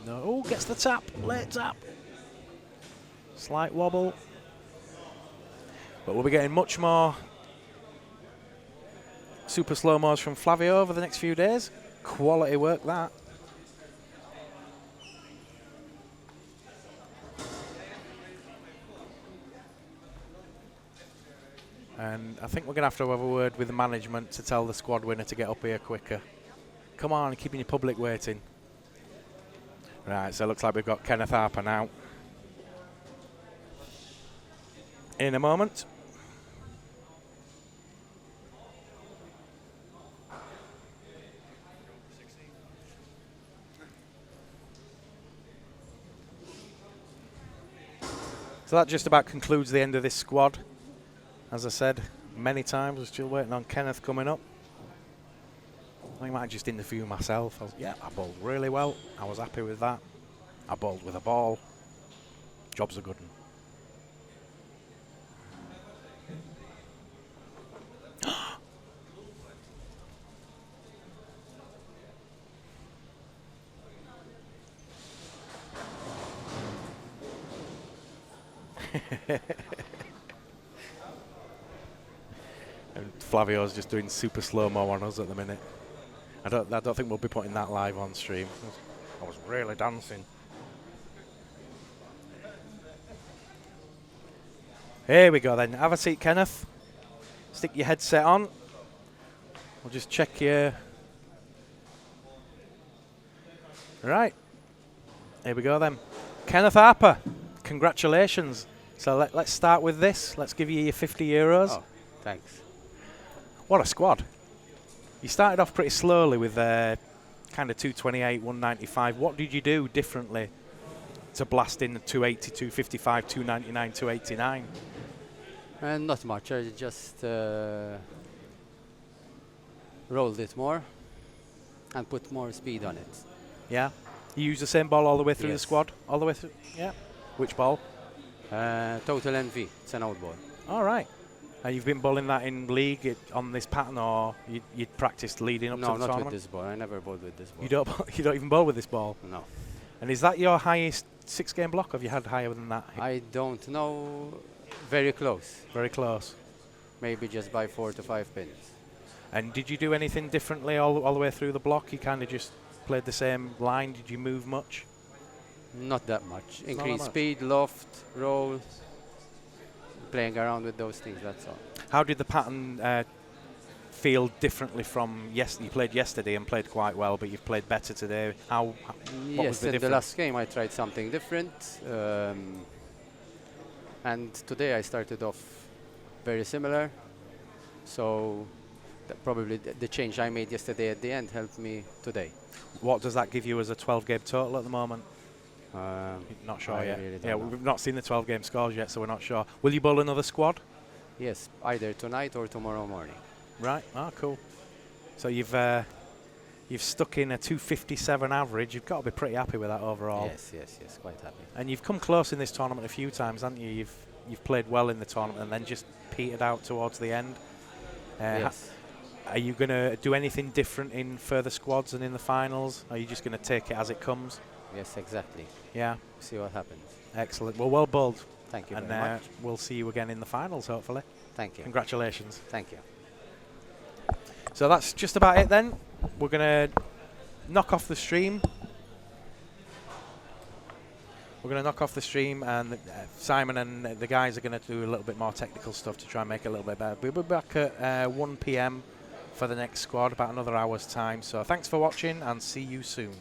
No, gets the tap. Late tap. Slight wobble. But we'll be getting much more super slow-mos from Flavio over the next few days. Quality work, that. And I think we're going to have a word with the management to tell the squad winner to get up here quicker. Come on, keeping your public waiting. Right, so it looks like we've got Kenneth Harper now. In a moment. So that just about concludes the end of this squad. As I said many times, we're still waiting on Kenneth coming up. I think I might just interview myself. I bowled really well. I was happy with that. I bowled with a ball. Job's a good one. And Flavio's just doing super slow-mo on us at the minute. I don't think we'll be putting that live on stream. I was really dancing. Here we go then. Have a seat, Kenneth. Stick your headset on. We'll just check your... Right. Here we go then. Kenneth Harper, congratulations. So let's start with this. Let's give you your 50 euros. Oh, thanks. What a squad. You started off pretty slowly with kind of 228, 195. What did you do differently to blast in 280, 255, 299, 289? And not much. I just rolled it more and put more speed on it. Yeah. You use the same ball all the way through the Yes. squad? All the way through? Yeah. Which ball? Total NV. It's an old ball. All right. And you've been bowling that in league on this pattern, or you'd practiced leading up No, to the not tournament? with this ball. I never bowled with this ball. You don't even bowl with this ball? No. And is that your highest 6-game block? Have you had higher than that? I don't know. Very close. Very close. Maybe just by 4 to 5 pins. And did you do anything differently all the way through the block? You kind of just played the same line? Did you move much? Not that much. that Increase much. speed, loft, roll. Playing around with those things, that's all. How did the pattern feel differently from you played yesterday and played quite well, but you've played better today? What was Yes, the in the difference? last game I tried something different. And today I started off very similar. So probably the change I made yesterday at the end helped me today. What does that give you as a 12-game total at the moment? Not sure I yet. really don't Yeah, know. we've not seen the 12-game scores yet, so we're not sure. Will you bowl another squad? Yes, either tonight or tomorrow morning. Right. Ah, cool. So you've stuck in a 257 average. You've got to be pretty happy with that overall. Yes, quite happy. And you've come close in this tournament a few times, haven't you? You've played well in the tournament and then just petered out towards the end. Yes. Are you going to do anything different in further squads and in the finals? Are you just going to take it as it comes? Yes, exactly. Yeah. See what happens. Excellent. Well bowled. Thank you And very much. we'll see you again in the finals, hopefully. Thank you. Congratulations. Thank you. So that's just about it then. We're going to knock off the stream. We're going to knock off the stream, and Simon and the guys are going to do a little bit more technical stuff to try and make it a little bit better. We'll be back at 1 p.m. for the next squad, about another hour's time. So thanks for watching, and see you soon.